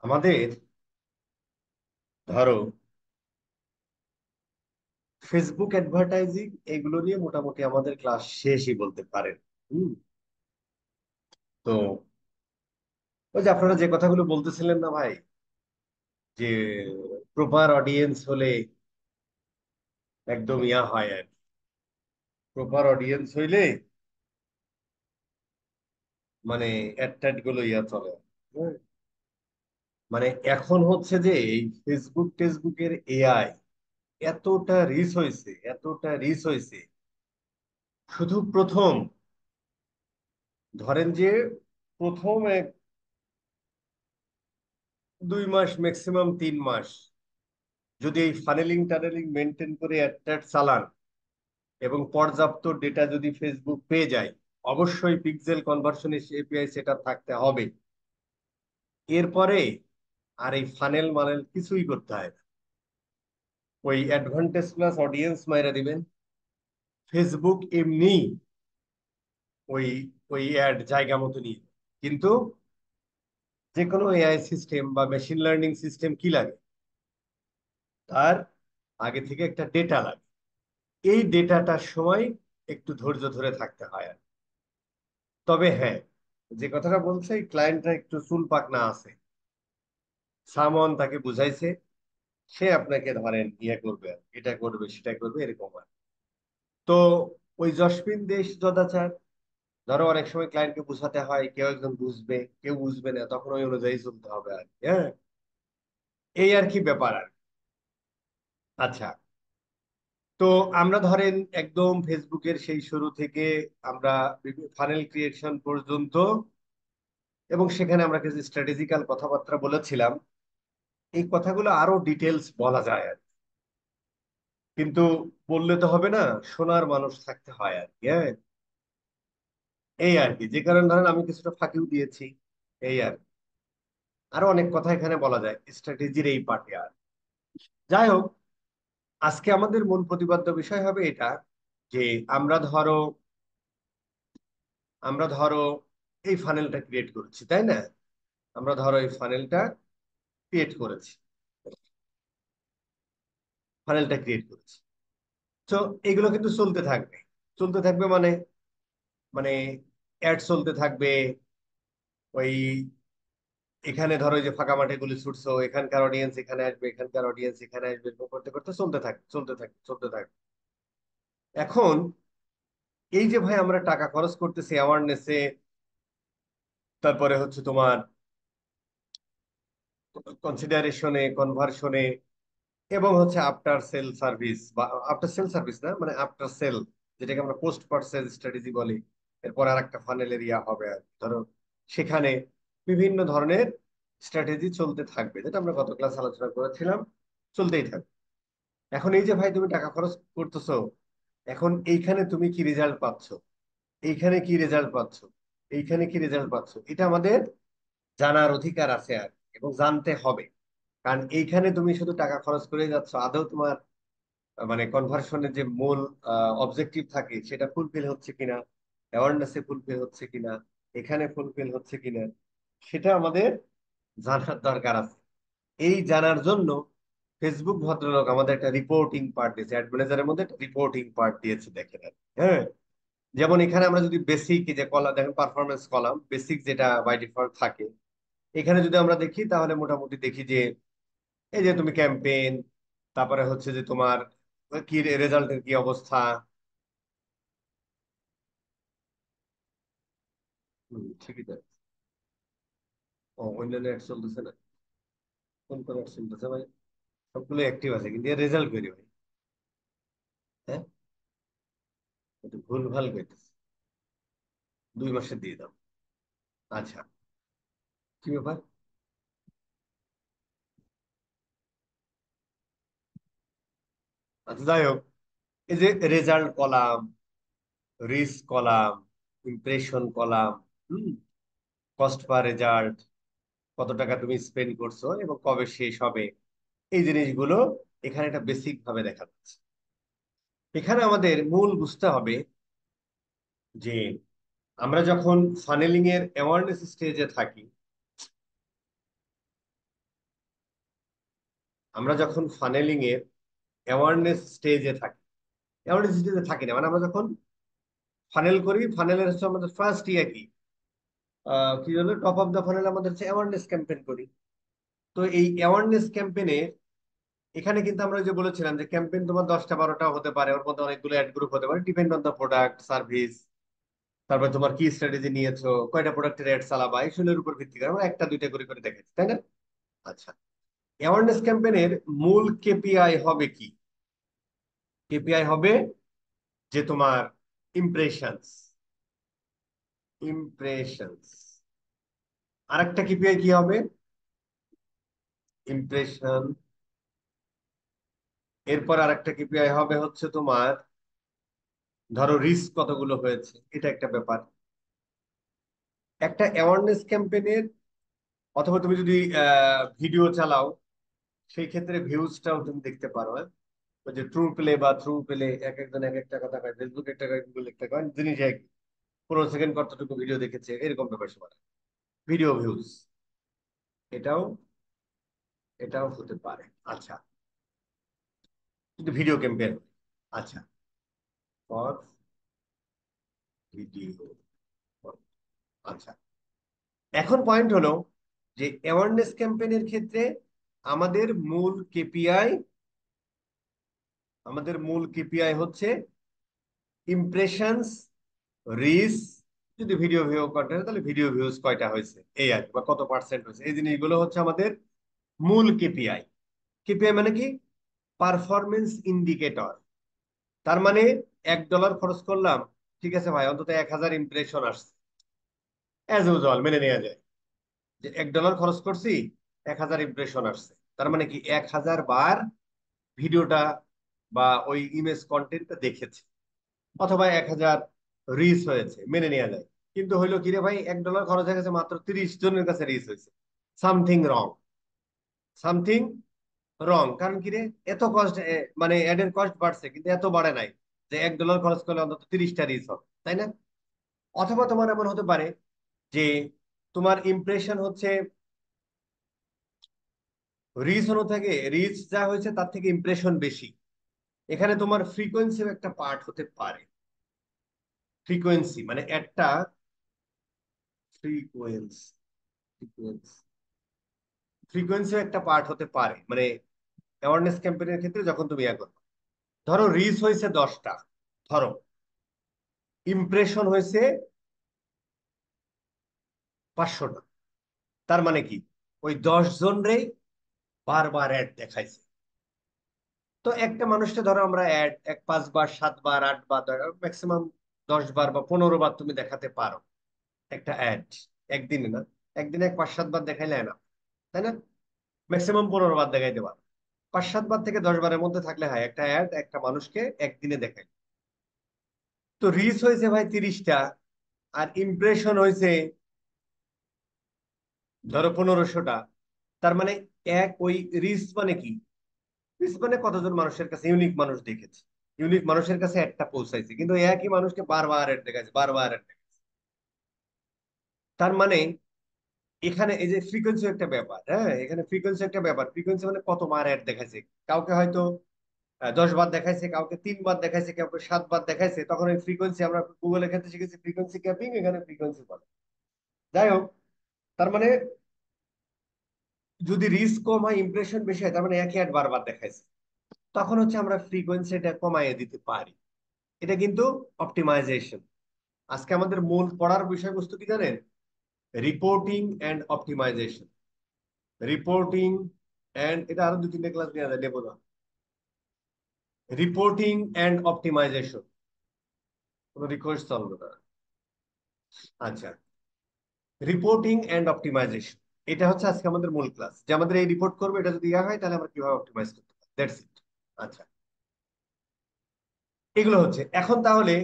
আমাদের ধরো Facebook advertising এগুলো নিয়ে মোটামুটি আমাদের ক্লাস শেষই বলতে পারেন। হুম। তো ওই যে আপনারা যে কথাগুলো বলতেছিলেন না ভাই, যে প্রপার অডিয়েন্স হলে একদম ইয়া হয় আর প্রপার অডিয়েন্স হইলে মানে অ্যাড ট্যাড গুলো ইয়া চলে। হ্যাঁ। মানে এখন হচ্ছে যে এই ফেসবুক টেসবুকের এআই এতটা রিচ হয়েছে শুধু প্রথম ধরেন যে প্রথম 2 মাস ম্যাক্সিমাম 3 মাস যদি এই ফানেলিং টানেলিং মেনটেন করে অ্যাড চালান এবং পর্যাপ্ত ডেটা যদি ফেসবুক পেয়ে যায়, অবশ্যই পিক্সেল কনভার্সন এপিআই সেটা থাকতে হবে। এরপরে আর এই ফানেল মানেল কিছুই করতে হয় না, ওই অ্যাডভান্টেজ প্লাস অডিয়েন্স মাইরা দিবেন, ফেসবুক এমনি ওই ওই অ্যাড জায়গা মতো নিয়ে নেবে। কিন্তু যে কোনো এআই সিস্টেম বা মেশিন লার্নিং সিস্টেম কি লাগে, তার আগে থেকে একটা ডেটা লাগে। এই ডেটাটার সময় একটু ধৈর্য ধরে থাকতে হয় আর। তবে হ্যাঁ, যে কথাটা বলছে এই ক্লায়েন্টরা একটু চুল পাকনা আছে, সামন তাকে বুঝাইছে, সে আপনাকে ধরেন ইয়ে করবে আর, এটা করবে সেটা করবে এরকম আর। তো ওই জসমিন দেশ সদাচার, ধরো অনেক সময় ক্লায়েন্টকে বুঝাতে হয়, কেউ একজন বুঝবে কেউ বুঝবে না, তখন ওই অনুযায়ী চলতে হবে আর কি। হ্যাঁ, এই আর কি ব্যাপার আর। আচ্ছা, তো আমরা ধরেন একদম ফেসবুকের সেই শুরু থেকে আমরা ফানেল ক্রিয়েশন পর্যন্ত, এবং সেখানে আমরা কিছু স্ট্র্যাটেজিক্যাল কথাবার্তা বলেছিলাম। এই কথাগুলো আরো ডিটেলস বলা যায় আর কি। কিন্তু বললে তো হবে না, শোনার মানুষ থাকতে হয় আর কি। হ্যাঁ, এই আর কি, যে কারণে ধরেন আমি কিছুটা ফাঁকিও দিয়েছি। এই আর কি। আরো অনেক কথা এখানে বলা যায় স্ট্র্যাটেজির এই পার্টে আর। যাই হোক, আজকে আমাদের মূল প্রতিপাদ্য বিষয় হবে এটা, যে আমরা ধরো আমরা ধরো এই ফানেলটা ক্রিয়েট করেছি, তাই না? আমরা ধরো এই ক্রিয়েট করেছি ফানেলটা ক্রিয়েট করেছি। তো এগুলো কিন্তু চলতে থাকবে মানে অ্যাড চলতে থাকবে। ওই এখানে ধরো এই যে ফাঁকা মাঠে গুলি ছুটছো, এখানকার অডিয়েন্স এখানে আসবে, এখানকার অডিয়েন্স এখানে আসবে, এরকম করতে করতে চলতে থাকবে। এখন এই যে ভাই আমরা টাকা খরচ করতেছি অ্যাওয়ারনেসে, তারপরে হচ্ছে তোমার কনসিডারেশনে, কনভার্সনে, এবং হচ্ছে আফটার সেল সার্ভিস, বা আফটার সেল সার্ভিস না, মানে আফটার সেল, যেটাকে আমরা পোস্ট পারচেজ স্ট্র্যাটেজি বলি। এরপর আর একটা ফানেল এরিয়া হবে আর কি। ধরো সেখানে বিভিন্ন ধরনের স্ট্র্যাটেজি চলতে থাকবে, যেটা আমরা গত ক্লাস আলোচনা করেছিলাম, চলতেই থাকবে। এখন এই যে ভাই তুমি টাকা খরচ করতেছো, এখন এইখানে তুমি কি রেজাল্ট পাচ্ছ, এইখানে কি রেজাল্ট পাচ্ছ, এইখানে কি রেজাল্ট পাচ্ছ, এটা আমাদের জানার অধিকার আছে আর, এবং জানতে হবে। কারণ এইখানে তুমি শুধু টাকা খরচ করে যাচ্ছ, আদৌ তোমার মানে কনভার্সনের যে মূল অবজেক্টিভ থাকে সেটা ফুলফিল হচ্ছে কিনা, অ্যাওয়ারনেসে ফুলফিল হচ্ছে কিনা, এখানে ফুলফিল হচ্ছে কিনা, সেটা আমাদের জানার দরকার আছে। এই জানার জন্য ফেসবুক ভদ্রলোক আমাদের একটা রিপোর্টিং পার্ট দিয়েছে, অ্যাড ম্যানেজারের মধ্যে একটা রিপোর্টিং পার্ট দিয়েছে, দেখেন আর কি। হ্যাঁ, যেমন এখানে আমরা যদি বেসিক যে কলাম দেখেন, পারফরমেন্স কলাম বেসিক যেটা বাই ডিফল্ট থাকে, এখানে যদি আমরা দেখি তাহলে মোটামুটি দেখি যে এই যে তুমি ক্যাম্পেইন, তারপরে হচ্ছে যে তোমার কি রেজাল্টের কি অবস্থা। ঠিকই তো। ও, অন্যান্য অ্যাড চলতেছে না? কোন কোন অ্যাড চলতেছে ভাই? সবগুলো অ্যাক্টিভ আছে কিন্তু এর রেজাল্ট বেরিয়ে ভাই। হ্যাঁ, একটু ভুল ভাল করতেছে। 2 মাসে দিয়ে দাও। আচ্ছা, কি ব্যাপার? আচ্ছা, যাই হোক, এই যে result column, risk column, impression column, hmm, cost per result, কত টাকা তুমি স্পেন্ড করছো এবং কবে শেষ হবে, এই জিনিসগুলো এখানে একটা বেসিক ভাবে দেখা যাচ্ছে। এখানে আমাদের মূল বুঝতে হবে যে আমরা যখন ফানেলিং এর অ্যাওয়ারনেস স্টেজে থাকি, আমরা যখন ফানেলিং এর অ্যাওয়ারনেস স্টেজে থাকি, অ্যাওয়ারনেস স্টেজে থাকি না, মানে আমরা যখন ফানেল করি, ফানেলের হচ্ছে আমাদের ফার্স্ট ইয়ে কি, কি হলো, টপ অফ দ্য ফানেল আমাদের হচ্ছে অ্যাওয়ারনেস ক্যাম্পেইন করি। তো এই অ্যাওয়ারনেস ক্যাম্পেইনে এখানে কিন্তু আমরা ওই যে বলেছিলাম যে ক্যাম্পেইন তোমার 10টা 12টা হতে পারে, ওর মধ্যে অনেকগুলো অ্যাড গ্রুপ হতে পারে, depend on the product service, তারপর তোমার কি স্ট্র্যাটেজি নিয়েছো, কয়টা প্রোডাক্টের অ্যাড চালাবা, এইসবের উপর ভিত্তি করে আমরা একটা দুইটা করে করে দেখেছি, তাই না? আচ্ছা, অ্যাওয়ারনেস ক্যাম্পেইনের মূল কেপিআই হবে কি? কেপিআই হবে যে তোমার ইমপ্রেশনস, ইমপ্রেশনস। আরেকটা কেপিআই কি হবে? ইমপ্রেশন। এরপর আরেকটা কেপিআই হবে হচ্ছে তোমার, ধরো রিস্ক কতগুলো হয়েছে, এটা একটা ব্যাপার। একটা অ্যাওয়ারনেস ক্যাম্পেইনের, অথবা তুমি যদি ভিডিও চালাও, সেই ক্ষেত্রে ভিউজটাও তুমি দেখতে পারো, হ্যাঁ? ওই যে ট্রু প্লে বা থ্রু প্লে, এক একজন এক একটা কথা কয়, ফেসবুক একটা কয়, গুগল একটা কয়, জিনিস এক, 15 সেকেন্ড কতটুকু ভিডিও দেখেছে, এরকম ব্যাপার সবার ভিডিও ভিউজ, এটাও এটাও হতে পারে। আচ্ছা, কিন্তু ভিডিও ক্যাম্পেইন, আচ্ছা, ফর ভিডিও, আচ্ছা। এখন পয়েন্ট হলো যে অ্যাওয়ারনেস ক্যাম্পেইনের ক্ষেত্রে আমাদের মূল কেপিআই, আমাদের মূল কেপিআই হচ্ছে ইমপ্রেশনস, রিচ, যদি ভিডিও ভিউ কন্টেন্ট তাহলে ভিডিও ভিউজ কয়টা হয়েছে, এই আর কি, বা কত পার্সেন্ট হয়েছে, এই জিনিসগুলো হচ্ছে আমাদের মূল কেপিআই। কেপিআই মানে কি? Performance indicator. তার মানে $1 খরচ করলাম, ঠিক আছে ভাই, অন্তত 1000 ইমপ্রেশন আসছে, অ্যাজ ইউজুয়াল মেনে নেওয়া যায় যে $1 খরচ করছি, 1000 ইমপ্রেশন আসছে, তার মানে কি 1000 বার ভিডিওটা বা ওই ইমেজ কন্টেন্টটা দেখেছে, অথবা 1000 রিচ হয়েছে, মেনে নেওয়া যায়। কিন্তু হইলো কি রে ভাই, $1 খরচ হয়ে গেছে, মাত্র 30 জনের কাছে রিচ হয়েছে, সামথিং রং, সামথিং রং। কারণ কি রে, এত কস্ট, মানে অ্যাডের কস্ট বাড়ছে কিন্তু এত বাড়ে নাই যে $1 খরচ করলে অন্তত 30টা রিচ হবে, তাই না? অথবা তোমার এমন হতে পারে যে তোমার ইমপ্রেশন হচ্ছে, রিচ হলো থেকে, রিচ যা হয়েছে তার থেকে ইমপ্রেশন বেশি, এখানে তোমার ফ্রিকোয়েন্সির একটা পার্ট হতে পারে। ফ্রিকোয়েন্সি মানে একটা, ফ্রিকোয়েন্সি, ফ্রিকোয়েন্সি, ফ্রিকোয়েন্সি একটা পার্ট হতে পারে, মানে অ্যাওয়ারনেস ক্যাম্পেইনের ক্ষেত্রে যখন তুমি ইয়া করো, ধরো রিচ হয়েছে 10টা, ধরো ইমপ্রেশন হয়েছে 500টা, তার মানে কি ওই 10 জন রে বারবার অ্যাড দেখাইছে। তো একটা মানুষকে ধরো আমরা অ্যাড 5বার 7বার 8বার, ম্যাক্সিমাম 10বার বা 15বার তুমি দেখাতে পারো একটা অ্যাড, একদিনে না, একদিনে 5-7বার দেখাইলে না, তাই না? ম্যাক্সিমাম 15বার দেখাইতে পারো, 5-7বার থেকে 10বারের মধ্যে থাকলে হয় একটা অ্যাড একটা মানুষকে একদিনে দেখায়। তো রিচ হয়েছে ভাই 30টা, আর ইমপ্রেশন হয়েছে ধরো 1500টা, তার মানে এক ওই রিচ মানে কি, রিচ মানে কতজন মানুষের কাছে ইউনিক মানুষ দেখেছে, ইউনিক মানুষের কাছে একটা পৌঁছাইছে, কিন্তু ওই একই মানুষকে বারবার অ্যাড দেখাচ্ছে, বারবার অ্যাড দেখাচ্ছে। তার মানে এখানে এই যে ফ্রিকোয়েন্সি একটা ব্যাপার, হ্যাঁ, এখানে ফ্রিকোয়েন্সি একটা ব্যাপার, ফ্রিকোয়েন্সি মানে কতবার অ্যাড দেখাচ্ছে, কাউকে হয়তো 10বার দেখাইছে, কাউকে 3বার দেখাইছে, কাউকে 7বার দেখাইছে, তখন এই ফ্রিকোয়েন্সি, আমরা গুগলের ক্ষেত্রে শিখেছি ফ্রিকোয়েন্সি ক্যাপিং, এখানে ফ্রিকোয়েন্সি বলে। যাই হোক, তার মানে যদি রিচ কম হয় ইমপ্রেশন বেশি হয়, তার মানে একই অ্যাড বারবার দেখাইছে, তখন হচ্ছে আমরা ফ্রিকোয়েন্সিটা কমাইয়ে দিতে পারি। এটা কিন্তু অপটিমাইজেশন। আজকে আমাদের মূল পড়ার বিষয়বস্তু কি জানেন? Reporting and optimization. Reporting and, এটা আরো 2-3টে ক্লাস নেওয়া যায়, নেবো না। রিপোর্টিং এন্ড অপটিমাইজেশন, কোনো রিকোয়েস্ট চলবে না। আচ্ছা, রিপোর্টিং এন্ড অপটিমাইজেশন, এটা হচ্ছে আজকে আমাদের মূল ক্লাস, যে আমাদের এই রিপোর্ট করবে, এটা যদি ইয়া হয় তাহলে আমরা কিভাবে অপটিমাইজ করতে পারি, দ্যাটস ইট। আচ্ছা, এগুলো হচ্ছে এখন তাহলে,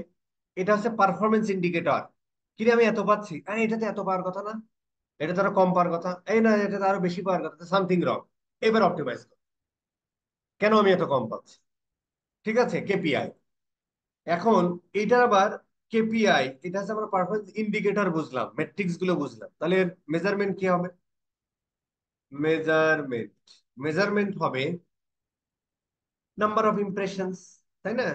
এটা হচ্ছে পারফরমেন্স ইন্ডিকেটর। কিরে আমি এত পাচ্ছি, আরে এটাতে এত পাওয়ার কথা না, এটা তো আরো কম পাওয়ার কথা, এই না এটা তো আরো বেশি পাওয়ার কথা, সামথিং রং। এবার অপটিমাইজ কর, কেন আমি এত কম পাচ্ছি, ঠিক আছে, কেপিআই। এখন এইটার আবার কেপিআই, এটা হচ্ছে আমরা পারফরমেন্স ইন্ডিকেটর বুঝলাম, মেট্রিক্স গুলো বুঝলাম, তাহলে মেজারমেন্ট কি হবে? মেজারমেন্ট, মেজারমেন্ট হবে নাম্বার অফ ইমপ্রেশনস, তাই না?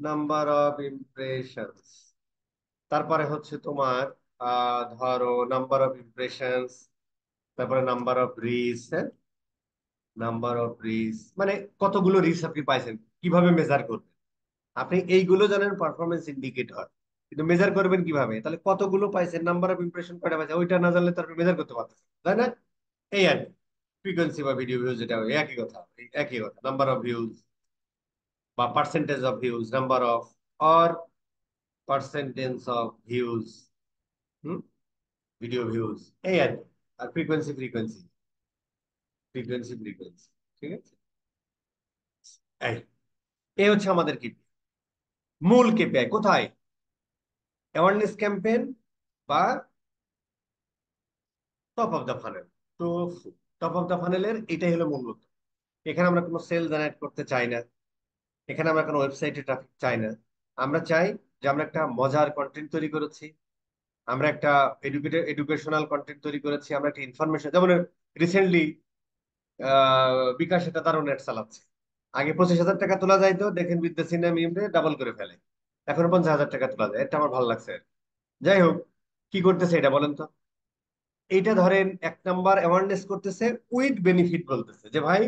নাম্বার অফ ইমপ্রেশনস, তারপরে হচ্ছে তোমার ধরো নাম্বার অফ ইমপ্রেশনস, তারপরে নাম্বার অফ রিচ, হ্যাঁ, নাম্বার অফ রিচ মানে কতগুলো রিচ আপনি পাইছেন, কিভাবে মেজার করবেন? আপনি এইগুলো জানেন পারফরমেন্স ইন্ডিকেটর, কিন্তু মেজার করবেন কিভাবে? তাহলে কতগুলো পাইছেন, নাম্বার অফ ইমপ্রেশন কয়টা পাইছেন, ওইটা না জানলে তো আপনি মেজার করতে পারতেছেন, তাই না? এই আর ফ্রিকোয়েন্সি বা ভিডিও ভিউজ, যেটা একই কথা, একই কথা, নাম্বার অফ ভিউজ বা percentage of views, number of or percentage of views, hmm, video views, এই আর কি। আর ফ্রিকোয়েন্সি ফ্রিকোয়েন্সি ফ্রিকোয়েন্সি ফ্রিকোয়েন্সি, ঠিক আছে? এই এই হচ্ছে আমাদের কি মূল কেপিআই। কোথায়? অ্যাওয়ারনেস ক্যাম্পেইন বা টপ অফ দ্য ফানেল। তো টপ অফ দ্য ফানেলের এটাই হলো মূল লক্ষ্য। এখানে আমরা কোনো সেল জেনারেট করতে চাই না, এখানে আমরা কোনো ওয়েবসাইটে ট্রাফিক চাই না। আমরা চাই যে আমরা একটা মজার কন্টেন্ট তৈরি করেছি, আমরা একটা এডুকেশনাল কন্টেন্ট তৈরি করেছি, আমরা একটা ইনফরমেশন, যেমন রিসেন্টলি বিকাশ একটা দারুণ নেট চালাচ্ছে। আগে 25,000 টাকা তোলা যাইতো, দেখেন বিদ্যা সিনহা মিমরে ডাবল করে ফেলে, এখন 50,000 টাকা তোলা যায়, এটা আমার ভালো লাগছে। যাই হোক, কি করতেছে এটা বলেন তো? এইটা ধরেন এক নাম্বার অ্যাওয়ারনেস করতেছে উইথ বেনিফিট, বলতেছে যে ভাই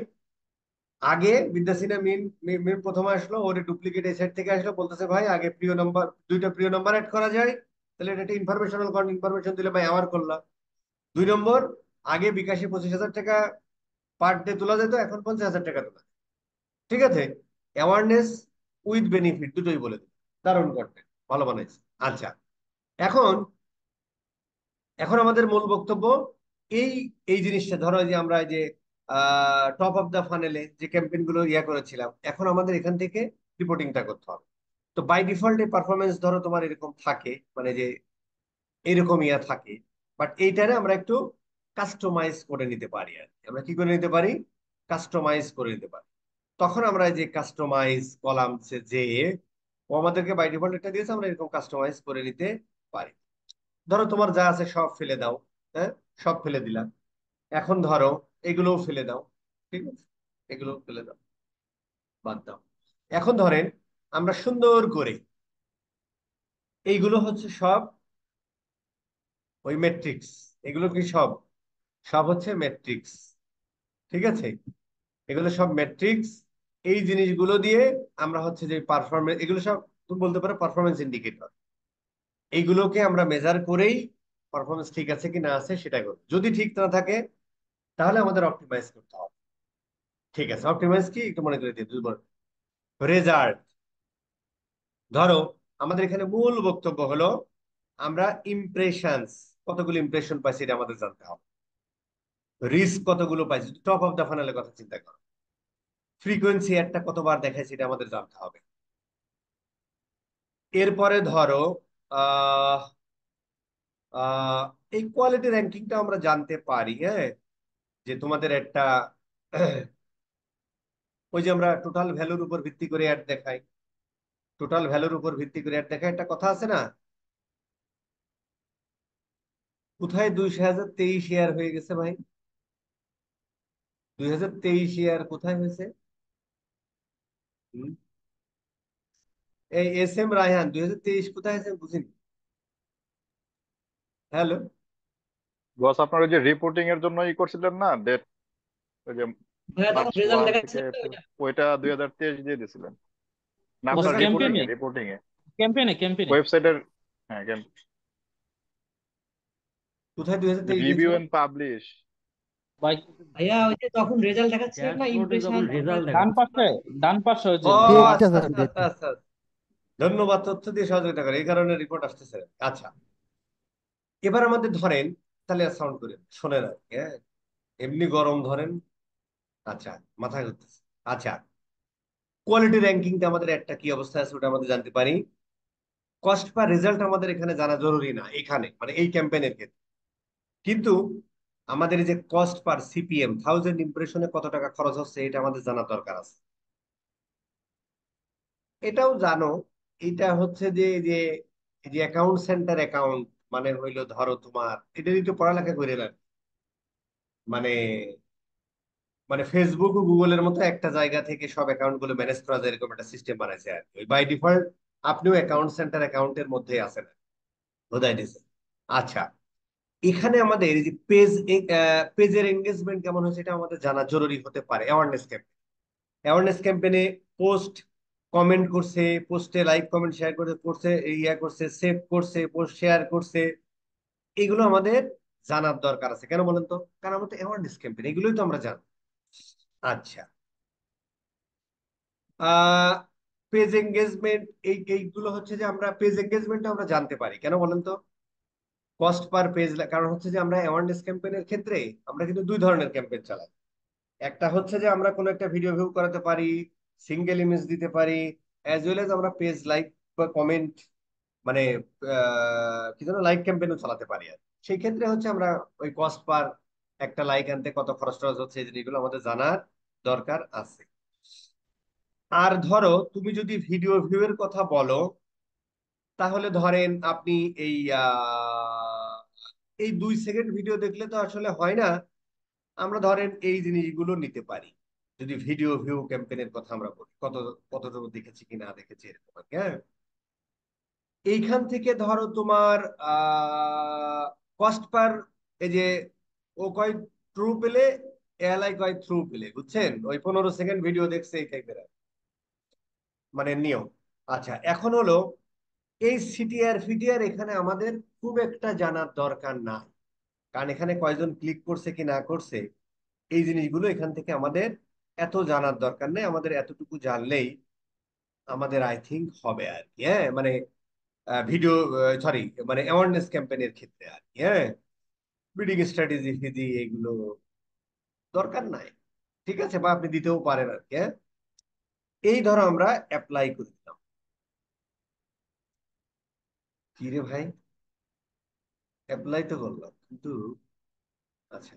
আগে বিদ্যাসিনা মিম মিম প্রথমে আসলো, ওর ডুপ্লিকেট এই সাইড থেকে আসলো, বলতেছে ভাই আগে প্রিয় নাম্বার, দুইটা প্রিয় নাম্বার অ্যাড করা যায়, তাহলে এটা একটা ইনফরমেশনাল ইনফরমেশন দিলে ভাই আমার করলাম। 2 নম্বর, আগে বিকাশে 25,000 টাকা পার ডে তোলা যেত, এখন 50,000 টাকা তোলা যায়। ঠিক আছে, অ্যাওয়ারনেস উইথ বেনিফিট দুটোই বলে দিল, দারুণ কন্টেন্ট, ভালো বানাইছে। আচ্ছা, এখন এখন আমাদের মূল বক্তব্য এই এই জিনিসটা, ধরো এই যে আমরা এই যে টপ অফ দা ফানেলে যে ক্যাম্পেইন গুলো করেছিলাম, এখন আমাদের এখান থেকে রিপোর্টিংটা করতে হবে। তো বাই ডিফল্ট এই পারফরমেন্স ধরো তোমার এরকম থাকে, মানে যে এরকম থাকে, বাট এইটারে আমরা একটু কাস্টমাইজ করে নিতে পারি। আর কি, আমরা কি করে নিতে পারি? কাস্টমাইজ করে নিতে পারি। তখন আমরা এই যে কাস্টমাইজ কলামসে যে ও আমাদেরকে বাই ডিফল্ট এটা দিয়েছে, আমরা এরকম কাস্টমাইজ করে নিতে পারি। ধরো তোমার যা আছে সব ফেলে দাও, হ্যাঁ, সব ফেলে দিলাম। এখন ধরো এগুলোও ফেলে দাও, ঠিক আছে, এগুলোও ফেলে দাও, বাদ দাও। এখন ধরেন আমরা সুন্দর করে, এইগুলো হচ্ছে সব ওই ম্যাট্রিক্স, এগুলো কি সব? সব হচ্ছে ম্যাট্রিক্স, ঠিক আছে, এগুলো সব ম্যাট্রিক্স। এই জিনিসগুলো দিয়ে আমরা হচ্ছে যে পারফরমেন্স, এগুলো সব তুমি বলতে পারো পারফরমেন্স ইন্ডিকেটর। এইগুলোকে আমরা মেজার করেই পারফরমেন্স ঠিক আছে কি না আছে সেটা করব। যদি ঠিক না থাকে তাহলে আমাদের অপটিমাইজ করতে হবে। ঠিক আছে, অপটিমাইজ কি একটু মনে করে দিয়ে দুর্বল। রেজাল্ট, ধরো আমাদের এখানে মূল বক্তব্য হলো আমরা ইমপ্রেশনস, কতগুলো ইমপ্রেশন পাইছি এটা আমাদের জানতে হবে। রিস্ক কতগুলো পাইছি, টপ অফ দ্য ফানেলের কথা চিন্তা করো। ফ্রিকোয়েন্সি একটা কতবার দেখাইছি এটা আমাদের জানতে হবে। এরপরে ধরো আহ আহ এই কোয়ালিটি র্যাঙ্কিংটা আমরা জানতে পারি, হ্যাঁ, যে তোমাদের একটা ওই যে আমরা টোটাল ভ্যালুর উপর ভিত্তি করে অ্যাড দেখাই, টোটাল ভ্যালুর উপর ভিত্তি করে অ্যাড দেখাই, একটা কথা আছে না? কোথায় 2023 ইয়ার হয়ে গেছে ভাই? 2023 ইয়ার কোথায় হয়েছে? হুম? এই SM রায়হান 2023 কোথায় আছে আমি বুঝিনি। হ্যালো। বস, আপনার ওই যে রিপোর্টিং এর জন্য করছিলেন না ডেট, ওই যে ভাইয়া তখন মার্চ রেজাল্ট 1 থেকে দেখাচ্ছিল না ওইটা? ওইটা 2023 দিয়ে দিছিলেন না আপনার কোথায়? রিপোর্টিং ক্যাম্পেইনে এ? রিপোর্টিং এ ক্যাম্পেইনে ক্যাম্পেইনে ওয়েবসাইটের, হ্যাঁ, কোথায় 2023 রিভিউ দিয়েছিল? And publish. ভাই, ভাইয়া ওই যে তখন রেজাল্ট দেখাচ্ছিল না, ড্যাশবোর্ডে ইমপ্রেশন যখন তারপরে। রেজাল্ট ডান দেখাচ্ছে। পাশে, ডান পাশে ওই ও যে ডেটটা আচ্ছা স্যার, আচ্ছা আচ্ছা ডেটটা। আচ্ছা, ধন্যবাদ তথ্য দিয়ে সহযোগিতা করে, এই কারণে রিপোর্ট আসতেছে। আচ্ছা, এবার আমাদের ধরেন, তাহলে সাউন্ড করে শোনেন আর কি, হ্যাঁ, এমনি গরম ধরেন। আচ্ছা, মাথায় ঘুরতেছে। আচ্ছা, কোয়ালিটি র্যাঙ্কিংটা আমাদের একটা কি অবস্থা আছে ওটা আমাদের জানতে পারি। কস্ট পার রেজাল্ট আমাদের এখানে জানা জরুরি না, এখানে মানে এই ক্যাম্পেইনের ক্ষেত্রে। কিন্তু আমাদের এই যে কস্ট পার CPM, 1000 ইমপ্রেশনে কত টাকা খরচ হচ্ছে, এটা আমাদের জানা দরকার আছে। এটাও জানো, এটা হচ্ছে যে যে এই যে অ্যাকাউন্ট সেন্টার অ্যাকাউন্ট, মানে হইলো ধরো তোমার এটা একটু পড়ালেখা করে না, মানে মানে ফেসবুক ও গুগলের মতো একটা জায়গা থেকে সব অ্যাকাউন্ট গুলো ম্যানেজ করা যায় এরকম একটা সিস্টেম বানাইছে আর কি। বাই ডিফল্ট আপনিও অ্যাকাউন্ট সেন্টার অ্যাকাউন্টের মধ্যে আছেন, বোধহয় দিছে। আচ্ছা, এখানে আমাদের এই যে পেজের এঙ্গেজমেন্ট কেমন হয়েছে এটা আমাদের জানা জরুরি হতে পারে। অ্যাওয়ারনেস ক্যাম্পেইনে পোস্ট কমেন্ট করছে, পোস্টে লাইক কমেন্ট শেয়ার করে করছে, ইয়া করছে, সেভ করছে, পোস্ট শেয়ার করছে, এগুলো আমাদের জানার দরকার আছে। কেন বলেন তো? কারণ আমাদের অ্যাওয়ারনেস ক্যাম্পেইন, এগুলোই তো আমরা জানি। আচ্ছা, পেজ এঙ্গেজমেন্ট, এইগুলো হচ্ছে যে আমরা পেজ এঙ্গেজমেন্ট আমরা জানতে পারি কেন বলেন তো? কস্ট পার পেজ, কারণ হচ্ছে যে আমরা অ্যাওয়ারনেস ক্যাম্পেইনের ক্ষেত্রে আমরা কিন্তু দুই ধরনের ক্যাম্পেইন চালাই। একটা হচ্ছে যে আমরা কোনো একটা ভিডিও ভিউ করাতে পারি, সিঙ্গেল ইমেজ দিতে পারি, অ্যাজ ওয়েল এজ আমরা পেজ লাইক বা কমেন্ট, মানে কি যেন লাইক ক্যাম্পেইনও চালাতে পারি। আর সেই ক্ষেত্রে হচ্ছে আমরা ওই কস্ট পার একটা লাইক আনতে কত খরচ টরচ হচ্ছে, এই জিনিসগুলো আমাদের জানার দরকার আছে। আর ধরো তুমি যদি ভিডিও ভিউ এর কথা বলো, তাহলে ধরেন আপনি এই এই 2 সেকেন্ড ভিডিও দেখলে তো আসলে হয় না। আমরা ধরেন এই জিনিসগুলো নিতে পারি। যদি ভিডিও ভিউ ক্যাম্পেইনের কথা আমরা বলি, কতটুকু দেখেছি কি না দেখেছি এরকম আর কি, হ্যাঁ। এইখান থেকে ধরো তোমার কস্ট পার, এই যে ও কয় ট্রু পেলে, এআই কয় থ্রু পেলে, বুঝছেন? ওই 15 সেকেন্ড ভিডিও দেখছে এই টাইপের মানে নিয়ম। আচ্ছা, এখন হলো এই সিটিআর ফিটিআর এখানে আমাদের খুব একটা জানার দরকার নাই, কারণ এখানে কয়জন ক্লিক করছে কি না করছে এই জিনিসগুলো এখান থেকে আমাদের এত জানার দরকার নেই। আমাদের এতটুকু জানলেই আমাদের আই থিংক হবে আর কি, হ্যাঁ। মানে ভিডিও, সরি, মানে অ্যাওয়ারনেস ক্যাম্পেইনের ক্ষেত্রে আর কি, হ্যাঁ। বিডিং স্ট্র্যাটেজি ফিজি এগুলো দরকার নাই, ঠিক আছে, বা আপনি দিতেও পারেন আর কি, হ্যাঁ। এই ধরো আমরা অ্যাপ্লাই করে দিলাম। কি রে ভাই, অ্যাপ্লাই তো করলাম কিন্তু, আচ্ছা,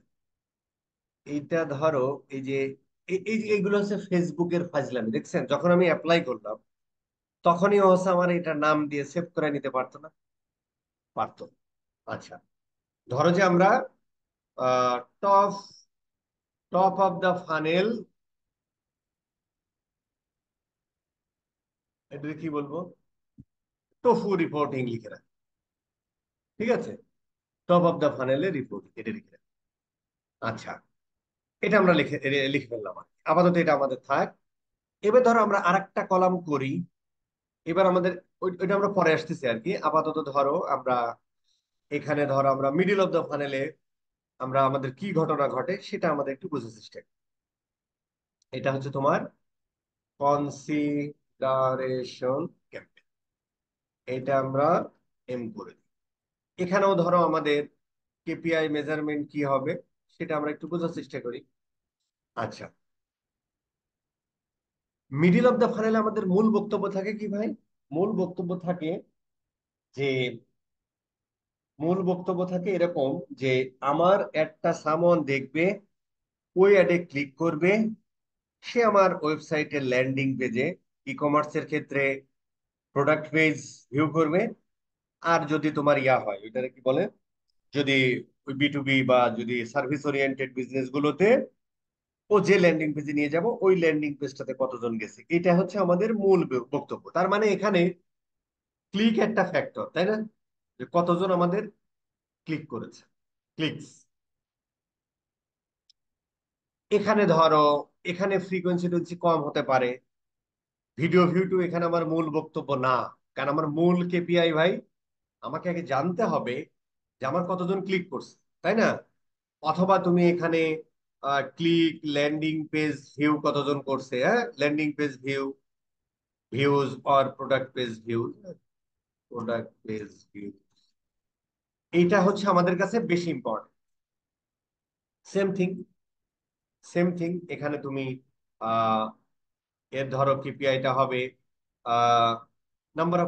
এইটা ধরো এই যে এই যে এইগুলো হচ্ছে ফেসবুকের ফাজলামি, দেখছেন? যখন আমি অ্যাপ্লাই করলাম তখনই ও হচ্ছে আমার এটা নাম দিয়ে সেভ করে নিতে পারতো না? পারতো। আচ্ছা, ধরো যে আমরা top top of the funnel, এটা কি বলবো, টোফু রিপোর্টিং লিখে রাখি, ঠিক আছে? টপ অফ দ্য ফানেলের রিপোর্টিং এটা লিখে রাখি। আচ্ছা, এটা আমরা লিখে লিখে ফেললাম আর কি। আপাতত এটা আমাদের থাক। এবার ধরো আমরা আরেকটা কলাম করি। এবার আমাদের ওইটা আমরা পরে আসতেছি আর কি। আপাতত ধরো আমরা এখানে ধরো আমরা মিডিল অফ দ্য ফানেলে আমরা আমাদের কি ঘটনা ঘটে সেটা আমাদের একটু বুঝে চেষ্টা করি। এটা হচ্ছে তোমার কনসিডারেশন ক্যাম্পেইন, এটা আমরা এম করে দিই। এখানেও ধরো আমাদের কেপিআই মেজারমেন্ট কি হবে সেটা আমরা একটু বোঝার চেষ্টা করি। আচ্ছা, মিডিল অফ দ্য ফানেলে আমাদের মূল বক্তব্য থাকে কি ভাই? মূল বক্তব্য থাকে যে মূল বক্তব্য থাকে এরকম যে আমার একটা সামন দেখবে, ওই অ্যাডে ক্লিক করবে, সে আমার ওয়েবসাইটের ল্যান্ডিং পেজে, ই কমার্সের ক্ষেত্রে প্রোডাক্ট পেজ ভিউ করবে। আর যদি তোমার ইয়া হয় ওইটারে কি বলে, যদি ওই বি টু বি বা যদি সার্ভিস ওরিয়েন্টেড বিজনেস গুলোতে ও যে ল্যান্ডিং পেজে নিয়ে যাব ওই ল্যান্ডিং পেজটাতে কতজন গেছে, এটা হচ্ছে আমাদের মূল বক্তব্য। তার মানে এখানে ক্লিক একটা ফ্যাক্টর, তাই না? যে কতজন আমাদের ক্লিক করেছে, ক্লিকস। এখানে ধরো এখানে ফ্রিকোয়েন্সি টেন্সি কম হতে পারে। ভিডিও ভিউ টু এখানে আমার মূল বক্তব্য না, কারণ আমার মূল কেপিআই ভাই, আমাকে আগে জানতে হবে যে আমার কতজন ক্লিক করছে, তাই না? অথবা তুমি এখানে ক্লিক, ল্যান্ডিং পেজ ভিউ কতজন করছে, হ্যাঁ, landing page view, views or product page view, product page view, এইটা হচ্ছে আমাদের কাছে বেশি important. Same thing, same thing এখানে তুমি আহ এর ধরো কেপিআইটা হবে নাম্বার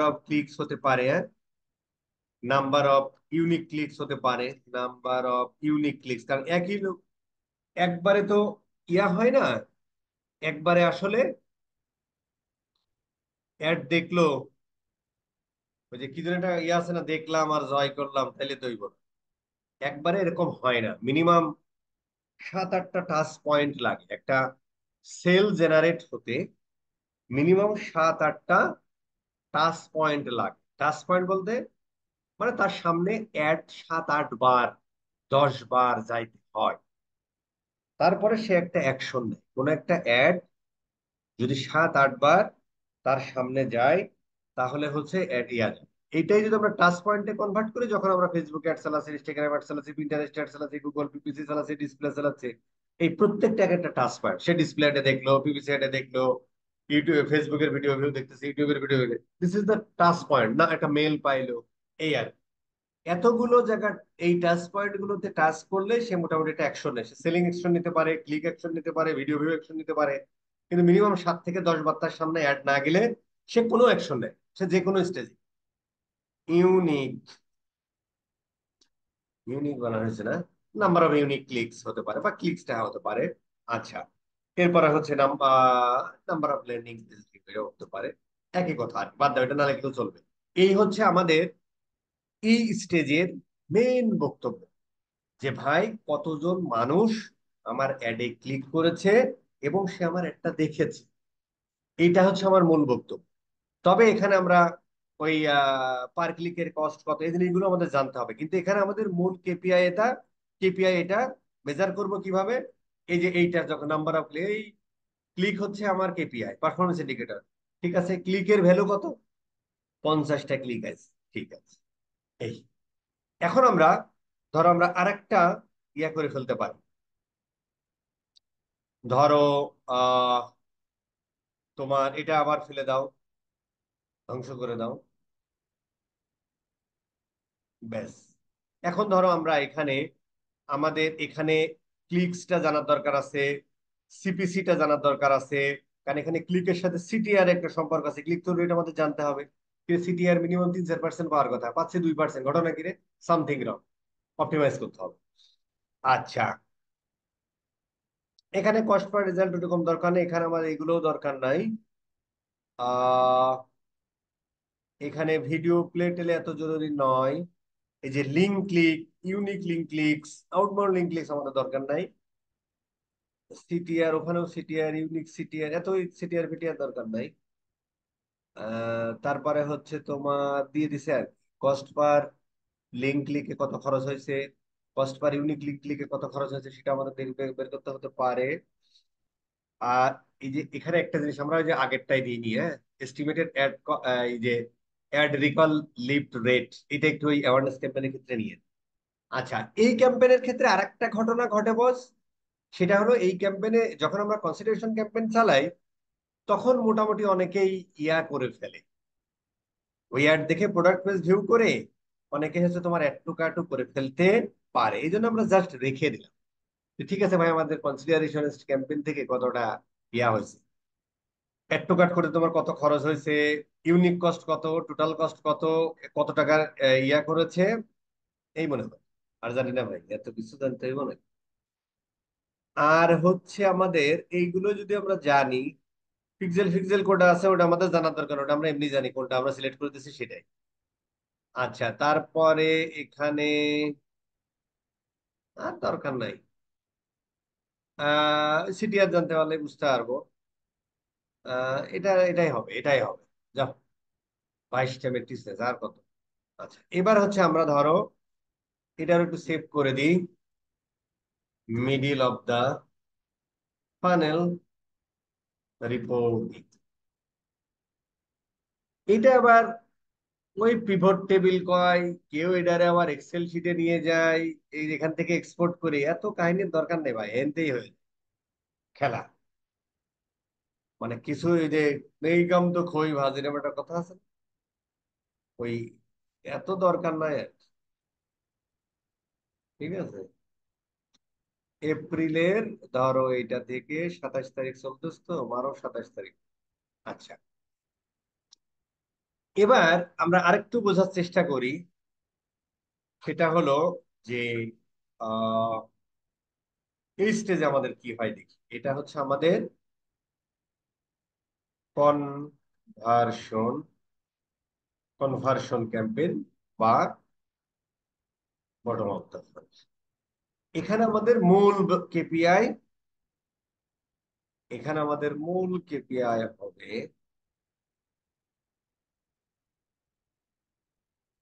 অফ ক্লিকস হতে পারে, হ্যাঁ, নাম্বার অফ ইউনিক ক্লিকস হতে পারে, নাম্বার অফ ইউনিক ক্লিকস, কারণ একই লোক একবারে তো ইয়া হয় না, একবারে আসলে অ্যাড দেখলো, ওই যে কি ধরনের একটা ইয়ে আছে না, দেখলাম আর জয় করলাম তাইলে তো হইব না। একবারে এরকম হয় না, মিনিমাম সাত-আটটা টাচ পয়েন্ট লাগে একটা সেল জেনারেট হতে। মিনিমাম 7-8টা টাচ পয়েন্ট লাগে। টাচ পয়েন্ট বলতে মানে তার সামনে অ্যাড 7-8 বার 10 বার যাইতে হয়, তারপরে সে একটা অ্যাকশন নেয়। কোন একটা অ্যাড যদি 7-8 বার তার সামনে যায় তাহলে হচ্ছে অ্যাড ইয়া যায়। এইটাই যদি আমরা টাচ পয়েন্টে কনভার্ট করি, যখন আমরা ফেসবুক অ্যাড চালাচ্ছি, ইনস্টাগ্রাম অ্যাড চালাচ্ছি, পিন্টারেস্ট অ্যাড চালাচ্ছি, গুগল পিপিসি চালাচ্ছি, ডিসপ্লে চালাচ্ছি, এই প্রত্যেকটা এক একটা টাচ পয়েন্ট। সে ডিসপ্লে অ্যাডে দেখলো, পিপিসি অ্যাডে দেখলো, ইউটিউবে ফেসবুকের ভিডিও ভিউ দেখতেছে, ইউটিউবের video, this is the touch point. না একটা মেল পাইলো, এই আর এতগুলো জায়গা। এই টাচ পয়েন্ট গুলোতে টাচ করলে সে মোটামুটি একটা অ্যাকশন নেয়। সে সেলিং অ্যাকশন নিতে পারে, ক্লিক অ্যাকশন নিতে পারে, ভিডিও ভিউ অ্যাকশন নিতে পারে। কিন্তু মিনিমাম 7 থেকে 10 বার তার সামনে অ্যাড না গেলে সে কোনো অ্যাকশন নেয়, সে যে কোনো স্টেজে। ইউনিক, ইউনিক বানানো হয়েছে না, নাম্বার অফ ইউনিক ক্লিকস হতে পারে বা ক্লিকসটা হতে পারে। আচ্ছা, এরপরে হচ্ছে নাম্বার অফ ল্যান্ডিং হতে পারে। একই কথা, আর বাদ দাও, এটা না লিখলেও চলবে। এই হচ্ছে আমাদের এই স্টেজের মেন বক্তব্য, যে ভাই কতজন মানুষ আমার অ্যাডে ক্লিক করেছে এবং সে আমার অ্যাডটা দেখেছে। এইটা হচ্ছে আমার মূল বক্তব্য। তবে এখানে আমরা ওই পার ক্লিকের কস্ট কত, এই জিনিসগুলো আমাদের জানতে হবে। কিন্তু এখানে আমাদের মূল কেপিআই এটা। কেপিআই এটা মেজার করব কিভাবে? এই যে এইটা যখন নাম্বার অফ এই ক্লিক হচ্ছে আমার কেপিআই, পারফরমেন্স ইন্ডিকেটর। ঠিক আছে, ক্লিকের ভ্যালু কত? 50টা ক্লিক আছে। ঠিক আছে, এই এখন আমরা ধরো আমরা আরেকটা ইয়া করে ফেলতে পারি। ধরো আহ তোমার এটা আবার ফেলে দাও, ধ্বংস করে দাও, ব্যাস। এখন ধরো আমরা এখানে আমাদের এখানে ক্লিকসটা জানার দরকার আছে, সিপিসিটা জানার দরকার আছে। কারণ এখানে ক্লিকের সাথে সিটিআর একটা সম্পর্ক আছে, ক্লিক থ্রু রেট আমাদের জানতে হবে। সিটিআর মিনিমাম 3-4% পাওয়ার কথা, পাচ্ছে 2%, ঘটনা কি রে? সামথিং রং, অপটিমাইজ করতে হবে। আচ্ছা, এখানে কস্ট পার রেজাল্ট ওরকম দরকার নেই, এখানে আমার এগুলোও দরকার নাই। আহ এখানে ভিডিও প্লে টেলে এত জরুরি নয়। এই যে link click, unique link clicks, outbound link clicks আমাদের দরকার নাই। সিটিআর, ওখানেও সিটিআর, ইউনিক সিটিআর, এত সিটিআর ফিটিআর দরকার নাই। তারপরে হচ্ছে তোমার দিয়ে দিছে আর কস্ট পার লিঙ্ক ক্লিকে কত খরচ হয়েছে, কস্ট পার ইউনিক লিঙ্ক ক্লিকে কত খরচ হয়েছে, সেটা আমাদের বের করতে হতে পারে। আর এই যে এখানে একটা জিনিস আমরা ওই যে আগেরটাই দিই নি, হ্যাঁ, এস্টিমেটেড অ্যাড, এই যে অ্যাড রিকল লিফট রেট, এটা একটু ওই অ্যাওয়ারনেস ক্যাম্পেইনের ক্ষেত্রে নিয়ে। আচ্ছা, এই ক্যাম্পেইনের ক্ষেত্রে আরেকটা ঘটনা ঘটে বস। সেটা হলো এই ক্যাম্পেইনে যখন আমরা কনসিডারেশন ক্যাম্পেইন চালাই তখন মোটামুটি অনেকেই ইয়া করে ফেলে, ওই অ্যাড দেখে প্রোডাক্ট পেজ ভিউ করে অনেকে হচ্ছে তোমার অ্যাড টু কার্টও করে ফেলতে পারে। এই জন্য আমরা জাস্ট রেখে দিলাম যে ঠিক আছে ভাই, আমাদের কনসিডারেশন ক্যাম্পেইন থেকে কতটা ইয়া হয়েছে, অ্যাড টু কার্ট করে তোমার কত খরচ হয়েছে, ইউনিক কস্ট কত, টোটাল কস্ট কত, কত টাকার ইয়া করেছে, এই মনে হয়। আর জানি না ভাই, এত কিছু জানতে হইব না। আর হচ্ছে আমাদের এইগুলো যদি আমরা জানি, পিক্সেল ফিক্সেল কোডটা আছে ওটা আমাদের জানার দরকার, ওটা আমরা এমনি জানি কোনটা আমরা সিলেক্ট করে দিচ্ছি সেটাই। আচ্ছা, তারপরে এখানে আর দরকার নাই, সিটিআর জানতে পারলে বুঝতে পারবো। এটাই হবে, এটাই হবে। যাও, 22টা মেট্রিক্স আর কত। আচ্ছা, এবার হচ্ছে আমরা ধরো এটার একটু সেভ করে দিই, middle of the funnel report. এটা আবার ওই পিভট টেবিল কয়, কেউ এটারে আবার এক্সেল শিটে নিয়ে যায়, এই এখান থেকে এক্সপোর্ট করে, এত কাহিনীর দরকার নেই ভাই, এনতেই হয়ে যায় খেলা। মানে কিছু এই যে এই কাম তো খই ভাজ, এরকম একটা কথা আছে না? ওই এত দরকার নাই আর কি। ঠিক আছে, এপ্রিলের ধরো এইটা থেকে 27 তারিখ চলতেছ তো, মারো 27 তারিখ। আচ্ছা, এবার আমরা আরেকটু বোঝার চেষ্টা করি। সেটা হলো যে আহ এই স্টেজে আমাদের কি হয় দেখি। এটা হচ্ছে আমাদের কনভার্সন কনভার্সন ক্যাম্পেইন বা বটম অফ দ্য ফানেল। এখানে আমাদের মূল কেপিআই, এখানে আমাদের মূল কেপিআই হবে,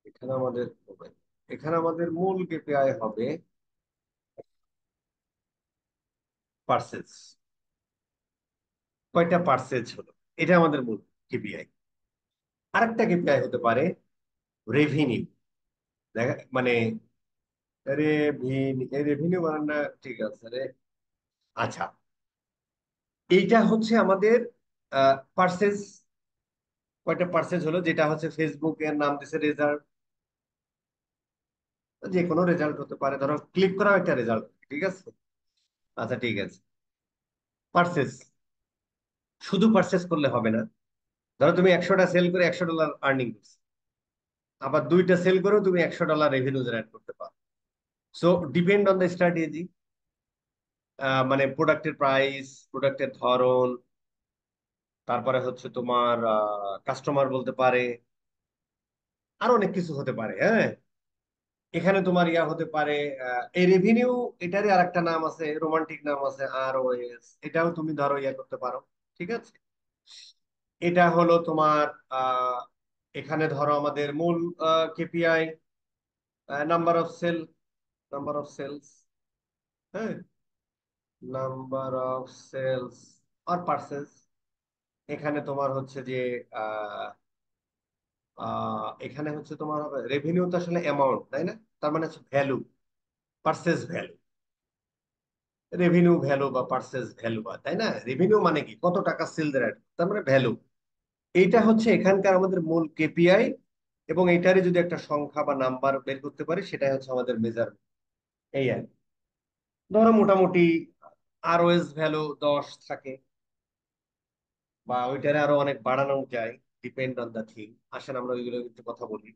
এখানে আমাদের হবে, এখানে আমাদের মূল কেপিআই হবে পার্সেস। কয়টা পার্সেস হলো, এটা আমাদের মূল কেপিআই। আরেকটা কেপিআই হতে পারে রেভিনিউ। দেখা মানে রেভিনিউ বানান না, ঠিক আছে রে। আচ্ছা, এইটা হচ্ছে আমাদের পার্সেস। কয়টা পার্সেস হলো, যেটা হচ্ছে ফেসবুক এর নাম দিছে রেজাল্ট, যে কোনো রেজাল্ট হতে পারে, ধরো ক্লিক করা একটা রেজাল্ট, ঠিক আছে। আচ্ছা ঠিক আছে, পার্সেস, শুধু পার্সেস করলে হবে না। ধরো তুমি 100টা সেল করে $100 আর্নিং করছো, আবার 2টা সেল করেও তুমি $100 রেভিনিউ জেনারেট করতে পারো। So depend on the strategy, মানে প্রোডাক্টের প্রাইস, প্রোডাক্টের ধরন, তারপরে হচ্ছে তোমার কাস্টমার বলতে পারে, আরো অনেক কিছু হতে পারে। হ্যাঁ, এখানে তোমার ইয়া হতে পারে, এই রেভিনিউ, এটারই আর একটা নাম আছে, রোমান্টিক নাম আছে ROS, এটাও তুমি ধরো ইয়া করতে পারো, ঠিক আছে। এটা হলো তোমার আহ এখানে ধরো আমাদের মূল KPI number of sale, number of sales, হ্যাঁ, নাম্বার অফ সেলস আর পার্সেস। এখানে তোমার হচ্ছে যে আহ এখানে হচ্ছে তোমার হবে রেভিনিউ, তো আসলে অ্যামাউন্ট তাই না, তার মানে হচ্ছে value, purchase value, revenue value বা পার্সেস ভ্যালু, বা তাই না। রেভিনিউ মানে কি, কত টাকা সেল দেয়, তার মানে ভ্যালু। এইটা হচ্ছে এখানকার আমাদের মূল কেপিআই, এবং এইটারই যদি একটা সংখ্যা বা নাম্বার বের করতে পারি, সেটাই হচ্ছে আমাদের মেজার। এই আর কি। ধরো মোটামুটি ROS ভ্যালু 10 থাকে, বা ওইটারে আরো অনেক বাড়ানো যায়, ডিপেন্ড অন দা থিং। আসেন আমরা ওইগুলো একটু কথা বলি,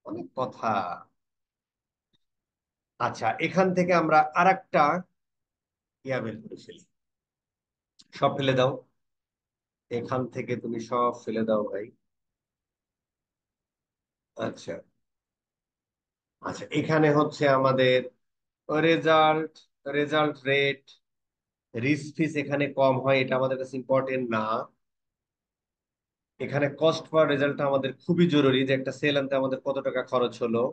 অনেক কথা। আচ্ছা, এখান থেকে আমরা আরেকটা ইয়া বের করে ফেলি, সব ফেলে দাও, এখান থেকে তুমি সব ফেলে দাও ভাই। আচ্ছা, আচ্ছা, এখানে হচ্ছে আমাদের রেজাল্ট, রেজাল্ট রেট, রিস্ক ফিস এখানে কম হয়, এটা আমাদের কাছে ইম্পর্টেন্ট না। এখানে কস্ট পার রেজাল্টটা আমাদের খুবই জরুরি, যে একটা সেল আনতে আমাদের কত টাকা খরচ হলো।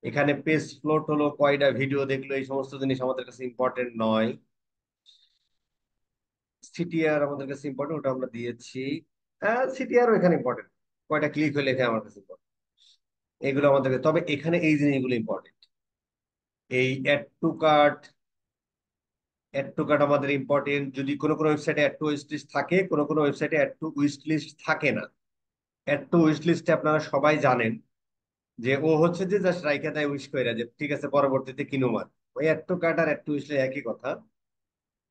এখানে পেজ ফ্লোট হলো, কয়টা ভিডিও দেখলো, এই সমস্ত জিনিস আমাদের কাছে ইম্পর্টেন্ট নয়। সিটিআর আমাদের কাছে ইম্পর্টেন্ট, ওটা আমরা দিয়েছি। হ্যাঁ, সিটিআর এখানে ইম্পর্টেন্ট, কয়টা ক্লিক হলে এখানে আমার কাছে important। এগুলো আমাদের তবে এখানে এই জিনিসগুলো ইম্পর্টেন্ট। এই add to cart, add to cart আমাদের ইম্পর্টেন্ট। যদি কোনো কোনো ওয়েবসাইটে অ্যাড টু উইশ লিস্ট থাকে, কোনো কোনো ওয়েবসাইটে অ্যাড টু উইশ লিস্ট থাকে না। অ্যাড টু উইশ লিস্টে আপনারা সবাই জানেন যে ও হচ্ছে যে জাস্ট রাইখা দেয় উইশ কইরা, যে ঠিক আছে পরবর্তীতে কিনুমার। ওই অ্যাড টু কার্ট আর অ্যাড টু উইশ লিস্ট একই কথা,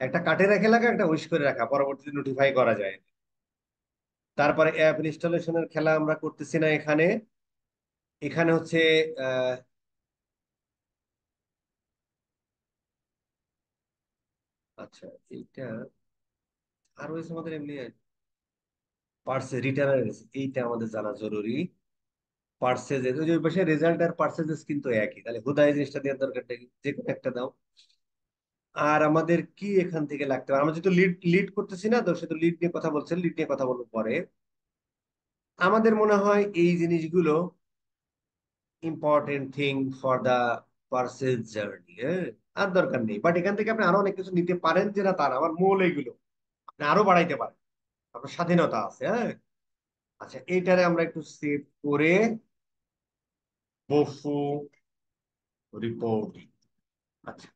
একটা কার্টে রাখা লাগে, একটা উইশ করে রাখা, পরবর্তীতে নোটিফাই করা যায়। তারপরে অ্যাপ ইনস্টলেশনের খেলা আমরা করতেছি না এখানে। এখানে হচ্ছে আহ আচ্ছা, এইটা আর হয়েছে আমাদের এমনি পার্সে রিটার্ন, এইটা আমাদের জানা জরুরি। পার্সেজ ওই যে ওই পাশে রেজাল্ট আর পার্সেজেস কিন্তু একই, তাহলে হুদাই জিনিসটা দেওয়ার দরকারটা কি, যে কোনো একটা দাও। আর আমাদের কি এখান থেকে লাগতে পারে, আমরা যেহেতু লিড লিড করতেছি না, তো সেহেতু লিড নিয়ে কথা বলছেন, লিড নিয়ে কথা বলবো পরে। আমাদের মনে হয় এই জিনিসগুলো important thing for the purchase journey. হ্যাঁ, আর দরকার নেই, বাট এখান থেকে আপনি আরো অনেক কিছু নিতে পারেন, যেটা তার আমার মূল এইগুলো আপনি আরো বাড়াইতে পারেন, আপনার স্বাধীনতা আছে। হ্যাঁ, আচ্ছা, এইটারে আমরা একটু সেভ করে বফু রিপোর্টিং। আচ্ছা,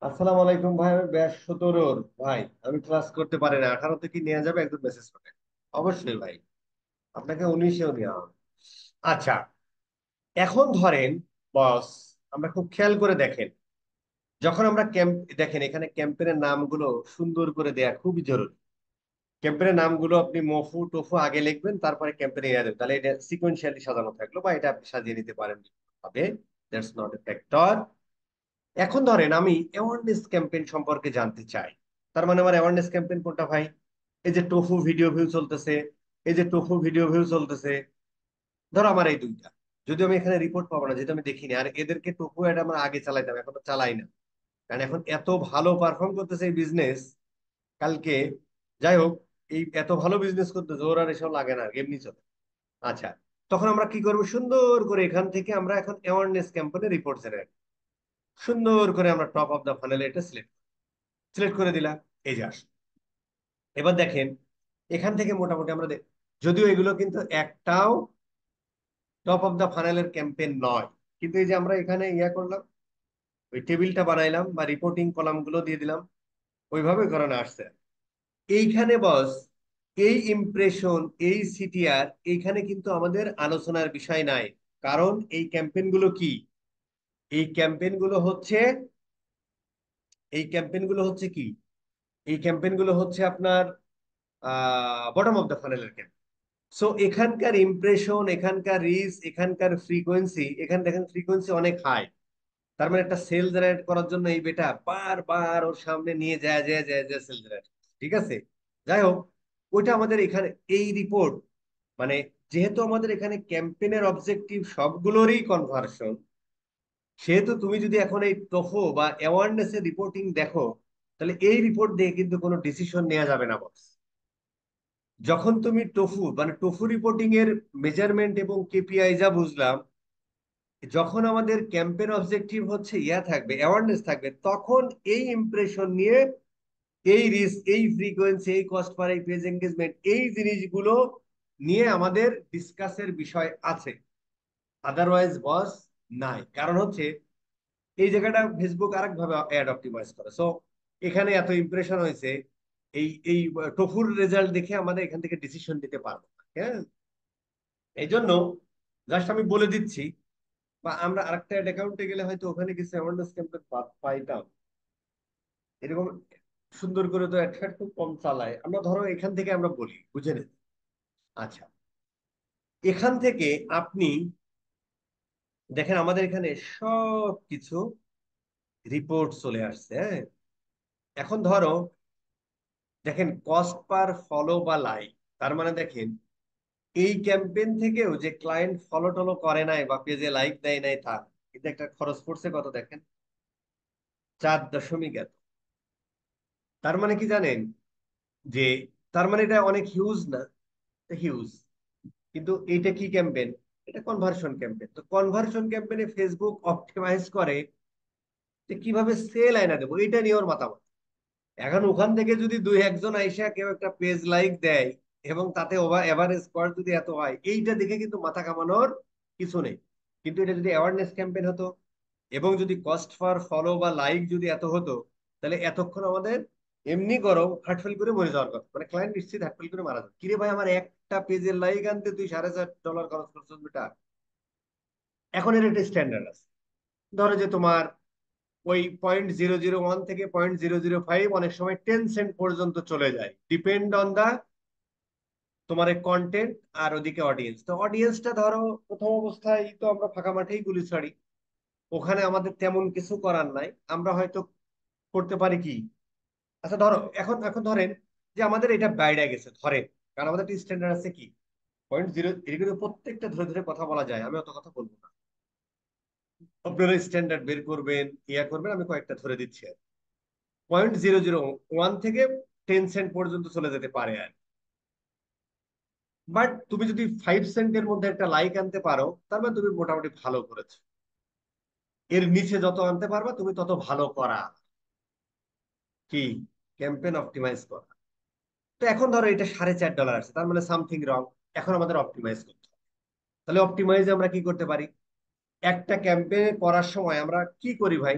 আসসালামু আলাইকুম ভাই, আমি ব্যাস 17-র ভাই, আমি ক্লাস করতে পারি না, 18-তে কি নেওয়া যাবে, একদম মেসেজ করে। অবশ্যই ভাই, আপনাকে 19-এও নেওয়া হবে। আচ্ছা, এখন ধরেন বস, আমরা খুব খেয়াল করে দেখেন, যখন আমরা ক্যাম্প দেখেন, এখানে ক্যাম্পেনের নামগুলো সুন্দর করে দেয়া খুবই জরুরি। ক্যাম্পেনের নামগুলো আপনি মফু টফু আগে লিখবেন, তারপরে ক্যাম্পেনে ইয়া দেবেন, তাহলে এটা সিকোয়েন্সিয়ালি সাজানো থাকলো, বা এটা আপনি সাজিয়ে নিতে পারেন ভাবে, দ্যাটস নট এ ফ্যাক্টর। এখন ধরেন আমি অ্যাওয়ারনেস ক্যাম্পেইন সম্পর্কে জানতে চাই, তার মানে আমার অ্যাওয়ারনেস ক্যাম্পেইন কোনটা ভাই, এই যে টোফু ভিডিও ভিউ চলতেছে, এই যে টোফু ভিডিও ভিউ চলতেছে, ধরো আমার এই দুইটা, যদি আমি এখানে রিপোর্ট পাবো না, যেহেতু আমি দেখিনি, আর এদেরকে টোপো অ্যাড আমরা আগে চালাইতাম, এখন তো চালাই না, কারণ এখন এত ভালো পারফর্ম করতেছে এই বিজনেস। কালকে যাই হোক, এই এত ভালো বিজনেস করতেছে, ওর আর এসব লাগে না, এমনি চলে। আচ্ছা, তখন আমরা কি করবো, সুন্দর করে এখান থেকে আমরা এখন অ্যাওয়ারনেস ক্যাম্পেইনে রিপোর্ট জেনারেট, সুন্দর করে আমরা টপ অফ দা ফানেলে এটা সিলেক্ট সিলেক্ট করে দিলাম। এই যে আসো, এবার দেখেন এখান থেকে মোটামুটি আমরা যদিও এগুলো কিন্তু একটাও টপ অফ দা ফানেলের ক্যাম্পেইন নয়, কিন্তু এই যে আমরা এখানে ইয়া করলাম, ওই টেবিলটা বানাইলাম বা রিপোর্টিং কলাম গুলো দিয়ে দিলাম, ওইভাবে ঘরানা আসছে। এইখানে বস, এই ইমপ্রেশন, এই সিটিআর, এইখানে কিন্তু আমাদের আলোচনার বিষয় নাই। কারণ এই ক্যাম্পেইন গুলো কি, এই ক্যাম্পেইন গুলো হচ্ছে এই ক্যাম্পেইন গুলো হচ্ছে কি এই ক্যাম্পেইন গুলো হচ্ছে আপনার বটম অফ দ্য ফানেলের ক্যাম্পেইন। সো এখানকার ইমপ্রেশন, এখানকার রিচ, এখানকার ফ্রিকোয়েন্সি, এখানে দেখেন ফ্রিকোয়েন্সি অনেক হাই। তার মানে একটা সেল জেনারেট করার জন্য এই বেটা বারবার ওর সামনে নিয়ে যায় যায় যায় যায় সেল জেনারেট। ঠিক আছে, যাই হোক, ওইটা আমাদের এখানে এই রিপোর্ট, মানে যেহেতু আমাদের এখানে ক্যাম্পেইনের অবজেক্টিভ সবগুলোরই কনভার্সন, সেহেতু তুমি যদি এখন এই টোফো বা অ্যাওয়ারনেস এর রিপোর্টিং দেখো, তাহলে এই রিপোর্ট দিয়ে কিন্তু কোনো ডিসিশন নেওয়া যাবে না বস। যখন তুমি টোফু মানে টোফু রিপোর্টিং এর মেজারমেন্ট এবং কেপিআই যা বুঝলাম, যখন আমাদের ক্যাম্পেইন অবজেক্টিভ হচ্ছে ইয়া থাকবে, অ্যাওয়ারনেস থাকবে, তখন এই ইমপ্রেশন নিয়ে, এই রিস্ক, এই ফ্রিকোয়েন্সি, এই কস্ট পার এই পেজ এঙ্গেজমেন্ট, এই জিনিসগুলো নিয়ে আমাদের ডিসকাসের বিষয় আছে। আদারওয়াইজ বস নাই। কারণ হচ্ছে এই জায়গাটা ফেসবুক আরেক ভাবে অ্যাড অপটিমাইজ করে। সো এখানে এত ইমপ্রেশন হয়েছে, এই এই টফুর রেজাল্ট দেখে আমাদের এখান থেকে ডিসিশন নিতে পারবো না। হ্যাঁ, এই জন্য জাস্ট আমি বলে দিচ্ছি, বা আমরা আরেকটা অ্যাকাউন্টে গেলে হয়তো ওখানে কিছু অ্যাওয়ারনেস ক্যাম্পেইন পাইতাম, এরকম সুন্দর করে তো অ্যাড খুব কম চালায়। আমরা ধরো এখান থেকে আমরা বলি, বুঝে নেন। আচ্ছা, এখান থেকে আপনি দেখেন আমাদের এখানে সব কিছু রিপোর্ট চলে আসছে। হ্যাঁ, এখন ধরো দেখেন কস্ট পার ফলো বা লাইক, তার মানে দেখেন এই ক্যাম্পেইন থেকেও যে ক্লায়েন্ট ফলো টলো করে নাই বা পেজে লাইক দেয় নাই, তার কিন্তু একটা খরচ পড়ছে কত দেখেন, 4.1। তার মানে কি জানেন, যে তার মানে এটা অনেক হিউজ না, হিউজ। কিন্তু এইটা কি ক্যাম্পেইন, এটা কনভার্সন ক্যাম্পেইন। তো কনভার্সন ক্যাম্পেইনে ফেসবুক অপটিমাইজ করে যে কিভাবে সেল আয়না দেবো, এটা নিয়ে ওর মাথা। এখন ওখান থেকে যদি দুই একজন আইসা কেউ একটা পেজ লাইক দেয়, এবং তাতে ওভার এভারেজ স্কোর যদি এত হয়, এইটা দেখে কিন্তু মাথা কামানোর কিছু নেই। কিন্তু এটা যদি অ্যাওয়ারনেস ক্যাম্পেইন হতো, এবং যদি কস্ট পার ফলো বা লাইক যদি এত হতো, তাহলে এতক্ষণ আমাদের এমনি গরম হার্টফেল করে মরে যাওয়ার কথা, মানে ক্লায়েন্ট নিশ্চিত হার্টফেল করে মারা যাবে। কিরে ভাই, আমার একটা পেজের লাইক আনতে তুই $4,500 খরচ করছিস বেটা। এখন এর একটা স্ট্যান্ডার্ড আছে। ধরো যে তোমার ওই 0.001 থেকে 0.005 অনেক সময় 10 সেন্ট পর্যন্ত চলে যায়, ডিপেন্ড অন দা তোমার কন্টেন্ট আর ওদিকে অডিয়েন্স। তো অডিয়েন্সটা ধরো প্রথম অবস্থায় তো আমরা ফাঁকা মাঠেই গুলি ছাড়ি, ওখানে আমাদের তেমন কিছু করার নাই। আমরা হয়তো করতে পারি কি, আচ্ছা ধরো এখন এখন ধরেন যে আমাদের এটা বাইরে গেছে ধরেন, কারণ আমাদের একটা স্ট্যান্ডার্ড আছে কি, 0.0, এর কিন্তু প্রত্যেকটা ধরে ধরে কথা বলা যায়, আমি অত কথা বলবো না, আপনারা স্ট্যান্ডার্ড বের করবেন, ইয়া করবেন, আমি কয়েকটা ধরে দিচ্ছি। 0.001 থেকে 10 সেন্ট পর্যন্ত চলে যেতে পারে আর। বাট তুমি যদি 5 সেন্টের মধ্যে একটা লাইক আনতে পারো, তার মানে তুমি মোটামুটি ভালো করেছো। এর নিচে যত আনতে পারবা তুমি তত ভালো করা, কি ক্যাম্পেইন অপটিমাইজ করা। তো এখন ধরো এটা $4.5 আছে, তার মানে সামথিং রং। এখন আমাদের অপটিমাইজ করতে হবে। তাহলে অপটিমাইজে আমরা কি করতে পারি, একটা ক্যাম্পেইন করার সময় আমরা কি করি ভাই,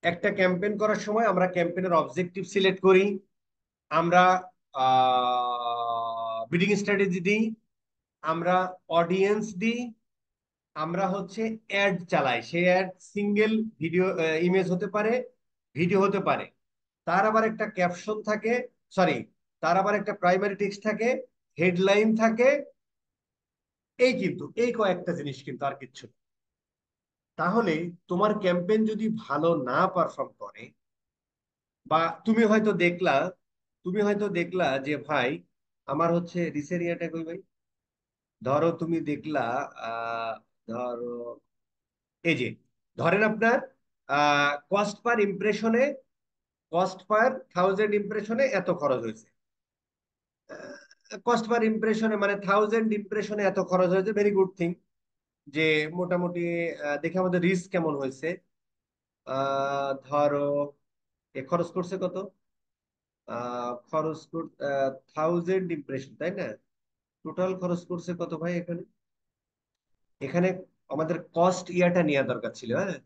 একটা ক্যাম্পেইন করার সময় আমরা ক্যাম্পেইনের অবজেক্টিভ সিলেক্ট করি, আমরা বিডিং স্ট্র্যাটেজি দিই, আমরা অডিয়েন্স দিই, আমরা হচ্ছে অ্যাড চালাই। সেই অ্যাড সিঙ্গেল ভিডিও, ইমেজ হতে পারে, ভিডিও হতে পারে, তার আবার একটা ক্যাপশন থাকে, সরি, তার আবার একটা প্রাইমারি টেক্সট থাকে, হেডলাইন থাকে, এই কিন্তু এই কয়েকটা জিনিস, কিন্তু আর কিচ্ছু না। তাহলে তোমার ক্যাম্পেইন যদি ভালো না পারফর্ম করে, বা তুমি হয়তো দেখলা যে ভাই আমার হচ্ছে রিসের ইয়াটা কই ভাই, ধরো তুমি দেখলা, আহ ধরো এই যে, ধরেন আপনার কস্ট পার ইমপ্রেশনে, কস্ট পার 1000 ইমপ্রেশনে এত খরচ হয়েছে। কস্ট পার ইমপ্রেশনে মানে 1000 ইমপ্রেশনে এত খরচ হয়েছে, ভেরি গুড থিং। যে মোটামুটি দেখে আমাদের রিস্ক কেমন হয়েছে। ধরো এ খরচ করছে কত, খরচ কর 1000 ইমপ্রেশন, তাই না? টোটাল খরচ করছে কত ভাই এখানে? এখানে আমাদের কস্ট ইয়াটা নেওয়া দরকার ছিল, হ্যাঁ,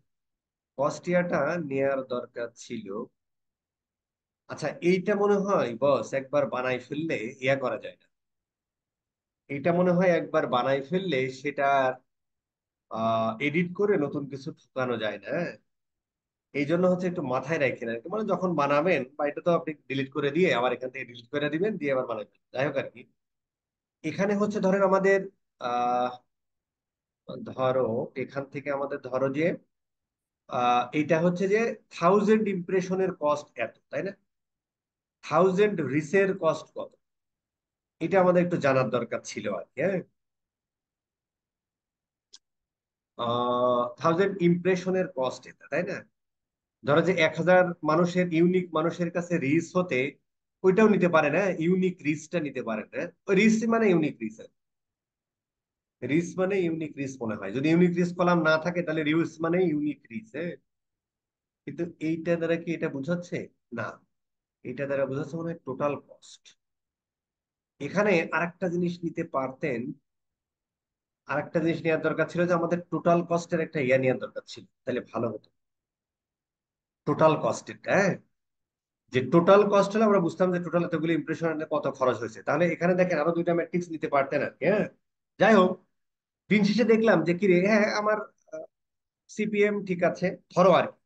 কস্ট ইয়াটা নেওয়ার দরকার ছিল। আচ্ছা, এইটা মনে হয় বস একবার বানাই ফেললে ইয়া করা যায় না। এইটা মনে হয় একবার বানাই ফেললে সেটা এডিট করে নতুন কিছু ঢুকানো যায় না, হ্যাঁ? এই জন্য হচ্ছে একটু মাথায় রাখেন আর কি, মানে যখন বানাবেন, বা এটা তো আপনি ডিলিট করে দিয়ে আবার এখান থেকে ডিলিট করে দিবেন, দিয়ে আবার বানাবেন, যাই হোক আর কি। এখানে হচ্ছে ধরেন আমাদের আহ ধরো এখান থেকে আমাদের ধরো যে এটা হচ্ছে যে 1000 ইমপ্রেশনের কস্ট এত, তাই না? 1000 রিচের কস্ট কত, এটা আমাদের একটু জানার দরকার ছিল আর কি, হ্যাঁ। 1000 ইমপ্রেশনের কস্ট এটা, তাই না? ধরো যে 1000 মানুষের, ইউনিক মানুষের কাছে রিচ হতে ওইটাও নিতে পারে না, ইউনিক রিচটা নিতে পারে না। ওই রিচ মানে ইউনিক রিচ, রিচ মানে ইউনিক রিচ মনে হয়, যদি ইউনিক রিচ কলাম না থাকে তাহলে রিচ মানে ইউনিক রিচ, হ্যাঁ। কিন্তু এইটা দ্বারা কি এটা বোঝাচ্ছে? না, এটা দ্বারা বোঝাচ্ছে মনে হয় টোটাল কস্ট। এখানে আরেকটা জিনিস নিতে পারতেন, আরেকটা জিনিস নেওয়ার দরকার ছিল যে আমাদের টোটাল কস্টের একটা ইয়া নেওয়ার দরকার ছিল, তাহলে ভালো হতো। টোটাল কস্টের, হ্যাঁ, যে টোটাল কস্ট হলে আমরা বুঝতাম যে টোটাল এতগুলো ইমপ্রেশনে কত খরচ হয়েছে। তাহলে এখানে দেখেন আরো দুইটা ম্যাট্রিক্স নিতে পারতেন আর কি, হ্যাঁ। যাই হোক, দিন শেষে দেখলাম যে কি রে, হ্যাঁ আমার সিপিএম ঠিক আছে, ধরো আর কি।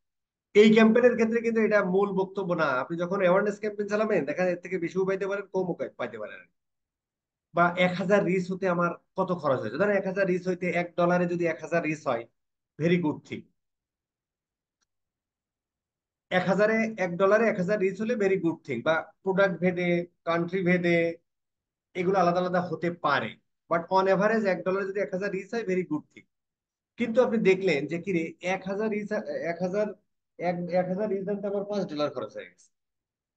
এই ক্যাম্পেইনের ক্ষেত্রে কিন্তু এটা মূল বক্তব্য না। আপনি যখন অ্যাওয়ারনেস ক্যাম্পেইন চালাবেন, দেখা যায় এর থেকে বেশিও পাইতে পারেন, কমও পাইতে পারেন। বা 1000 রিচ হতে আমার কত খরচ হয়েছে, ধরেন 1000 রিচ হইতে $1 যদি 1000 রিচ হয়, ভেরি গুড থিং। 1000-এ $1 1000 রিচ হলে ভেরি গুড থিং। বা প্রোডাক্ট ভেদে, কান্ট্রি ভেদে এগুলো আলাদা আলাদা হতে পারে, বাট অন এভারেজ $1 যদি 1000 রিচ হয়, ভেরি গুড থিং। কিন্তু আপনি দেখলেন যে কিরে 1000 রিচ, 1000 1000 রিচ আনতে আমার $5 খরচ হয়ে গেছে,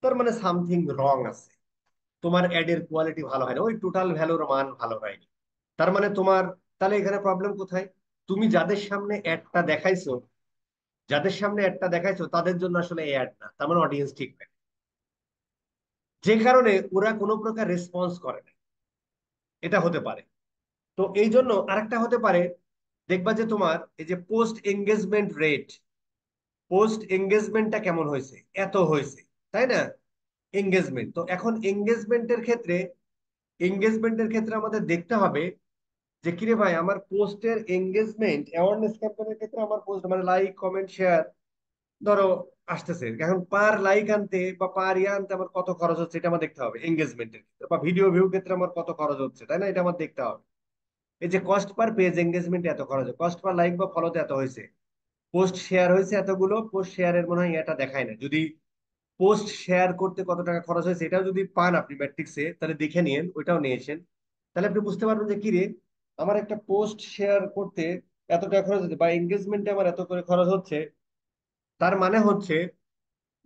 তার মানে সামথিং রং আছে। তোমার অ্যাডের কোয়ালিটি ভালো হয় না, ওই টোটাল ভ্যালুর মান ভালো হয়নি। তার মানে তোমার, তাহলে এখানে প্রবলেম কোথায়? তুমি যাদের সামনে অ্যাডটা দেখাইছো, যাদের সামনে অ্যাডটা দেখাইছো তাদের জন্য আসলে এই অ্যাড না, তার মানে অডিয়েন্স ঠিক না, যে কারণে ওরা কোনো প্রকার রেসপন্স করে না। এটা হতে পারে। তো এই জন্য আরেকটা হতে পারে, দেখবা যে তোমার এই যে পোস্ট এঙ্গেজমেন্ট রেট, পোস্ট এঙ্গেজমেন্টটা কেমন হয়েছে, এত হয়েছে, তাই না? এঙ্গেজমেন্ট, তো এখন এঙ্গেজমেন্টের ক্ষেত্রে আমাদের দেখতে হবে যে কিরে ভাই, আমার পোস্টের এঙ্গেজমেন্ট অ্যাওয়ারনেস ক্যাম্পেইনের ক্ষেত্রে আমার পোস্ট মানে লাইক কমেন্ট শেয়ার ধরো আসতেছে, এখন পার লাইক আনতে বা পার ইয়া আনতে আমার কত খরচ হচ্ছে, এটা আমার দেখতে হবে এঙ্গেজমেন্টের ক্ষেত্রে। বা ভিডিও ভিউ ক্ষেত্রে আমার কত খরচ হচ্ছে, তাই না? এটা আমার দেখতে হবে। এই যে কস্ট পার পেজ এঙ্গেজমেন্ট এত খরচ, কস্ট পার লাইক বা ফলোতে এত হয়েছে, পোস্ট শেয়ার হয়েছে এতগুলো, পোস্ট শেয়ারের মনে হয় এটা দেখায় না। যদি পোস্ট শেয়ার করতে কত টাকা খরচ হয়েছে এটাও যদি পান আপনি ম্যাট্রিক্সে, তাহলে দেখে নিন, ওইটাও নিয়েছেন। তাহলে আপনি বুঝতে পারবেন যে কি রে, আমার একটা পোস্ট শেয়ার করতে এত টাকা খরচ হচ্ছে, বা এঙ্গেজমেন্টে আমার এত করে খরচ হচ্ছে। তার মানে হচ্ছে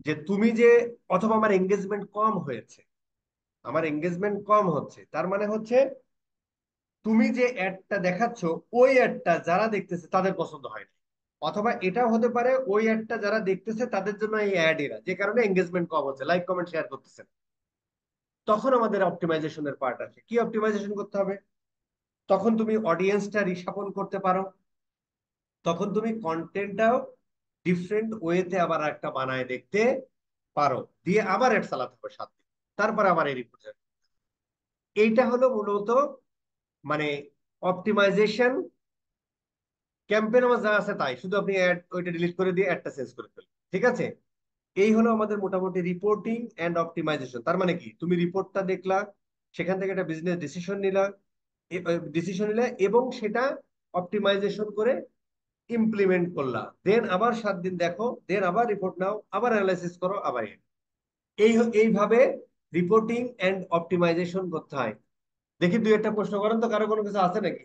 যে তুমি যে, অথবা আমার এঙ্গেজমেন্ট কম হয়েছে, আমার এঙ্গেজমেন্ট কম হচ্ছে, তার মানে হচ্ছে তুমি যে অ্যাডটা দেখাচ্ছ ওই অ্যাডটা যারা দেখতেছে তাদের পছন্দ হয় না। অথবা এটাও হতে পারে ওই অ্যাডটা যারা দেখতেছে তাদের জন্য এই অ্যাড এরা, যে কারণে এঙ্গেজমেন্ট কম হচ্ছে, লাইক কমেন্ট শেয়ার করতেছে। তখন আমাদের অপটিমাইজেশনের পার্ট আছে। কি অপটিমাইজেশন করতে হবে? তখন তুমি অডিয়েন্সটা রিস্বাপন করতে পারো, তখন তুমি কন্টেন্টটাও ডিফারেন্ট ওয়েতে আবার একটা বানায় দেখতে পারো, দিয়ে আবার অ্যাড চালাতে হবে 7 দিন, তারপর আবার এই রিপোর্ট। এইটা হলো মূলত মানে অপটিমাইজেশন। ক্যাম্পেইন আমার যা আছে তাই, শুধু আপনি অ্যাড ওইটা ডিলিট করে দিয়ে অ্যাডটা চেঞ্জ করে ফেলুন, ঠিক আছে? এই হলো আমাদের মোটামুটি রিপোর্টিং এন্ড অপটিমাইজেশন। তার মানে কি, তুমি রিপোর্টটা দেখলা, সেখান থেকে একটা বিজনেস ডিসিশন নিলা এবং সেটা অপটিমাইজেশন করে ইমপ্লিমেন্ট করলা, দেন আবার 7 দিন দেখো, দেন আবার রিপোর্ট নাও, আবার অ্যানালাইসিস করো, আবার এই এইভাবে রিপোর্টিং এন্ড অপটিমাইজেশন করতে হয়। দেখি দুই একটা প্রশ্ন করেন তো, কারো কোনো কিছু আছে নাকি?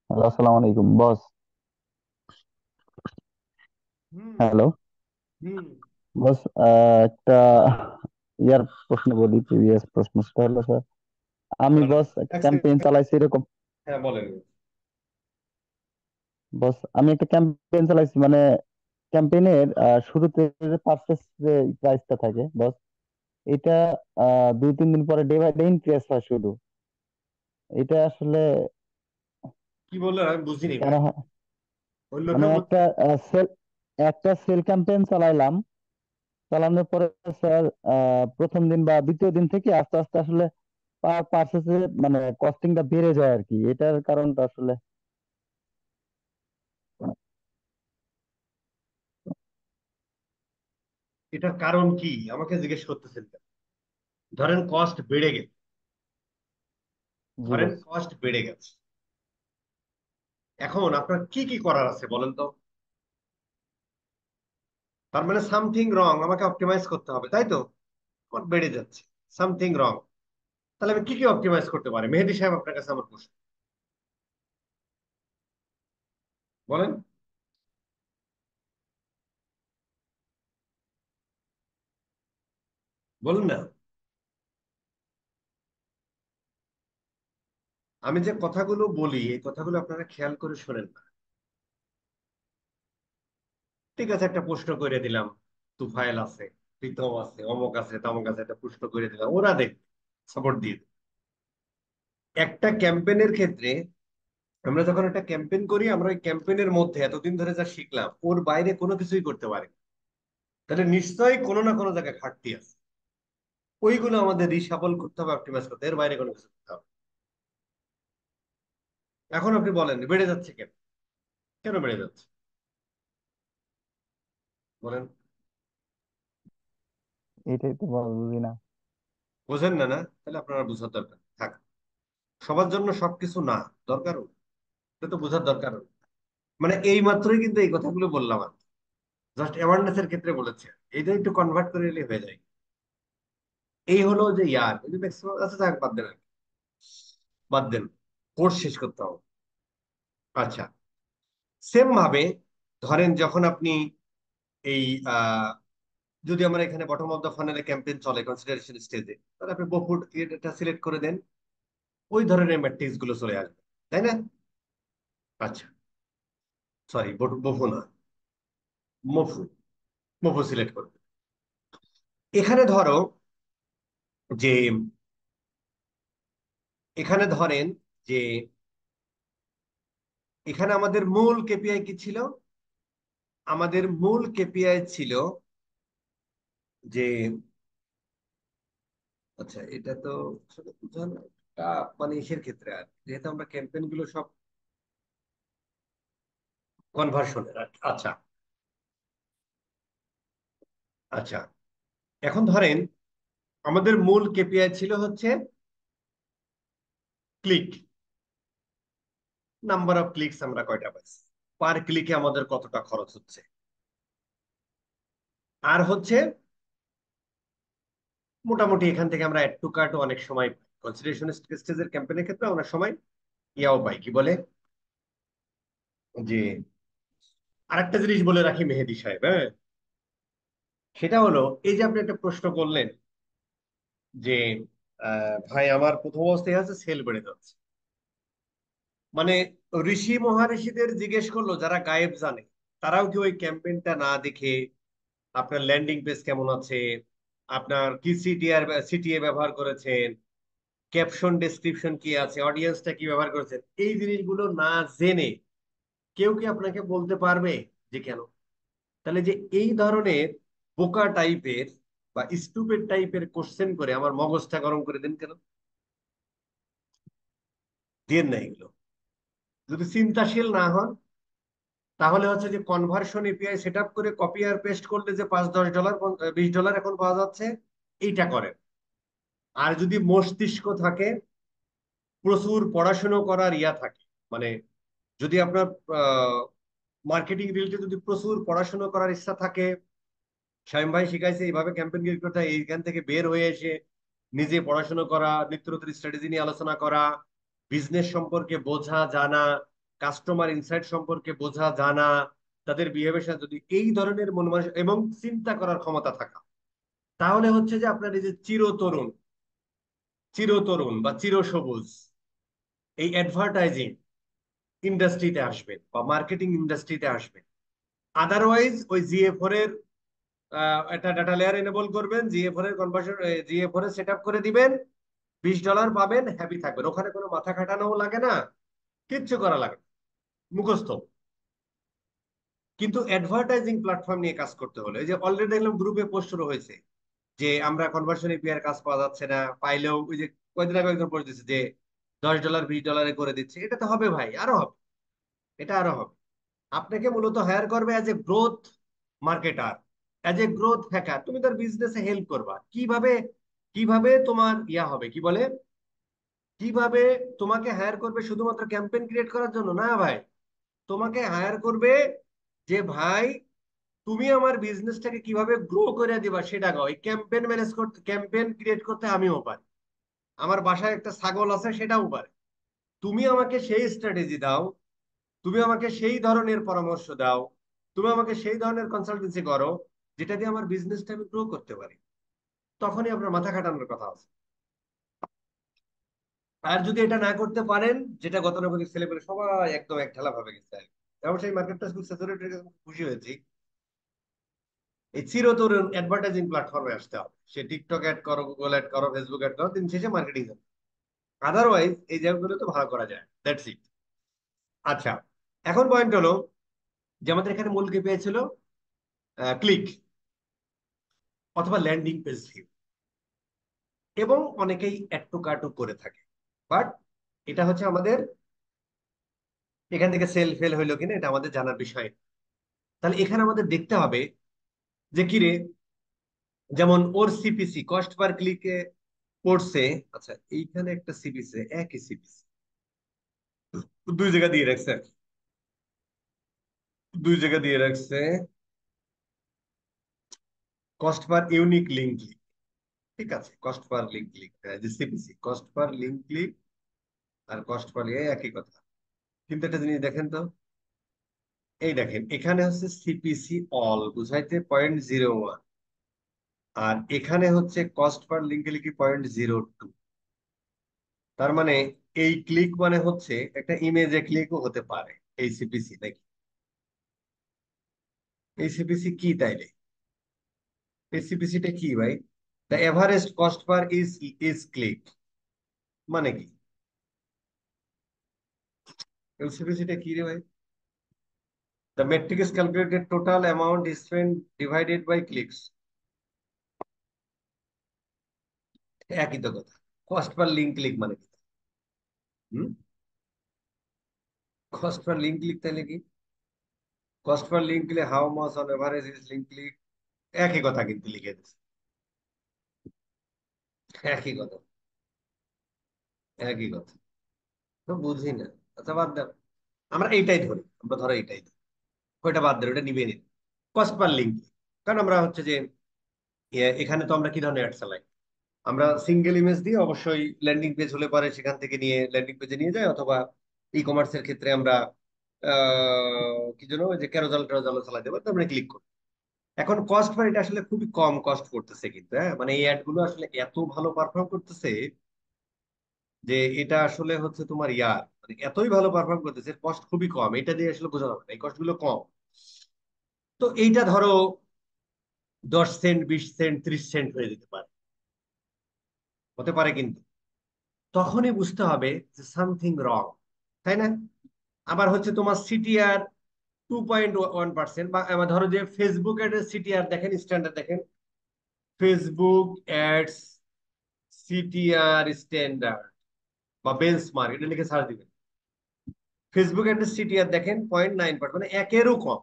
হ্যালো, আসসালামু আলাইকুম বস। হুম। হ্যালো হুম। বস, একটা ইয়ার প্রশ্ন বলি, প্রিভিয়াস প্রশ্ন। সেটা হলো স্যার, আমি বলেন। বস একটা এক ক্যাম্পেইন সেকেন্ড। চালাইছি এরকম। হ্যাঁ বলেন। বস, আমি একটা ক্যাম্পেইন চালাইছি, মানে ক্যাম্পেইনের শুরুতে যে পারচেস যে প্রাইসটা থাকে বস, এটা 2-3 দিন পরে ডে বাই ডে ইনক্রিজ হয় শুধু। এটা আসলে কি বললেন আমি বুঝিনি কেন ভাই। হয়? ওই মানে লোকে বলছে। একটা সেল ক্যাম্পেইন চালাইলাম, চালানোর পরে স্যার প্রথম দিন বা দ্বিতীয় দিন থেকে আস্তে আস্তে আসলে পার পার্সেসে মানে কস্টিংটা বেড়ে যায় আর কি। এটার কারণটা আসলে এটার কারণ কি আমাকে জিজ্ঞেস করতেছেন কেন? ধরেন কস্ট বেড়ে গেছে। জি ধরেন বস। কস্ট বেড়ে গেছে, এখন আপনার কি কি করার আছে বলেন তো? তার মানে সামথিং রং, আমাকে অপটিমাইজ করতে হবে, তাই তো? আমার বেড়ে যাচ্ছে, সামথিং রং। তাহলে আমি কি কি অপটিমাইজ করতে পারি মেহেদী সাহেব? আপনার কাছে আমার প্রশ্ন, বলেন। বলুন না। আমি যে কথাগুলো বলি এই কথাগুলো আপনারা খেয়াল করে শোনেন না। ঠিক আছে, একটা প্রশ্ন করে দিলাম, তুফাইল আছে, প্রীতম আছে, অমুক আছে, তমুক আছে, একটা প্রশ্ন করে দিলাম, ওরা দেখ সাপোর্ট দিয়ে দেবে। একটা ক্যাম্পেইনের ক্ষেত্রে আমরা যখন একটা ক্যাম্পেইন করি, আমরা ওই ক্যাম্পেইনের মধ্যে এতদিন ধরে যা শিখলাম ওর বাইরে কোনো কিছুই করতে পারি না। তাহলে নিশ্চয়ই কোনো না কোনো জায়গায় ঘাটতি আছে, ওইগুলো আমাদের রিসাফল করতে হবে, অপটিমাইজ করতে হবে, এর বাইরে কোনো কিছু করতে হবে না। এখন আপনি বলেন বেড়ে যাচ্ছে কেন? কেন বেড়ে যাচ্ছে বলেন? এটাই তো বস, বুঝি না। বোঝেন না? না, তাহলে আপনারা বোঝার দরকার থাক। সবার জন্য সবকিছু না দরকারও, এটা তো বোঝার দরকারও। মানে এই মাত্রই কিন্তু এই কথাগুলো বললাম আর জাস্ট অ্যাওয়ারনেস এর ক্ষেত্রে বলেছে, এইটা একটু কনভার্ট করে নিলে হয়ে যায়। এই হলো যে ইয়ার এই যে ম্যাক্সিমাম আচ্ছা থাক, বাদ দেন আর কি। বাদ দেন, কোর্স শেষ করতে হবে। আচ্ছা, সেম ভাবে ধরেন যখন আপনি এই আহ যদি আমরা এখানে বটম অফ দ্য ফানেলে ক্যাম্পেইন চলে কনসিডারেশন স্টেজে, তাহলে আপনি বহু এটা সিলেক্ট করে দেন, ওই ধরনের ম্যাট্রিক্স গুলো চলে আসবে, তাই না? আচ্ছা, সরি, বহু না, মফু। মফু সিলেক্ট করবে। এখানে ধরো যে এখানে ধরেন যে এখানে আমাদের মূল কেপিআই কি ছিল? আমাদের মূল কেপিআই ছিল যে, আচ্ছা এটা তো আসলে বোঝানো মানে ইসের ক্ষেত্রে, আর যেহেতু আমরা ক্যাম্পেইন গুলো সব কনভার্সনের। আচ্ছা। আচ্ছা, এখন ধরেন আমাদের মূল কেপিআই ছিল হচ্ছে ক্লিক, নাম্বার অফ ক্লিকস আমরা কয়টা পাইছি, পার ক্লিকে আমাদের কতটা খরচ হচ্ছে, আর হচ্ছে মোটামুটি এখান থেকে আমরা অ্যাড টু কার্ট অনেক সময় কনসিডারেশন স্টেজের ক্যাম্পেইনের ক্ষেত্রে অনেক সময় ইয়াও পাই, কি বলে যে, আরেকটা জিনিস বলে রাখি মেহেদী সাহেব, হ্যাঁ, সেটা হলো এই যে আপনি একটা প্রশ্ন করলেন যে ভাই আমার প্রথম অবস্থায় আছে সেল বেড়ে যাচ্ছে, মানে ঋষি মহারিষিদের জিজ্ঞেস করলো যারা গায়েব জানে, তারাও কি ওই ক্যাম্পেইনটা না দেখে আপনার ল্যান্ডিং পেজ কেমন আছে, আপনার কি সিটিএ ব্যবহার করেছেন, ক্যাপশন ডেসক্রিপশন কি আছে, অডিয়েন্সটা কি ব্যবহার করেছেন, এই জিনিসগুলো না জেনে কেউ কি আপনাকে বলতে পারবে যে কেন? তাহলে যে এই ধরনের বোকা টাইপের বা স্টুপিড টাইপের কোশ্চেন করে আমার মগজটা গরম করে দেন কেন? দেন না এগুলো। যদি চিন্তাশীল না হন, তাহলে হচ্ছে যে কনভার্সন এপিআই সেট আপ করে কপি আর পেস্ট করলে যে $5-10 $20 এখন পাওয়া যাচ্ছে, এইটা করেন। আর যদি মস্তিষ্ক থাকে, প্রচুর পড়াশুনো করার ইয়া থাকে, মানে যদি আপনার মার্কেটিং রিলেটেড যদি প্রচুর পড়াশোনা করার ইচ্ছা থাকে, শামীম ভাই শিখাইছে এইভাবে ক্যাম্পেইন ক্রিয়েট করতে হয়, এইখান থেকে বের হয়ে এসে নিজে পড়াশোনা করা, নিত্য নতুন স্ট্র্যাটেজি নিয়ে আলোচনা করা, বিজনেস সম্পর্কে বোঝা জানা, কাস্টমার ইনসাইট সম্পর্কে বোঝা জানা, তাদের বিহেভিয়ার, যদি এই ধরনের মন মানসিক এবং চিন্তা করার ক্ষমতা থাকা, তাহলে হচ্ছে যে আপনার এই যে চিরতরুণ, চিরতরুণ বা চিরসবুজ এই অ্যাডভার্টাইজিং ইন্ডাস্ট্রিতে আসবেন বা মার্কেটিং ইন্ডাস্ট্রিতে আসবেন। আদারওয়াইজ ওই জিএ4 এর একটা ডাটা লেয়ার এনেবল করবেন, জিএ4 এর কনভার্সন, জিএ4 এর সেট আপ করে দিবেন, $20 পাবেন, হ্যাপি থাকবেন, ওখানে কোনো মাথা খাটানোও লাগে না, কিচ্ছু করা লাগে না, মুখস্থ। কিন্তু অ্যাডভার্টাইজিং প্ল্যাটফর্ম নিয়ে কাজ করতে হলে, এই যে অলরেডি দেখলাম গ্রুপে পোস্ট শুরু হয়েছে যে আমরা কনভার্সন এপিআই কাজ পাওয়া যাচ্ছে না, পাইলেও ওই যে কয়েকদিন আগে একজন পোস্ট দিচ্ছে যে $10 $20 করে দিচ্ছে। এটা তো হবে ভাই, আরো হবে, এটা আরো হবে। আপনাকে মূলত হায়ার করবে as a growth marketer, as a growth hacker. তুমি তার বিজনেসে হেল্প করবা কিভাবে, কিভাবে তোমার ইয়া হবে, কি বলে, কিভাবে তোমাকে হায়ার করবে শুধুমাত্র ক্যাম্পেইন ক্রিয়েট করার জন্য না ভাই, তোমাকে হায়ার করবে যে ভাই তুমি আমার বিজনেসটাকে কিভাবে গ্রো করে দিবা সেটা গাও। এই ক্যাম্পেইন ম্যানেজ করতে, ক্যাম্পেইন ক্রিয়েট করতে আমিও পারি, আমার বাসায় একটা ছাগল আছে সেটাও পারে। তুমি আমাকে সেই স্ট্র্যাটেজি দাও, তুমি আমাকে সেই ধরনের পরামর্শ দাও, তুমি আমাকে সেই ধরনের কনসালটেন্সি করো যেটা দিয়ে আমার বিজনেসটা আমি গ্রো করতে পারি, তখনই আপনার মাথা খাটানোর কথা আছে। আর যদি এটা না করতে পারেন, যেটা গতানুগতিক ছেলেপেলে সবাই একদম এক ঢালা ভাবে গেছে, যেমন সেই মার্কেটটা খুব স্যাচুরেটেড, খুশি হয়েছি। এই চিরতরুণ অ্যাডভার্টাইজিং প্ল্যাটফর্মে আসতে হবে, সে টিকটক অ্যাড করো, গুগল অ্যাড করো, ফেসবুক অ্যাড করো, দিন শেষে মার্কেটিং হবে। আদারওয়াইজ এই জায়গাগুলো তো ভালো করা যায়, দ্যাটস ইট। আচ্ছা, এখন পয়েন্ট হলো যে আমাদের এখানে মূল কি পেয়েছিল, ক্লিক অথবা ল্যান্ডিং পেজ ভিউ, এবং অনেকেই অ্যাড টু কার্টও করে থাকে। বাট এটা হচ্ছে আমাদের এখান থেকে সেল ফেল হইলো কিনা এটা আমাদের জানার বিষয়। তাহলে এখানে আমাদের দেখতে হবে যে কিরে, যেমন ওর সিপিসি কস্ট পার ক্লিকে পড়ছে, আচ্ছা এইখানে একটা সিপিসি, একই সিপিসি দুই জায়গা দিয়ে রাখছে, দুই জায়গা দিয়ে রাখছে, cost per unique link click, ঠিক আছে, কস্ট পার লিঙ্ক ক্লিক, যে CPC cost per link click আর কস্ট পার একই কথা। কিন্তু একটা জিনিস দেখেন তো, এই দেখেন এখানে হচ্ছে সিপিসি অল বুঝাইতে 0.01, আর এখানে হচ্ছে কস্ট পার লিঙ্ক ক্লিক 0.02। তার মানে এই ক্লিক মানে হচ্ছে একটা ইমেজে ক্লিকও হতে পারে এই সিপিসি নাকি? এই সিপিসি কি তাইলে? এই সিপিসিটা কি ভাই? The average cost per is click মানে কি? এই সিপিসিটা কি রে ভাই? The metric is calculated total amount spend divided by clicks, একই তো কথা। কস্ট পার লিঙ্ক ক্লিক মানে কি? হুম, কস্ট পার লিঙ্ক ক্লিক তাহলে কি? Cost per link click how much on average is link click, একই কথা কিন্তু লিখে দিচ্ছে, একই কথা, একই কথা। তো বুঝি না। আচ্ছা বাদ দাও, আমরা এইটাই ধরি, আমরা ধরো এইটাই ধরি, ওইটা বাদ দেয়, ওটা নিবে নিন, কস্ট পার লিঙ্ক। কারণ আমরা হচ্ছে যে এখানে তো আমরা কি ধরনের অ্যাড চালাই, আমরা সিঙ্গেল ইমেজ দিয়ে অবশ্যই ল্যান্ডিং পেজ হলে পারে সেখান থেকে নিয়ে ল্যান্ডিং পেজে নিয়ে যায়, অথবা ই কমার্সের ক্ষেত্রে আমরা কি জন্য ওই যে ক্যারোজাল টেরোজাল চালাই দেবো, তো আমরা ক্লিক করি। এখন কস্ট পার এটা আসলে খুবই কম কস্ট করতেছে কিন্তু, হ্যাঁ মানে এই অ্যাড গুলো আসলে এত ভালো পারফর্ম করতেছে যে এটা আসলে হচ্ছে তোমার ইয়ার মানে এতই ভালো পারফর্ম করতেছে, কস্ট খুবই কম, এটা দিয়ে আসলে বোঝা যাবে না, এই কস্ট গুলো কম। তো এইটা ধরো 10 সেন্ট, 20 সেন্ট, 30 সেন্ট হয়ে যেতে পারে, হতে পারে, কিন্তু তখনই বুঝতে হবে যে সামথিং রং, তাই না? আবার হচ্ছে তোমার সিটিআর 2.1%, বা আবার ধরো যে ফেসবুক অ্যাড সিটিআর দেখেন, স্ট্যান্ডার্ড দেখেন, ফেসবুক অ্যাডস সিটিআর স্ট্যান্ডার্ড বা বেঞ্চমার্ক, এটা লিখে সার্চ দিবেন, ফেসবুক অ্যাড সিটিআর দেখেন 0.9%, মানে একেরও কম।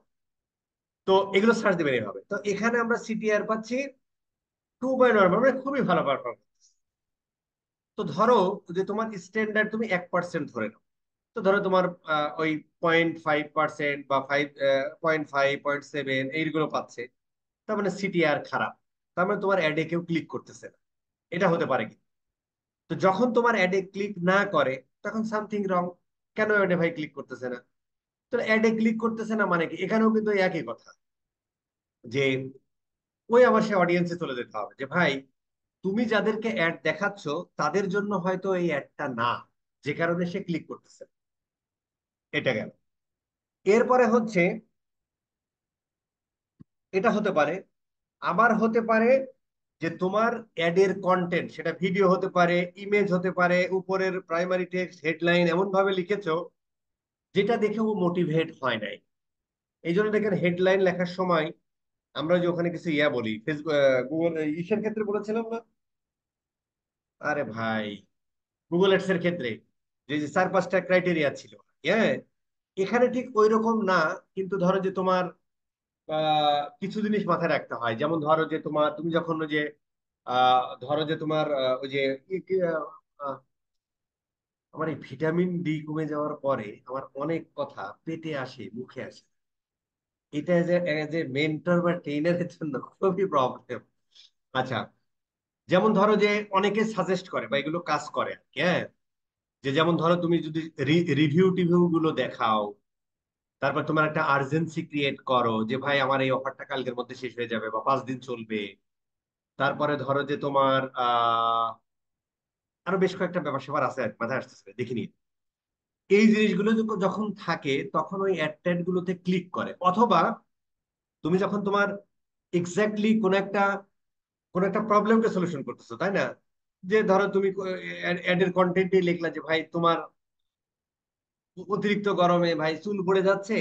তো এগুলো সার্চ দিবেন এইভাবে, তো এখানে আমরা সিটিআর পাচ্ছি 2.1, মানে খুবই ভালো পারফরমেন্স। তো ধরো যে তোমার স্ট্যান্ডার্ড তুমি 1% ধরে নাও, তো ধরো তোমার ওই 0.5% বা 5.5 0.7 এইগুলো পাচ্ছে, তার মানে সিটিআর খারাপ, তার মানে তোমার অ্যাডে কেউ ক্লিক করতেছে না। এটা হতে পারে কি? তো যখন তোমার অ্যাডে ক্লিক না করে তখন সামথিং রং। কেন অ্যাডে ভাই ক্লিক করতেছে না? তো অ্যাডে ক্লিক করতেছে না মানে কি? এখানেও কিন্তু একই কথা, যে ওই আবার সে অডিয়েন্সে চলে যেতে হবে, যে ভাই তুমি যাদেরকে অ্যাড দেখাচ্ছ তাদের জন্য হয়তো এই অ্যাডটা না, যে কারণে সে ক্লিক করতেছে। এটা গেল। এরপরে হচ্ছে, এটা হতে পারে, আবার হতে পারে যে তোমার অ্যাডের কন্টেন্ট, সেটা ভিডিও হতে পারে, ইমেজ হতে পারে, উপরের প্রাইমারি টেক্সট হেডলাইন এমন ভাবে লিখেছো যেটা দেখে ও মোটিভেট হয় নাই। এই জন্য দেখেন হেডলাইন লেখার সময় আমরা যে ওখানে কিছু ইয়া বলি, ফেসবুক গুগল ইসের ক্ষেত্রে বলেছিলাম না, আরে ভাই গুগল এডস এর ক্ষেত্রে যে যে 4-5টা ক্রাইটেরিয়া ছিল, হ্যাঁ, এখানে ঠিক ওই রকম না। কিন্তু ধরো যে তোমার কিছু জিনিস মাথায় রাখতে হয়, যেমন ধরো যে তোমার, তুমি যখন ওই যে ধরো যে তোমার ওই যে আহ, আমার এই ভিটামিন ডি কমে যাওয়ার পরে আমার অনেক কথা পেটে আসে, মুখে আসে। এটা এজ এ মেন্টর বা ট্রেনারের জন্য খুবই প্রবলেম। আচ্ছা, যেমন ধরো যে অনেকে সাজেস্ট করে বা এগুলো কাজ করে আর কি, হ্যাঁ, যে যেমন ধরো তুমি যদি রিভিউ টিভিউ গুলো দেখাও, তারপর তোমার একটা আর্জেন্সি ক্রিয়েট করো যে ভাই আমার এই অফারটা কালকের মধ্যে শেষ হয়ে যাবে বা 5 দিন চলবে। তারপরে ধরো যে তোমার আরো বেশ কয়েকটা ব্যাপার স্যাপার আছে আর কি, মাথায় আসতেছে না, দেখিনি। এই জিনিসগুলো যখন থাকে তখন ওই অ্যাড ট্যাড গুলোতে ক্লিক করে। অথবা তুমি যখন তোমার এক্স্যাক্টলি কোন একটা প্রবলেমকে সলিউশন করতেছো, তাই না? যে ধরো তুমি অ্যাডের কন্টেন্টে লিখলা যে ভাই তোমার অতিরিক্ত গরমে ভাই চুল পড়ে যাচ্ছে,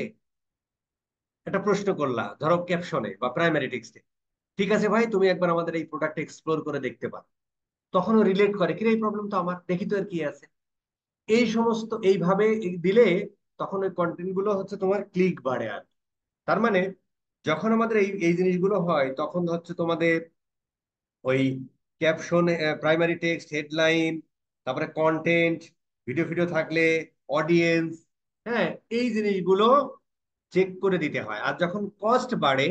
একটা প্রশ্ন করলা ধরো ক্যাপশনে বা প্রাইমারি টেক্সটে। ঠিক আছে ভাই, তুমি একবার আমাদের এই প্রোডাক্ট এক্সপ্লোর করে দেখতে পারো। তখনও রিলেট করে, কিরে এই প্রবলেম তো আমার, দেখি তো এর কি আছে। এই সমস্ত এইভাবে দিলে তখন ওই কন্টেন্ট গুলো হচ্ছে তোমার ক্লিক বাড়ে আর কি। তার মানে যখন আমাদের এই এই জিনিসগুলো হয় তখন হচ্ছে তোমাদের ওই ক্যাপশন, প্রাইমারি টেক্সট, হেডলাইন, তারপরে কন্টেন্ট, ভিডিও ভিডিও থাকলে অডিয়েন্স, হ্যাঁ, এই জিনিসগুলো চেক করে দিতে হয়। আর যখন কস্ট বাড়ে,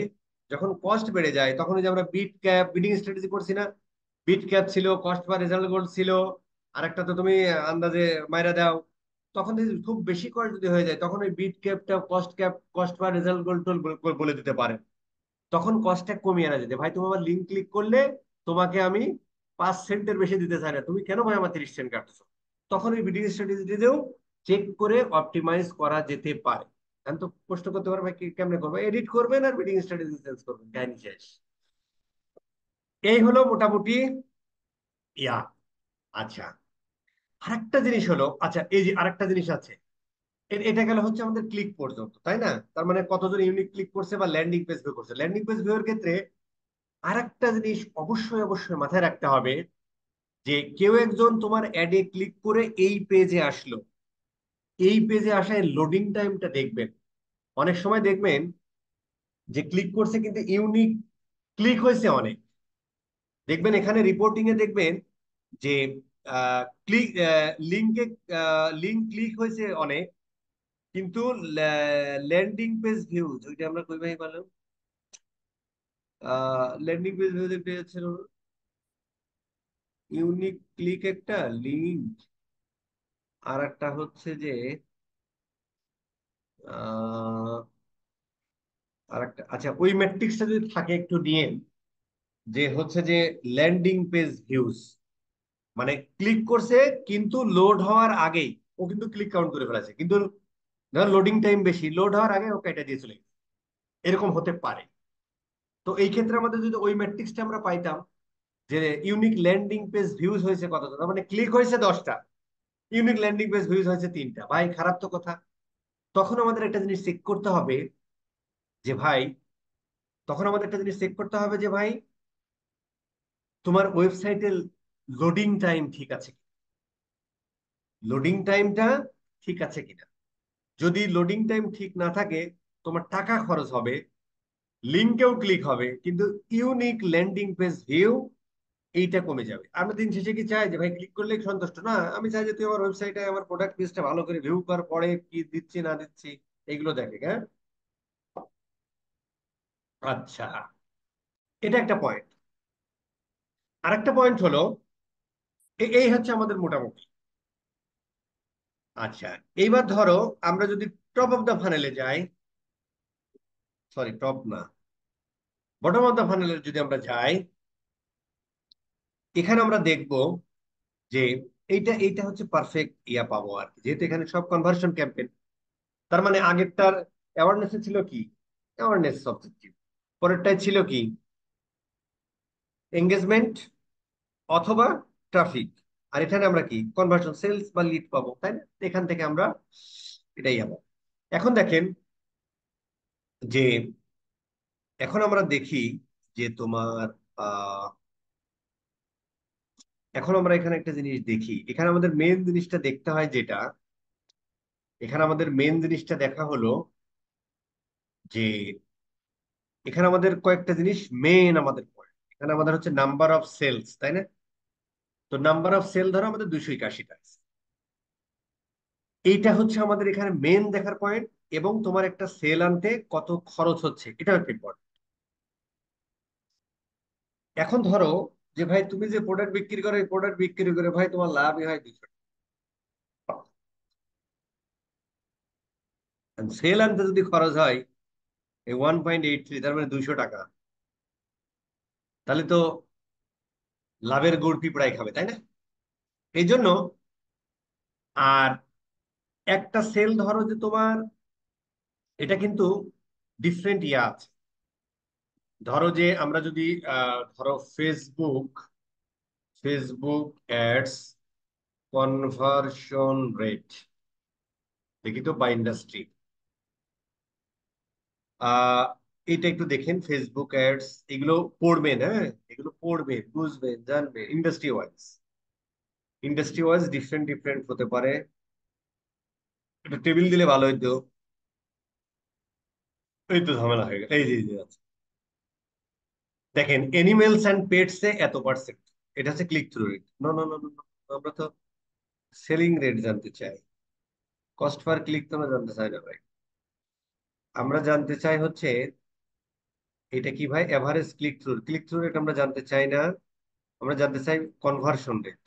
যখন কস্ট বেড়ে যায় তখন ওই যে আমরা বিট ক্যাপ বিডিং স্ট্র্যাটেজি করছি না, বিট ক্যাপ ছিল, কস্ট পার রেজাল্ট গোল ছিল, আর একটা তো তুমি আন্দাজে মাইরা দাও। তখন যদি খুব বেশি কস্ট যদি হয়ে যায় তখন ওই বিট ক্যাপটা cost cap, cost per result goal টোল বলে দিতে পারে। তখন কস্টটা কমিয়ে আনা যেতে, ভাই তুমি আমার লিঙ্ক ক্লিক করলে তোমাকে আমি 5 সেন্টের বেশি দিতে চাই না, তুমি কেন ভাই আমার 30 সেন্ট কাটতেছো। তখন ওই বিডিং স্ট্র্যাটেজিতেও চেক করে অপটিমাইজ করা যেতে পারে। এখন তো প্রশ্ন করতে পারবে ভাই কেমনে করবে, এডিট করবেন আর বিডিং স্ট্র্যাটেজি চেঞ্জ করবেন, কাহিনী শেষ। এই হলো মোটামুটি ইয়া। আচ্ছা, আরেকটা জিনিস হলো, আচ্ছা এই যে আরেকটা জিনিস আছে, এটা গেল হচ্ছে আমাদের ক্লিক পর্যন্ত, তাই না? তার মানে কতজন ইউনিক ক্লিক করছে বা ল্যান্ডিং পেজ ভিউ করছে। ল্যান্ডিং পেজ ভিউ এর ক্ষেত্রে আরেকটা জিনিস অবশ্যই অবশ্যই মাথায় রাখতে হবে, যে কেউ একজন তোমার অ্যাডে ক্লিক করে এই পেজে আসলো, এই পেজে আসায় লোডিং টাইমটা দেখবেন। অনেক সময় দেখবেন যে ক্লিক করছে কিন্তু ইউনিক ক্লিক হয়েছে অনেক। দেখবেন এখানে রিপোর্টিং এ দেখবেন যে ক্লিক লিঙ্কে লিঙ্ক ক্লিক হয়েছে অনেক, কিন্তু ল্যান্ডিং পেজ ভিউজ ওইটা আমরা কই ভাই বললাম, ল্যান্ডিং পেজ ভিউ দেখতে যাচ্ছিল, ইউনিক ক্লিক একটা লিঙ্ক, আর একটা হচ্ছে যে আহ আর একটা, আচ্ছা ওই ম্যাট্রিক্সটা যদি থাকে একটু নিয়ে, যে হচ্ছে যে ল্যান্ডিং পেজ ভিউজ, মানে ক্লিক করছে কিন্তু লোড হওয়ার আগেই ও কিন্তু ক্লিক কাউন্ট করে ফেলেছে, কিন্তু ধর লোডিং টাইম বেশি, লোড হওয়ার আগে ও কেটে দিয়ে চলে গেছে, এরকম হতে পারে। তো এই ক্ষেত্রে আমাদের যদি ওই ম্যাট্রিক্সটা আমরা পাইতাম, যে ইউনিক ল্যান্ডিং পেজ ভিউজ হয়েছে কতটা, তার মানে ক্লিক হয়েছে 10টা, ইউনিক ল্যান্ডিং পেজ ভিউজ হয়েছে 3টা, ভাই খারাপ তো কথা। তখন আমাদের একটা জিনিস চেক করতে হবে যে ভাই, তখন আমাদের একটা জিনিস চেক করতে হবে যে ভাই তোমার ওয়েবসাইটের লোডিং টাইম ঠিক আছে, লোডিং টাইমটা ঠিক আছে কিনা। যদি লোডিং টাইম ঠিক না থাকে তোমার টাকা খরচ হবে, লিঙ্কেও ক্লিক হবে, কিন্তু ইউনিক ল্যান্ডিং পেজ ভিউ এইটা কমে যাবে। আমরা দিন শেষে কি চাই যে ভাই ক্লিক করলেই সন্তুষ্ট না, আমি চাই যে তুই আমার ওয়েবসাইটে আমার প্রোডাক্ট পেজটা ভালো করে ভিউ কর, পরে কি দিচ্ছি না দিচ্ছি এগুলো দেখে। হ্যাঁ, আচ্ছা, এটা একটা পয়েন্ট। আরেকটা পয়েন্ট হলো এই হচ্ছে আমাদের মোটামুটি। আচ্ছা, এইবার ধরো আমরা যদি টপ অফ দ্য ফানেলে যাই, সরি টপ না, বটম অফ দ্য ফানেলে যদি আমরা যাই, এখানে আমরা দেখব যে এইটা এইটা হচ্ছে পারফেক্ট ইয়া পাবো আর কি, যেহেতু এখানে সব কনভার্সন ক্যাম্পেইন। তার মানে আগেরটার অ্যাওয়ারনেস ছিল কি, অ্যাওয়ারনেস অবজেক্টিভ, পরেরটাই ছিল কি এঙ্গেজমেন্ট অথবা ট্রাফিক, আর এখানে আমরা কি কনভার্সন সেলস বা লিড পাবো, তাই না? এখান থেকে আমরা এটাই যাবো। এখন দেখেন যে এখন আমরা দেখি যে তোমার আহ এখন আমরা এখানে একটা জিনিস দেখি, এখানে আমাদের মেন জিনিসটা দেখতে হয় যেটা, এখানে আমাদের মেন জিনিসটা দেখা হলো যে এখানে আমাদের কয়েকটা জিনিস মেন আমাদের পয়েন্ট। এখানে আমাদের হচ্ছে নাম্বার অফ সেলস, তাই না? তো নাম্বার অফ সেল ধরো আমাদের 281টা, এইটা হচ্ছে আমাদের এখানে মেন দেখার পয়েন্ট। এবং তোমার একটা সেল আনতে কত খরচ হচ্ছে এটা একটা ইম্পর্টেন্ট। এখন ধরো যে ভাই তুমি যে প্রোডাক্ট বিক্রি করো, এই প্রোডাক্ট বিক্রি করে ভাই তোমার লাভই হয় 200 টাকা, সেল আনতে যদি খরচ হয় এই 1.83, তার মানে 200 টাকা, তাহলে তো লাভের গুড় পিঁপড়াই খাবে, তাই না? এই জন্য, আর একটা সেল ধরো যে তোমার, এটা কিন্তু ডিফারেন্ট ইয়া আছে। ধরো যে আমরা যদি ধরো Facebook Facebook ads conversion rate দেখি তো, বা ইন্ডাস্ট্রি, আহ এটা একটু দেখেন। ফেসবুক অ্যাডস এগুলো পড়বেন, হ্যাঁ এগুলো পড়বেন, বুঝবেন, জানবেন। ইন্ডাস্ট্রি ওয়াইজ ডিফারেন্ট ডিফারেন্ট হতে পারে। একটা টেবিল দিলে ভালো হইতো। এই তো ঝামেলা হয়ে গেল, এই যে আছে। দেখেন এনিমেলস অ্যান্ড পেটস এ এত পার্সেন্ট, এটা হচ্ছে click through rate. No no no no, আমরা তো সেলিং রেট জানতে চাই, কস্ট পার ক্লিক তো আমরা জানতে চাই না ভাই। আমরা জানতে চাই হচ্ছে এটা কি ভাই, এভারেজ ক্লিক থ্রু রেট আমরা জানতে চাই না, আমরা জানতে চাই কনভার্সন রেট।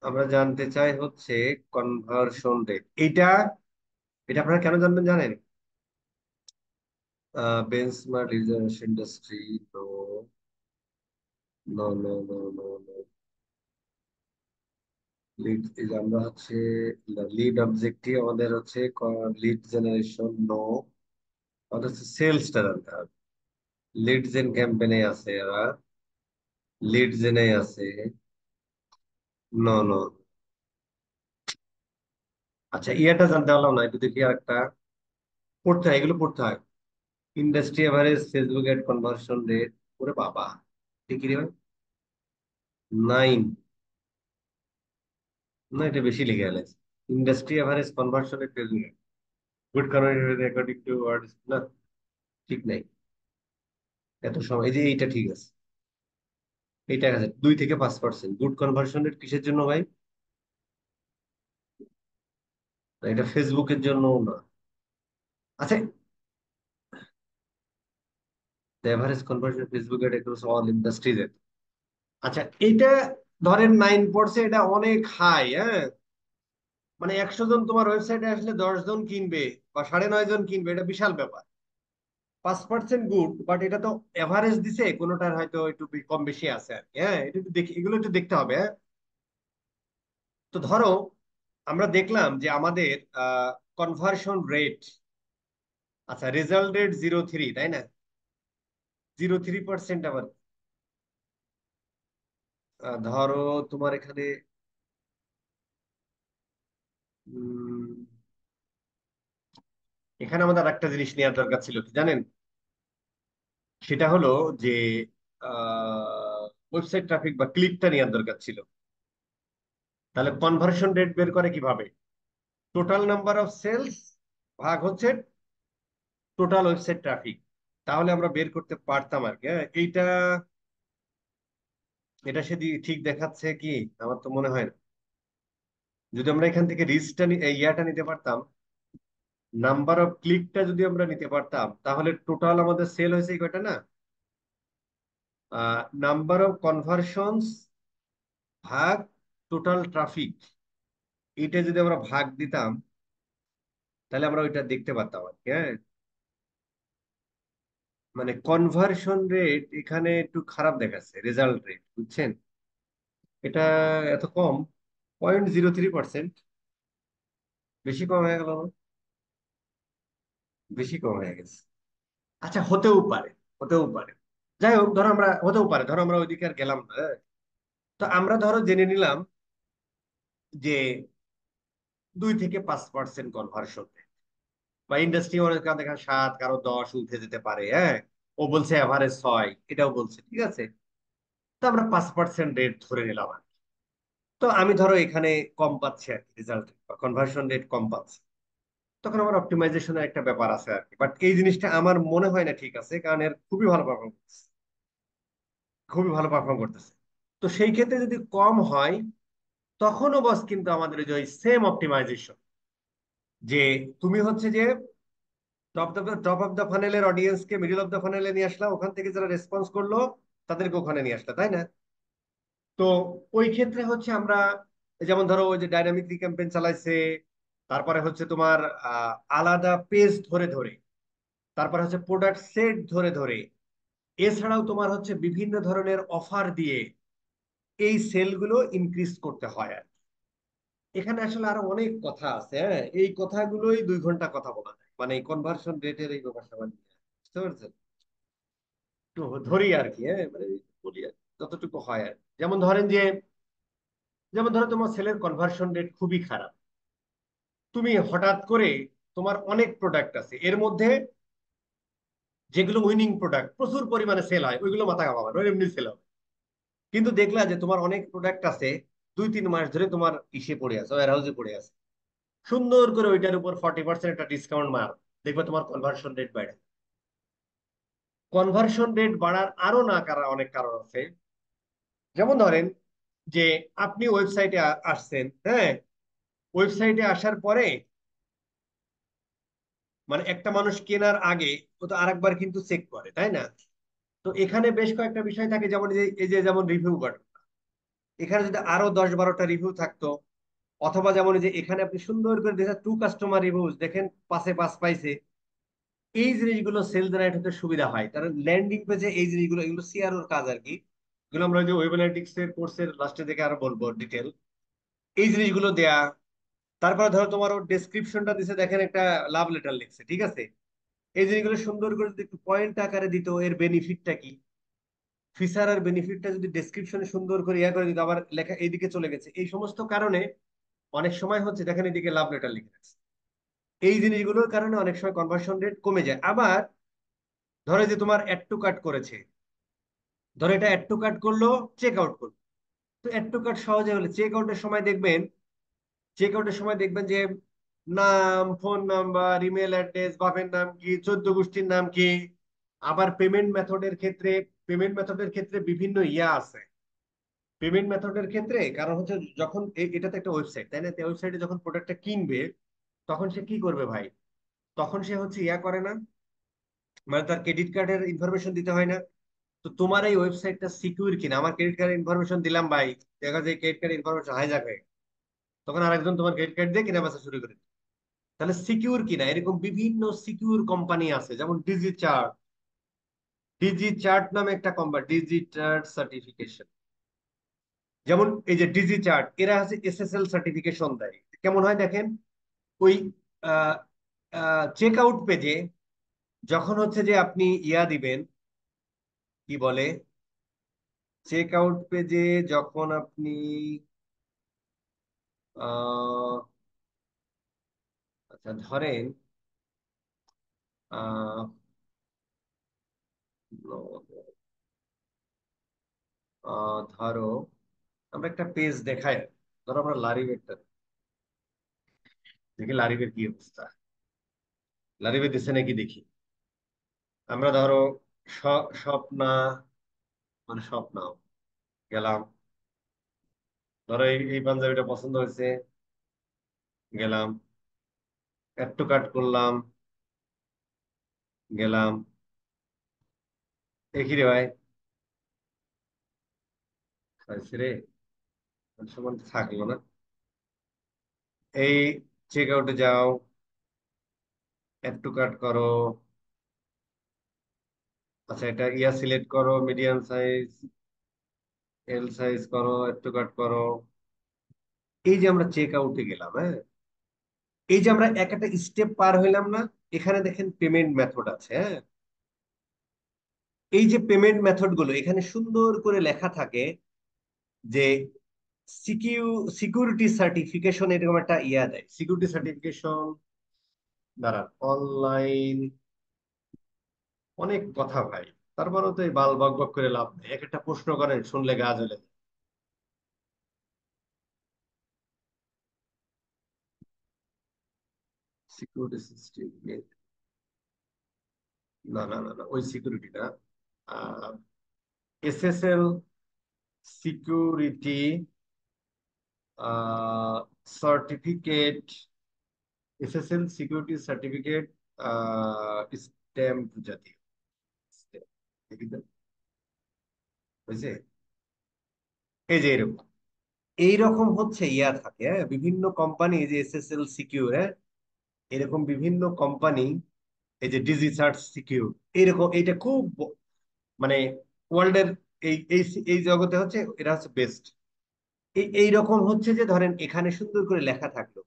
আমরা জানতে চাই হচ্ছে কনভার্সন রেট। এটা এটা আপনারা কেন জানবেন জানেন? Benchmark research industry, no no no no no no, lead আমরা হচ্ছে লিড অবজেক্টিভ আমাদের হচ্ছে লিড জেনারেশন, নো, আমাদের হচ্ছে সেলসটা জানতে হবে। লিড জেন ক্যাম্পেইনে আছে এরা, লিড জেনে আছে, নো নো। আচ্ছা ইয়াটা জানতে পারলাম না, একটু দেখি আর একটা পড়তে হয়, এগুলো পড়তে হয়। Industry average Facebook ad conversion rate, ওরে বাবা, ঠিক রে ভাই, 9, না এটা বেশি লিখে গেছে। Industry average conversion rate Facebook, good conversion according to words, না ঠিক নাই। এত সময়, এই যে এইটা ঠিক আছে, এইটা আছে 2 থেকে 5%। গুড কনভার্সন রেট কিসের জন্য ভাই? না, এটা ফেসবুকের জন্য না। আচ্ছা, average conversion Facebook ad across all industries. আচ্ছা, এটা ধরেন 9 পড়ছে, এটা অনেক হাই, হ্যাঁ। মানে 100 জন তোমার ওয়েবসাইটে আসলে 10 জন কিনবে বা 9.5 জন কিনবে, এটা বিশাল ব্যাপার। 5% গুড, বাট এটা তো এভারেজ দিছে, কোনোটার হয়তো একটু কম বেশি আছে আর কি। হ্যাঁ, এটা একটু দেখি, এগুলো একটু দেখতে হবে, হ্যাঁ। তো ধরো আমরা দেখলাম যে আমাদের কনভার্সন রেট, আচ্ছা রেজাল্ট রেট 0.3, তাই না? 0.3% আবার ধরো তোমার এখানে উম, এখানে আমাদের একটা জিনিস নেওয়ার দরকার ছিল কি জানেন? সেটা হলো যে ওয়েবসাইট ট্রাফিক বা ক্লিকটা নেওয়ার দরকার ছিল। তাহলে কনভার্সন রেট বের করে কিভাবে? টোটাল নাম্বার অফ সেলস ভাগ হচ্ছে টোটাল ওয়েবসাইট ট্রাফিক, তাহলে আমরা বের করতে পারতাম আর কি। হ্যাঁ, এইটা এটা সে ঠিক দেখাচ্ছে কি? আমার তো মনে হয় না। যদি আমরা এখান থেকে রিচটা ইয়াটা নিতে পারতাম, নাম্বার অফ ক্লিকটা যদি আমরা নিতে পারতাম, তাহলে টোটাল আমাদের সেল হয়েছে কয়টা না, নাম্বার অফ কনভার্সনস ভাগ টোটাল ট্রাফিক, এটা যদি আমরা ভাগ দিতাম তাহলে আমরা ওইটা দেখতে পারতাম আর কি। হ্যাঁ, মানে কনভার্সন রেট এখানে একটু খারাপ দেখাচ্ছে, রেজাল্ট রেট, বুঝছেন? এটা এত কম, 0.03%। বেশি কম হয়ে গেল না? বেশি কম হয়ে গেছে। আচ্ছা, হতেও পারে, হতেও পারে। যাই হোক, ধরো আমরা, হতেও পারে, ধরো আমরা ওইদিকে আর গেলাম না, হ্যাঁ? তো আমরা ধরো জেনে নিলাম যে 2 থেকে 5% কনভার্সন, বা ইন্ডাস্ট্রি অনেক কারো দেখা 7, কারো 10 উঠে যেতে পারে, হ্যাঁ? ও বলছে এভারেজ 6, এটাও বলছে, ঠিক আছে। তো আমরা 5% রেট ধরে নিলাম আর কি। তো আমি ধরো এখানে কম পাচ্ছি আর কি, রেজাল্ট বা কনভার্সন রেট কম পাচ্ছি, তখন আমার অপটিমাইজেশনের একটা ব্যাপার আছে আর কি। বাট এই জিনিসটা আমার মনে হয় না ঠিক আছে, কারণ এর খুবই ভালো পারফর্ম করতেছে, খুবই ভালো পারফর্ম করতেছে। তো সেই ক্ষেত্রে যদি কম হয়, তখনও বস কিন্তু আমাদের ওই যে সেম অপটিমাইজেশন, যে তুমি হচ্ছে যে টপ অফ দ্য ফানেলের অডিয়েন্সকে মিডল অফ দ্য ফানেলে নিয়ে আসলা, ওখান থেকে যারা রেসপন্স করলো তাদেরকে ওখানে নিয়ে আসলা, তাই না? তো ওই ক্ষেত্রে হচ্ছে আমরা, যেমন ধরো ওই যে ডাইনামিক ক্যাম্পেইন চালাইছে, তারপরে হচ্ছে তোমার আলাদা পেজ ধরে ধরে, তারপরে হচ্ছে প্রোডাক্ট সেট ধরে ধরে, এছাড়াও তোমার হচ্ছে বিভিন্ন ধরনের অফার দিয়ে এই সেলগুলো ইনক্রিজ করতে হয় আর কি। এখানে আসলে আরো অনেক কথা আছে, হ্যাঁ, এই কথাগুলোই 2 ঘন্টা কথা বলা যায়, মানে এই কনভার্সন রেটের এই ব্যাপার স্যাপার নিয়ে। বুঝতে পারছেন? তো ধরি আর কি, হ্যাঁ, মানে বলি আর কি, যতটুকু হয় আর কি। যেমন ধরো তোমার সেলের কনভার্সন রেট খুবই খারাপ, তুমি হঠাৎ করে, তোমার অনেক প্রোডাক্ট আছে, এর মধ্যে যেগুলো উইনিং প্রোডাক্ট প্রচুর পরিমাণে সেল হয়, ওইগুলো মাথা ঘামাবে না, এমনি সেল হবে। কিন্তু দেখলা যে তোমার অনেক প্রোডাক্ট আছে 2-3 মাস ধরে তোমার ইসে পড়ে আছে, ওয়্যার হাউসে পড়ে আছে, সুন্দর করে ওইটার উপর 40% একটা ডিসকাউন্ট মার, দেখবে তোমার কনভার্সন রেট বাড়ে। কনভার্সন রেট বাড়ার আরো না অনেক কারণ আছে। যেমন ধরেন যে আপনি ওয়েবসাইটে আসছেন, হ্যাঁ, ওয়েবসাইটে আসার পরে মানে একটা মানুষ কেনার আগে ও তো আরেকবার কিন্তু চেক করে, তাই না? তো এখানে বেশ কয়েকটা বিষয় থাকে, যেমন এই যে যেমন রিভিউ বাটন, এখানে যদি আরো 10-12টা রিভিউ থাকতো, অথবা যেমন এই যে এখানে আপনি সুন্দর করে দেখেন 2 কাস্টমার রিভিউজ, দেখেন 5-এ 5 পাইছে, এই জিনিসগুলো সেল জেনারেট হতে সুবিধা হয়। তার ল্যান্ডিং পেজে এই জিনিসগুলো, এগুলো সিআরওর কাজ আর কি। এগুলো আমরা ওই যে ওয়েব অ্যানালিটিক্স এর কোর্সের লাস্টে দেখে আরো বলবো ডিটেল, এই জিনিসগুলো দেয়া। তারপরে ধরো তোমার ওর ডেসক্রিপশনটা দিছে, দেখেন একটা লাভ লেটার লিখছে, ঠিক আছে, এই জিনিসগুলো সুন্দর করে যদি একটু পয়েন্ট আকারে দিত, এর বেনিফিটটা কি, ফিচার আর বেনিফিটটা যদি ডেসক্রিপশনে সুন্দর করে ইয়া করে দিত, আবার লেখা এইদিকে চলে গেছে, এই সমস্ত কারণে অনেক সময় হচ্ছে দেখেন এদিকে লাভ লেটার লিখে রাখছে, এই জিনিসগুলোর কারণে অনেক সময় কনভার্সন রেট কমে যায়। আবার ধরে যে তোমার অ্যাড টু কার্ট করেছে, ধরো এটা অ্যাড টু কার্ট করলো, চেক আউট করলো, তো অ্যাড টু কার্ট সহজে হলে চেক আউটের সময় দেখবেন যে নাম, ফোন নাম্বার, ইমেল অ্যাড্রেস, বাপের নাম কি, 14 গোষ্ঠীর নাম কি। আবার পেমেন্ট মেথডের ক্ষেত্রে বিভিন্ন ইয়া আছে। পেমেন্ট মেথডের ক্ষেত্রে কারণ হচ্ছে, যখন এটা তো একটা ওয়েবসাইট, তাই না? ওয়েবসাইটে যখন প্রোডাক্টটা কিনবে, তখন সে কি করবে ভাই? তখন সে হচ্ছে ইয়া করে না, মানে তার ক্রেডিট কার্ডের ইনফরমেশন দিতে হয় না। তো তোমার এই ওয়েবসাইটটা সিকিউর কিনা, আমার ক্রেডিট কার্ডের ইনফরমেশন দিলাম ভাই, দেখা যায় ক্রেডিট কার্ডের ইনফরমেশন হাইজ্যাক হয়ে গেল, তখন আরেকজন তোমার ক্রেডিট কার্ড দিয়ে কেনা বেচা শুরু করে দিল। তাহলে সিকিউর কিনা, এরকম বিভিন্ন সিকিউর কোম্পানি আছে, যেমন ডিজি চার্ট নামে একটা কোম্পানি, ডিজি চার্ট সার্টিফিকেশন। যেমন এই যে ডিজি চার্ট, এরা হচ্ছে এসএসএল সার্টিফিকেশন দেয়। কেমন হয় দেখেন, ওই চেক আউট পেজে যখন হচ্ছে যে আপনি ইয়া দিবেন, কি বলে, চেক আউট পেজে যখন আপনি আহ আচ্ছা ধরেন আহ ধরো আমরা একটা পেজ দেখাই, ধরো আমরা লারিবেরটা দেখি, লারিবের কি অবস্থা, লারিবের দিচ্ছে নাকি দেখি। আমরা ধরো স্বপ্না, মানে স্বপ্না, গেলাম, ধরো এই পাঞ্জাবিটা পছন্দ হয়েছে, গেলাম, অ্যাড টু কার্ট করলাম, গেলাম। দেখি রে ভাই, খাইছে রে, সমান থাকলো না। এই চেক আউটে যাও, অ্যাড টু কার্ট করো। আচ্ছা, এটা ইয়া সিলেক্ট করো, মিডিয়াম সাইজ, এল সাইজ করো, অ্যাড টু কার্ট করো। এই যে আমরা চেক আউটে গেলাম, হ্যাঁ, এই যে আমরা এক একটা স্টেপ পার হইলাম না, এখানে দেখেন পেমেন্ট মেথড আছে, হ্যাঁ। এই যে পেমেন্ট মেথড গুলো এখানে সুন্দর করে লেখা থাকে যে সিকিউরিটি সার্টিফিকেশন, এরকম একটা ইয়া দেয়, সিকিউরিটি সার্টিফিকেশন দ্বারা অনলাইন। অনেক কথা ভাই, তারপরেও তো এই বাল বক বক করে লাভ নেই, এক একটা প্রশ্ন করেন শুনলে গা জ্বলে যায়। সিকিউরিটি সিস্টেম, না না না না, ওই সিকিউরিটি না, SSL security certificate, SSL security certificate stamp জাতীয় stamp। দেখি তো, বুঝছে? এই যে এরকম, এইরকম হচ্ছে ইয়া থাকে, হ্যাঁ, বিভিন্ন কোম্পানি যে এসএসএল সিকিউর, হ্যাঁ, এরকম বিভিন্ন কোম্পানি, এই যে ডিজি সার্চ সিকিউর, এরকম এইটা খুব মানে ওয়ার্ল্ডের এই এই এই জগতে হচ্ছে এটা হচ্ছে বেস্ট। এইরকম হচ্ছে যে ধরেন এখানে সুন্দর করে লেখা থাকলো,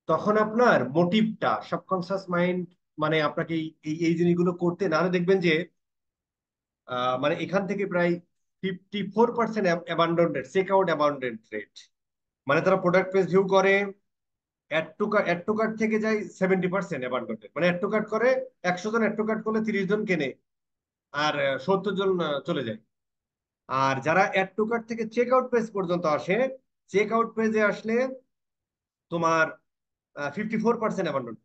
তখন আপনার মোটিভটা সাবকনসিয়াস মাইন্ড মানে আপনাকে এই এই জিনিসগুলো করতে না হলে দেখবেন যে মানে এখান থেকে প্রায় 54% abandon rate, check out abandon rate. মানে তারা প্রোডাক্ট পেজ ভিউ করে, অ্যাড টু কার্ট থেকে যায় 70% অ্যাবান্ডন রেট, মানে অ্যাড টু কার্ট করে 100 জন অ্যাড টু কার্ট করলে 30 জন কেনে, আর 70 জন চলে যায়। আর যারা অ্যাড টু কার্ট থেকে চেক আউট পেজ পর্যন্ত আসে, চেক আউট পেজে আসলে তোমার 54% অ্যাবান্ডন।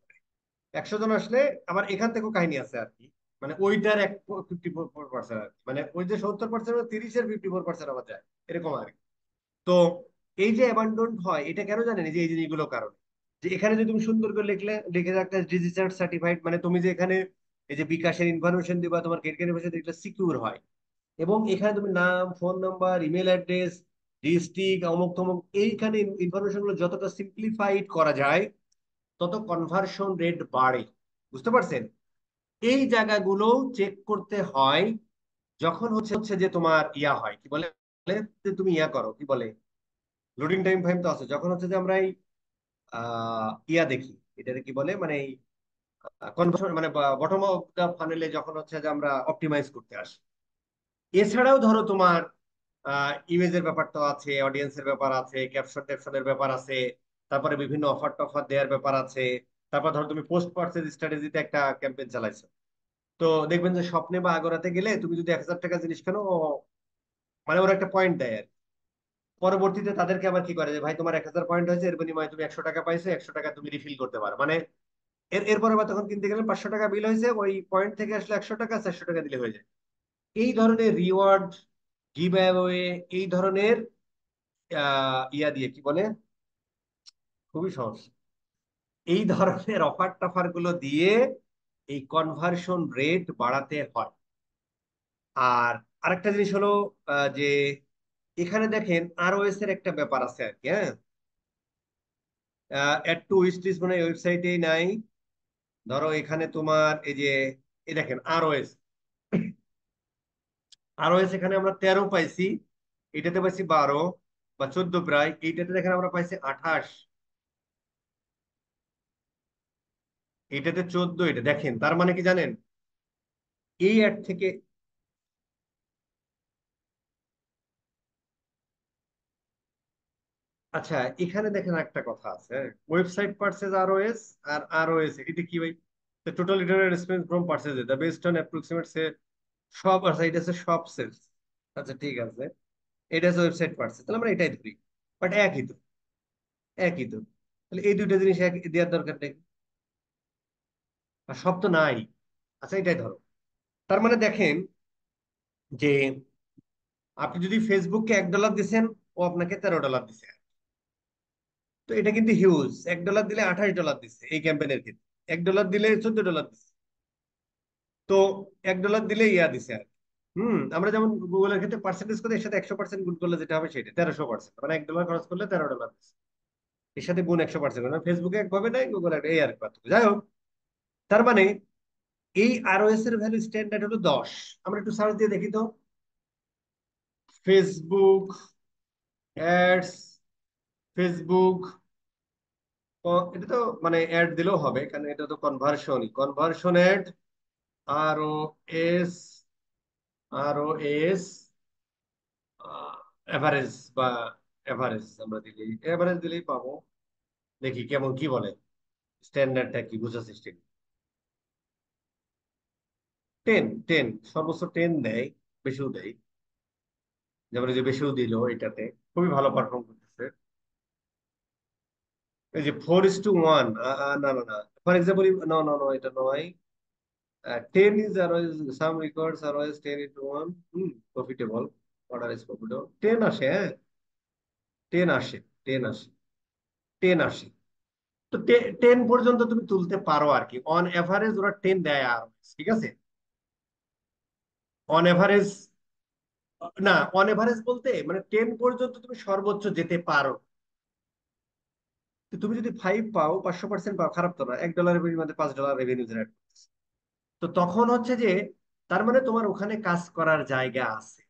100 জন আসলে আবার এখান থেকেও কাহিনী আছে আর কি, মানে ওইটার 54% আর কি, মানে ওই যে 70% 30-এর 54% আবার যায়, এরকম আর কি। তো এই যে অ্যাবান্ডন হয় এটা কেন জানেন? এই যে এই জিনিসগুলো কারণে, যে এখানে যদি তুমি সুন্দর করে লিখলে, লিখে রাখতে ডিজিটাল সার্টিফাইড, মানে তুমি যে এখানে এই যে বিকাশের ইনফরমেশন দিবা, তোমার ক্রেডিট কার্ডের ইনফরমেশন দিলে সিকিউর হয়। এবং এখানে তুমি নাম, phone number, email address, district, অমুক তমুক, এইখানে ইনফরমেশন গুলো যতটা সিম্পলিফাইড করা যায় তত কনভার্সন রেট বাড়ে। বুঝতে পারছেন? এই জায়গাগুলো চেক করতে হয় যখন হচ্ছে হচ্ছে যে তোমার ইয়া হয়, কি বলে, যে তুমি ইয়া করো, কি বলে, লোডিং টাইম ফাইম তো আছে, যখন হচ্ছে যে আমরা এই ইয়া দেখি, এটাকে কি বলে, মানে এই কনভার্সন মানে বটম অফ দা ফানেলে যখন হচ্ছে যে আমরা অপটিমাইজ করতে আসি। এছাড়াও ধরো তোমার ইমেজের ব্যাপার তো আছে, অডিয়েন্সের ব্যাপার আছে, ক্যাপশন ট্যাপশনের ব্যাপার আছে, তারপরে বিভিন্ন অফার টফার দেওয়ার ব্যাপার আছে। তারপর ধরো তুমি পোস্ট পারচেজ স্ট্র্যাটেজিতে একটা ক্যাম্পেইন চালাইছো, তো দেখবেন যে স্বপ্নে বা আগরাতে গেলে তুমি যদি 1,000 টাকা জিনিস কেনো, মানে ওরা একটা পয়েন্ট দেয় আর কি। পরবর্তীতে তাদেরকে আবার কি করে যে ভাই তোমার 1,000 পয়েন্ট হয়েছে, এর বিনিময়ে তুমি 100 টাকা পাইছো, 100 টাকা তুমি রিফিল করতে পারো, মানে এরপরে আবার তখন কিনতে গেলে 500 টাকা বিল হয়েছে, ওই পয়েন্ট থেকে আসলে 100 টাকা, 400 টাকা দিলে হয়ে যায়। এই ধরনের রিওয়ার্ড, গিভ অ্যাওয়ে, এই ধরনের ইয়া দিয়ে, কি বলে, খুবই সহজ, এই ধরনের অফার টফার গুলো দিয়ে এই কনভার্সন রেট বাড়াতে হয়। আর আরেকটা জিনিস হলো যে এখানে দেখেন আরওএস এর একটা ব্যাপার আছে আর কি, হ্যাঁ। অ্যাড টু উইশ লিস্ট মানে ওয়েবসাইটেই নাই। ধরো এখানে তোমার এই যে এই দেখেন আরওএস, আরওএস এখানে আমরা 13 পাইছি, এটাতে পাইছি 12 বা 14, প্রায় এইটাতে দেখেন আমরা পাইছি 28, এইটাতে 14, এটা দেখেন তার মানে কি জানেন, এই অ্যাড থেকে, আচ্ছা এখানে দেখেন একটা কথা আছে, ওয়েবসাইট পার্সেস আরওএস, আর আরওএস এটা কি ভাই, the total return expense from purchase the based on approximate say সব, আচ্ছা এটা হচ্ছে সব সেলস। আচ্ছা ঠিক আছে, এটা হচ্ছে ওয়েবসাইট পার্সেস, তাহলে আমরা এটাই ধরি, বাট একই তো, একই তো, তাহলে এই দুইটা জিনিস এক দেওয়ার দরকার নেই, আর সব তো নাই। আচ্ছা এটাই ধরো, তার মানে দেখেন যে আপনি যদি ফেসবুককে $1 দিচ্ছেন, ও আপনাকে $13 দিচ্ছে। তো এটা কিন্তু হিউজ। $1 দিলে $28 দিচ্ছে এই ক্যাম্পেইনের ক্ষেত্রে, $1 দিলে $14 দিচ্ছে। তো $1 দিলে দিছে আর কি। আমরা যেমন গুগলের ক্ষেত্রে পার্সেন্টেজ করে এর সাথে 100% গুণ করলে যেটা হবে সেটা 1300%, মানে $1 খরচ করলে $13 দিচ্ছে, এর সাথে গুণ 100%, মানে ফেসবুকে একভাবে নেয়, গুগল এই আর কি পার্থক্য। যাই হোক, তার মানে এই ROS এর ভ্যালু স্ট্যান্ডার্ড হলো 10। আমরা একটু সার্চ দিয়ে দেখি তো, ফেসবুক অ্যাডস, ফেসবুক, এটা তো মানে অ্যাড দিলেও হবে, কারণ এটা তো conversion ad, ROS, ROS average বা এভারেজ, আমরা এভারেজ দিলেই পাবো। দেখি কেমন কি বলে, স্ট্যান্ডার্ডটা কি বুঝার চেষ্টা করি। 10, সর্বোচ্চ 10 দেয়, বেশিও দেয়। যেমন এই যে বেশিও দিল, এটাতে খুবই ভালো পারফর্ম করতেছে। এই যে 4:1, না না না, ফর এক্সাম্পল, না না না, এটা নয়। 10 is always, some records are always 10:1, profitable, order is profitable, 10 আসে, হ্যাঁ 10 আসে, 10 আসে, 10 আসে। তো 10 পর্যন্ত তুমি তুলতে পারো আর কি, অন এভারেজ ওরা 10 দেয় আর, ঠিক আছে। অন এভারেজ, না, অন এভারেজ বলতে মানে 10 পর্যন্ত তুমি সর্বোচ্চ যেতে পারো। তো তুমি যদি 5 পাও, 500% পাও, খারাপ তো না, $1 বিনিময়ে $5 রেভিনিউ জেনারেট করতেছে। তো তখন হচ্ছে যে, তার মানে তোমার ওখানে কাজ করার জায়গা আছে।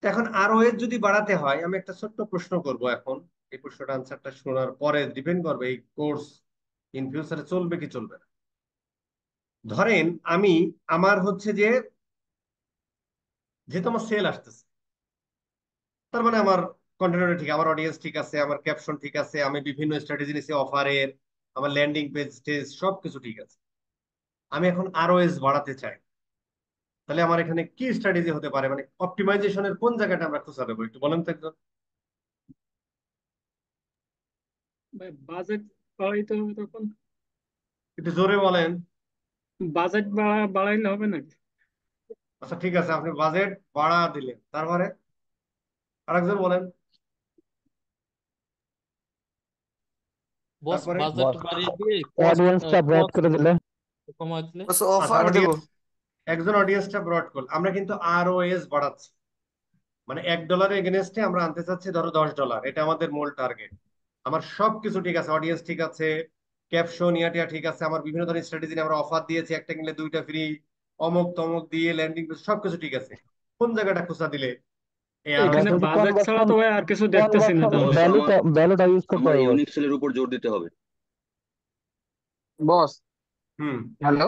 তো এখন আরো এর যদি বাড়াতে হয়, আমি একটা ছোট্ট প্রশ্ন করব এখন। এই প্রশ্নটা আনসারটা শোনার পরে ডিপেন্ড করবে এই কোর্স ইন ফিউচারে চলবে কি চলবে না। ধরেন আমি, আমার হচ্ছে যে, যেহেতু আমার সেল আসতেছে, তার মানে আমার কন্টেন্ট ঠিক, আমার অডিয়েন্স ঠিক আছে, আমার ক্যাপশন ঠিক আছে, আমি বিভিন্ন স্ট্র্যাটেজি নিছি অফারের, আমার ল্যান্ডিং পেজ টেজ সবকিছু ঠিক আছে। আমি এখন ROS বাড়াতে চাই, তাহলে আমার এখানে কি স্ট্র্যাটেজি হতে পারে, মানে অপটিমাইজেশনের কোন জায়গাটা আমরা খুঁজে দেবো, একটু বলেন তো একজন। বাজেট বাড়াইতে হবে তখন। একটু জোরে বলেন। বাজেট বাড়াইলে হবে নাকি? আচ্ছা ঠিক আছে, আপনি বাজেট বাড়া দিলেন, তারপরে আরেকজন বলেন। বস তারপরে বাজেট বস, বাড়িয়ে দিয়ে কস্ট অডিয়েন্সটা ব্রড কস্ট করে দিলে। কমায় দিলে। বস আচ্ছা, অফার দেবো। একজন অডিয়েন্সটা ব্রড করল, আমরা কিন্তু ROS বাড়াচ্ছি, মানে $1 এগেনস্টে আমরা আনতে চাচ্ছি ধরো $10, এটা আমাদের মূল টার্গেট। আমার সবকিছু ঠিক আছে, অডিয়েন্স ঠিক আছে, ক্যাপশন ইয়াটিয়া ঠিক আছে, আমার বিভিন্ন ধরনের স্ট্র্যাটেজি আমরা অফার দিয়েছি, একটা কিনলে 2টা ফ্রি, অমুক তমুক দিয়ে ল্যান্ডিং পেজ সবকিছু ঠিক আছে। কোন জায়গাটা খোঁচা দিলে এই বস, এখানে ROS? ওই যে বাজেট ছাড়া কনভার্সন, তো ভাই আর কিছু দেখতেছি না তেমন। বস আমার ভ্যালুটা ইউজ করতে আমার হবে বস। ইউনিক সেলের উপর জোর দিতে হবে। বস হুম, হ্যালো,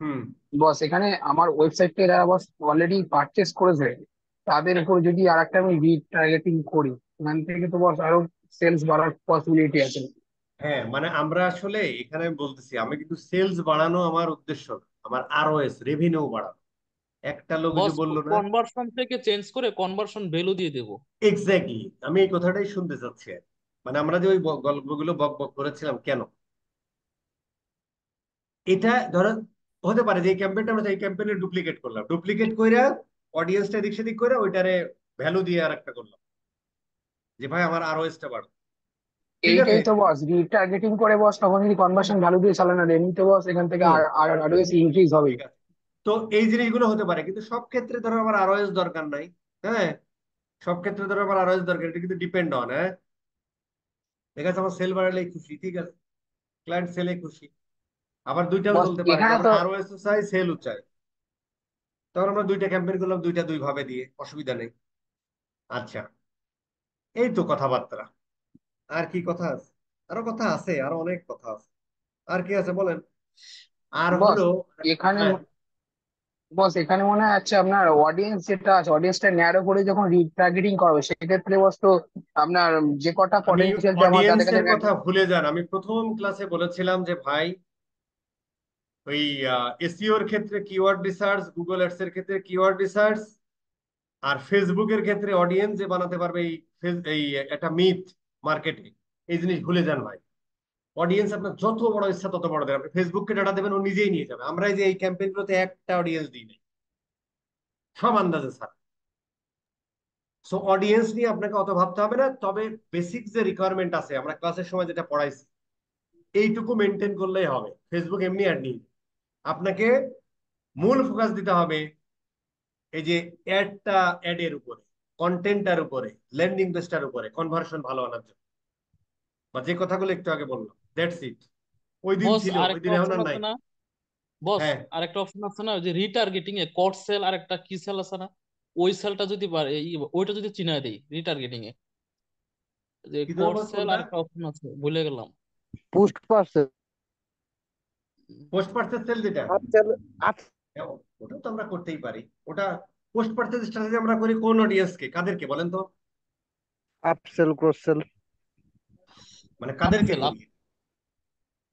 হুম। বস এখানে আমার ওয়েবসাইটটা এরা বস অলরেডি পারচেস করেছে, তাদের উপর যদি আর একটা আমি রিটার্গেটিং করি, এখান থেকে তো বস আরো সেলস বাড়ার পসিবিলিটি আছে। হ্যাঁ, মানে আমরা আসলে এখানে আমি বলতেছি, আমি কিন্তু সেলস বাড়ানো আমার উদ্দেশ্য না, আমার ROS রেভিনিউ বাড়ানো। একটা লোক ওই যে বস বললো না, কনভার্সন থেকে চেঞ্জ করে কনভার্সন ভ্যালু দিয়ে দেবো। এক্স্যাক্টলি, আমি এই কথাটাই শুনতে চাচ্ছি আর কি। মানে আমরা যে ওই গল্পগুলো বক বক করেছিলাম কেন, এটা ধরো হতে পারে যে এই ক্যাম্পেইনটা আমরা এই ক্যাম্পেইনে ডুপ্লিকেট করলাম, ডুপ্লিকেট কইরা অডিয়েন্সটা এদিক সেদিক করে ওইটারে ভ্যালু দিয়ে আর একটা করলাম, যে ভাই আমার ROS-টা বাড়ো, ঠিক আছে। এইটাই তো বস, রিটার্গেটিং করে বস তখন যদি কনভার্সন ভ্যালু দিয়ে চালানো যায়, এমনিতে বস এখান থেকে হুম, আর আর আরো বেশি ইনক্রিজ হবে। ঠিক আছে। তো এই জিনিসগুলো হতে পারে, কিন্তু সব ক্ষেত্রে ধরো আমার ROS দরকার নাই। হ্যাঁ, সব ক্ষেত্রে ধরো আমার ROS দরকার, এটা কিন্তু ডিপেন্ড অন, হ্যাঁ, ঠিক আছে, আমার সেল বাড়ালেই খুশি, ঠিক আছে, ক্লায়েন্ট সেলে খুশি। আবার দুইটাও বস চলতে পারে, যে এখানে আমার তো ROS ও চাই, সেলও চাই, তখন আমরা দুইটা ক্যাম্পেইন করলাম, দুইটা দুই ভাবে দিয়ে, অসুবিধা নেই। আচ্ছা, এই তো কথাবার্তা। আর কি কথা আছে? আরো কথা আছে, আরো অনেক কথা আছে। আর কি আছে বলেন। আর বস হলো, এখানে হ্যাঁ, বস এখানে মনে হয় আছে আপনার অডিয়েন্স যেটা আছে, অডিয়েন্সটা ন্যারো করে যখন রিটার্গেটিং করবে সেক্ষেত্রে বস তো আপনার যে কটা আমি পটেনশিয়াল জমা তাদের কাছে অডিয়েন্সের কথা ভুলে যান, আমি প্রথম ক্লাসে বলেছিলাম যে ভাই, ওই SEO এর ক্ষেত্রে কিওয়ার্ড রিসার্চ, গুগল অ্যাডস এর ক্ষেত্রে কিওয়ার্ড রিসার্চ, আর ফেসবুকের ক্ষেত্রে অডিয়েন্স যে বানাতে পারবে, এই একটা মিথ মার্কেটে, এই জিনিস ভুলে যান ভাই। অডিয়েন্স আপনার যত বড় ইচ্ছা তত বড় দেবেন, আপনি ফেসবুককে ডাটা দেবেন, ও নিজেই নিয়ে যাবে। আমরা এই যে এই ক্যাম্পেইন গুলোতে একটা অডিয়েন্স দিই নাই, সব আন্দাজে ছাড়া। সো অডিয়েন্স নিয়ে আপনাকে অত ভাবতে হবে না, তবে বেসিক যে রিকোয়ারমেন্ট আছে আমরা ক্লাসের সময় যেটা পড়াইছি এইটুকু মেনটেন করলেই হবে। ফেসবুক এমনি অ্যাড নিয়ে আপনাকে মূল ফোকাস দিতে হবে এই যে অ্যাডের উপরে, কন্টেন্টটার উপরে, ল্যান্ডিং পেজটার উপরে, কনভার্সন ভালো আনার জন্য, বা যে কথাগুলো একটু আগে বললাম, দ্যাটস ইট। ওই দিন বস ছিল, ওই আরেকটা দিন এখন অপশন আর আছে নাই। না? বস হ্যাঁ, আরেকটা অপশন আছে না, ওই যে রিটার্গেটিং এ কট সেল আর একটা কি সেল আছে না, ওই সেলটা যদি ওইটা যদি চিনায় দেই রিটার্গেটিং এ, যে কি কট ধরবো সেল আর কোনটা? একটা অপশন আছে ভুলে গেলাম। Post parcel post purchase sell যেটা, আপসেল হ্যাঁ, ওটা তো আমরা করতেই পারি। ওটা পোস্ট পারচেজ স্ট্র্যাটেজি আমরা করি কোন অডিয়েন্সকে, কাদেরকে বলেন তো? Upsell cross sell. মানে কাদেরকে আপসেল করি?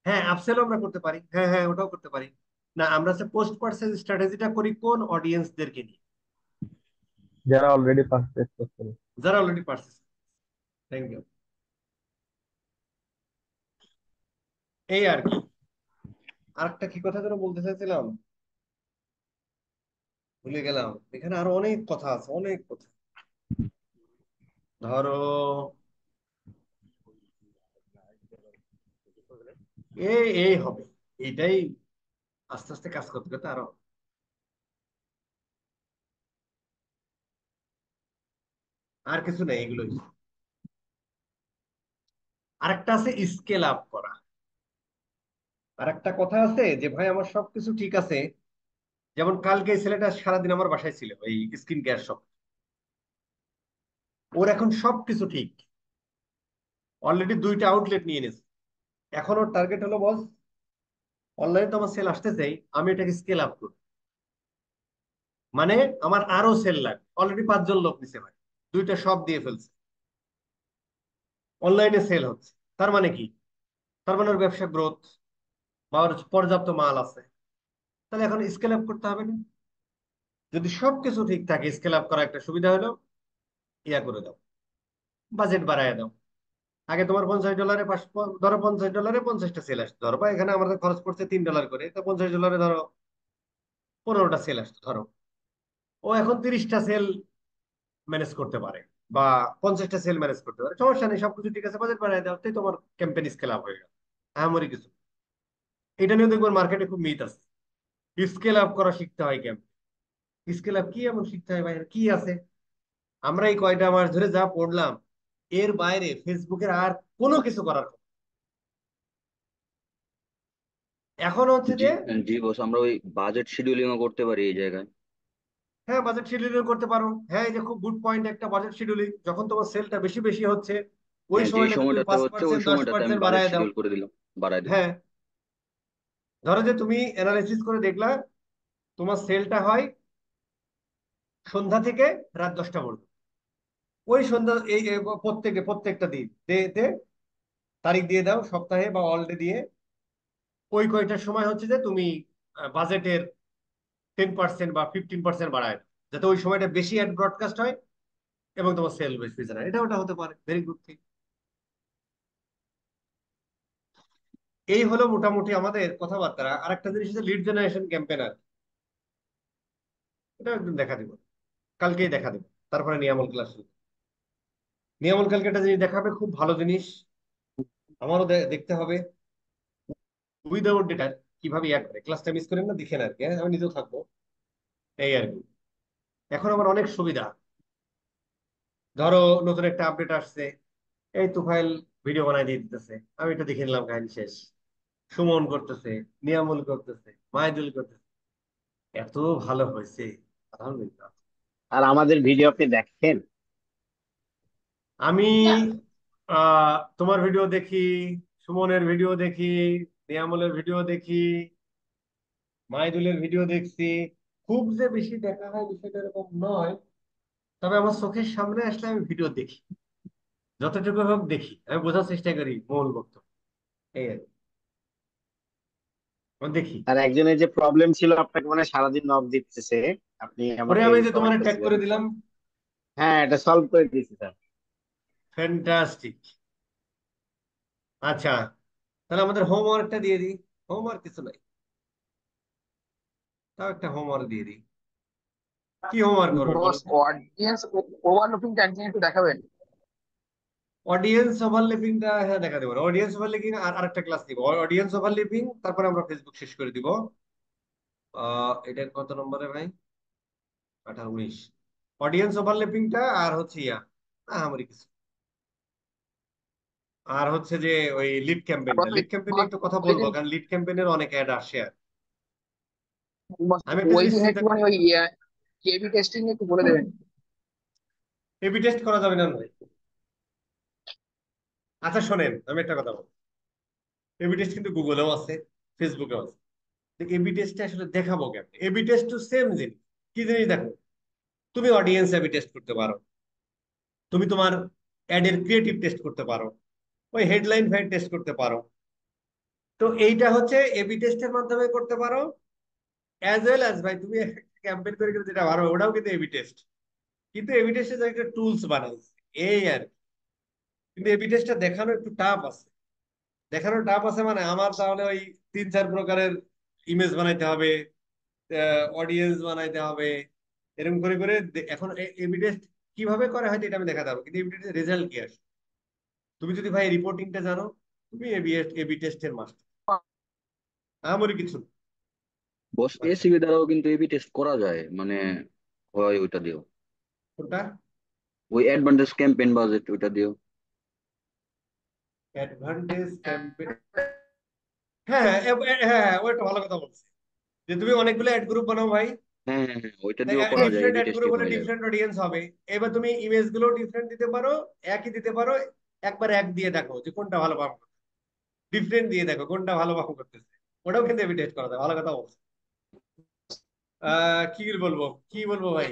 হ্যাঁ, আপসেলও আমরা করতে পারি, হ্যাঁ হ্যাঁ ওটাও করতে পারি। না, আমরা হচ্ছে পোস্ট পারচেজ স্ট্র্যাটেজিটা করি কোন অডিয়েন্সদেরকে নিয়ে? যারা অলরেডি পারচেজ করছেন। যারা অলরেডি পারচেজ। Thank you. এই আর কি। আরেকটা কি কথা যেন বলতে চাইছিলাম, ভুলে গেলাম। এখানে আরো অনেক কথা আছে, অনেক কথা। ধরো এই এই হবে, এটাই আস্তে আস্তে কাজ করতে করতে আরো। আর কিছু নেই, এগুলোই। আরেকটা আছে স্কেল আপ করা। আরেকটা কথা আছে যে ভাই আমার সবকিছু ঠিক আছে, যেমন কালকে এই ছেলেটা সারাদিন আমার বাসায় ছিল, এই স্কিন কেয়ার শপ, ওর এখন সবকিছু ঠিক, অলরেডি 2টা আউটলেট নিয়ে নিয়েছে। এখন ওর টার্গেট হলো বস, অনলাইনে তো আমার সেল আসতেছেই, আমি এটাকে স্কেল আপ করব। মানে আমার আরো সেল লাগবে, অলরেডি 5জন লোক নিছে ভাই, 2টা শপ দিয়ে ফেলছে, অনলাইনে সেল হচ্ছে। তার মানে কি? তার মানে ওর ব্যবসা গ্রোথ, বা ওর পর্যাপ্ত মাল আছে। তাহলে এখন স্কেল আপ করতে হবে না? যদি সবকিছু ঠিক থাকে, স্কেল আপ করা একটা সুবিধা হলো, ইয়া করে দাও, বাজেট বাড়ায় দাও। আগে তোমার $50 ধরো $50 50টা সেল আসতো, ধরো বা এখানে আমাদের খরচ পড়ছে $3 করে, তো $50 ধরো 15টা সেল আসতো ধরো। ও এখন 30টা সেল ম্যানেজ করতে পারে, বা 50টা সেল ম্যানেজ করতে পারে, সমস্যা নেই, সবকিছু ঠিক আছে, বাজেট বাড়ায় দাও, তাই তোমার ক্যাম্পেইন স্কেল আপ হয়ে গেল। এমনই কিছু। এটা নিয়ে দেখবেন মার্কেটে খুব মিথ আছে, স্কেল আপ করা শিখতে হয় কেমন। স্কেল আপ কি এমন শিখতে হয় ভাই, কি আছে? আমরা এই কয়টা মাস ধরে যা পড়লাম, এর বাইরে ফেসবুকের আর কোনো কিছু করার কথা। এখন হচ্ছে জি, যে, জি বস, আমরা ওই বাজেট শিডিউলিংও করতে পারি এই জায়গায়। হ্যাঁ বাজেট শিডিউলিং করতে পারো, হ্যাঁ এই যে খুব গুড পয়েন্ট একটা, বাজেট শিডিউলিং যখন তোমার সেলটা বেশি বেশি হচ্ছে, ওই হ্যাঁ, যেই সময়টাতে তুমি সময়টাতে হচ্ছে ওই 5% দশ সময়টাতে আমি পার্সেন্ট বাজেট বাড়ায় দাও। শিডিউল করে দিলাম, বাড়ায় দিলাম। হ্যাঁ, ধরো যে তুমি অ্যানালাইসিস করে দেখলা তোমার সেলটা হয় সন্ধ্যা থেকে রাত 10টা পর্যন্ত, ওই সন্ধ্যা এই প্রত্যেকটা দিন ডে তারিখ দিয়ে দাও, সপ্তাহে বা অল ডে দিয়ে, ওই কয়টার সময় হচ্ছে যে তুমি বাজেটের 10% বা 15% বাড়ায় দাও, যাতে ওই সময়টা বেশি অ্যাড ব্রডকাস্ট হয় এবং তোমার সেল বেশি হয়। এটা ওটা হতে পারে, ভেরি গুড থিং। এই হলো মোটামুটি আমাদের কথাবার্তা। আরেকটা জিনিস হচ্ছে লিড জেনারেশন ক্যাম্পেনার, এটা একদম দেখা দিব, কালকেই দেখা দেবো। তারপরে নিয়ামল ক্লাস শুরু। নিয়ামল কালকে একটা জিনিস দেখাবে, খুব ভালো জিনিস, আমারও দেখতে হবে। উইদাউট ডেটা কিভাবে ইয়া করে, ক্লাসটা মিস করেন না, দেখেন আর কি, হ্যাঁ? আমি নিজেও থাকবো, এই আর কি। এখন আমার অনেক সুবিধা, ধরো নতুন একটা আপডেট আসছে, এই তুফাইল ভিডিও বানাই দিয়ে দিতেছে, আমি এটা দেখে নিলাম, কাহিনী শেষ। সুমন করতেছে, নিয়ামুল করতেছে, মাহিদুল করতেছে, এত ভালো হয়েছে, আলহামদুলিল্লাহ। আর আমাদের ভিডিও আপনি দেখেন? আমি তোমার ভিডিও দেখি, সুমনের ভিডিও দেখি, নিয়ামলের ভিডিও দেখি, মাহিদুলের ভিডিও দেখছি। খুব যে বেশি দেখা হয় বিষয়টা এরকম নয়, তবে আমার চোখের সামনে আসলে আমি ভিডিও দেখি, যতটুকু হোক দেখি, আমি বোঝার চেষ্টা করি মূল বক্তব্য, এই আর কি। আমি দেখি। আর একজনের যে প্রবলেম ছিল আপনাকে মানে সারাদিন নক দিতেছে, আপনি পরে আমাকে আমি যে ইনফরমেশন তোমার ট্যাগ করে দিয়েছিলেন। দিলাম। হ্যাঁ, এটা সলভ করে দিয়েছি স্যার। ফ্যান্টাস্টিক। আচ্ছা, তাহলে আমাদের হোমওয়ার্কটা দিয়ে দিই। হোমওয়ার্ক কিছু নাই, তাও একটা হোমওয়ার্ক দিয়ে দিই। কি হোমওয়ার্ক করবেন বলো বস তো? অডিয়েন্স ওভারলুকিংটা একদিন একটু দেখাবেন। অডিয়েন্স ওভারল্যাপিংটা হ্যাঁ দেখা দেবো। অডিয়েন্স ওভারল্যাপিং আর আরেকটা ক্লাস দিব। অডিয়েন্স ওভারল্যাপিং, তারপরে আমরা ফেসবুক শেষ করে দিব। এটা কত নম্বরে ভাই? 18 19। অডিয়েন্স ওভারল্যাপিংটা আর হচ্ছে আমার কিছু, আর হচ্ছে যে ওই লিড ক্যাম্পেইনটা, লিড ক্যাম্পেইনে একটু কথা ওই বলবো, দিন কারণ লিড ক্যাম্পেইনের অনেক অ্যাড আসে। আর বস আমি একটা ওই জিনিস দিন চিন্তা একটুখানি ওই কেবি টেস্টিং একটু বলে দেবেন। এবি টেস্ট করা যাবে না ভাই? আচ্ছা শোনেন, আমি একটা কথা বলবো। এবি টেস্ট কিন্তু গুগলেও আছে, ফেসবুকেও আছে। এবি টেস্টটা আসলে দেখাবো কেন? এবি টেস্ট তো সেম জিনিস। কি জিনিস দেখো, তুমি অডিয়েন্স এবি টেস্ট করতে পারো, তুমি তোমার অ্যাডের ক্রিয়েটিভ টেস্ট করতে পারো, ওই হেডলাইন ফাইল টেস্ট করতে পারো। তো এইটা হচ্ছে এবি টেস্টের মাধ্যমে করতে পারো। অ্যাজ ওয়েল অ্যাজ ভাই তুমি ক্যাম্পেইন করে কিন্তু যেটা পারো ওটাও কিন্তু এবি টেস্ট। কিন্তু এবি টেস্টের একটা টুলস বানাইছে এই আর কি। কিন্তু এবি টেস্টটা দেখানো একটু টাফ আছে। দেখানো টাফ আছে মানে আমার তাহলে ওই 3 4 প্রকারের ইমেজ বানাইতে হবে, অডিয়েন্স বানাইতে হবে, এরকম করে করে এখন এবি টেস্ট কিভাবে করা হয় এটা আমি দেখাতে পারবো, কিন্তু এবি টেস্টের রেজাল্ট কি আসে? তুমি যদি ভাই রিপোর্টিংটা জানো, তুমি এবি টেস্টের মাস্টার। আমারই কিছু না। বস আচ্ছা, এসিবি দ্বারাও কিন্তু এবি টেস্ট করা যায়, মানে হয় ওইটা দিও, কোনটা? ওই অ্যাডভান্টেজ ক্যাম্পেইন বাজেট ওইটা দিও। অ্যাডভান্টেজ ক্যাম্পেইন, হ্যাঁ হ্যাঁ হ্যাঁ হ্যাঁ, ও একটা ভালো কথা বলছে যে তুমি অনেকগুলো অ্যাড গ্রুপ বানাও ভাই। হ্যাঁ হ্যাঁ হ্যাঁ, ওইটা দিয়েও করা যায়, different A B ad group testing হলে হয়ে যাবে। ডিফারেন্ট অডিয়েন্স হবে। এবার তুমি ইমেজ গুলো ডিফারেন্ট দিতে পারো, একই দিতে পারো। একবার এক দিয়ে দেখো যে কোনটা ভালো পারফর্ম করছে, ডিফারেন্ট দিয়ে দেখো কোনটা ভালো পারফর্ম করতেছে। ওটাও কিন্তু এবি টেস্ট করা যায়, ভালো কথা বলছে। কি বলবো, কি বলবো ভাই?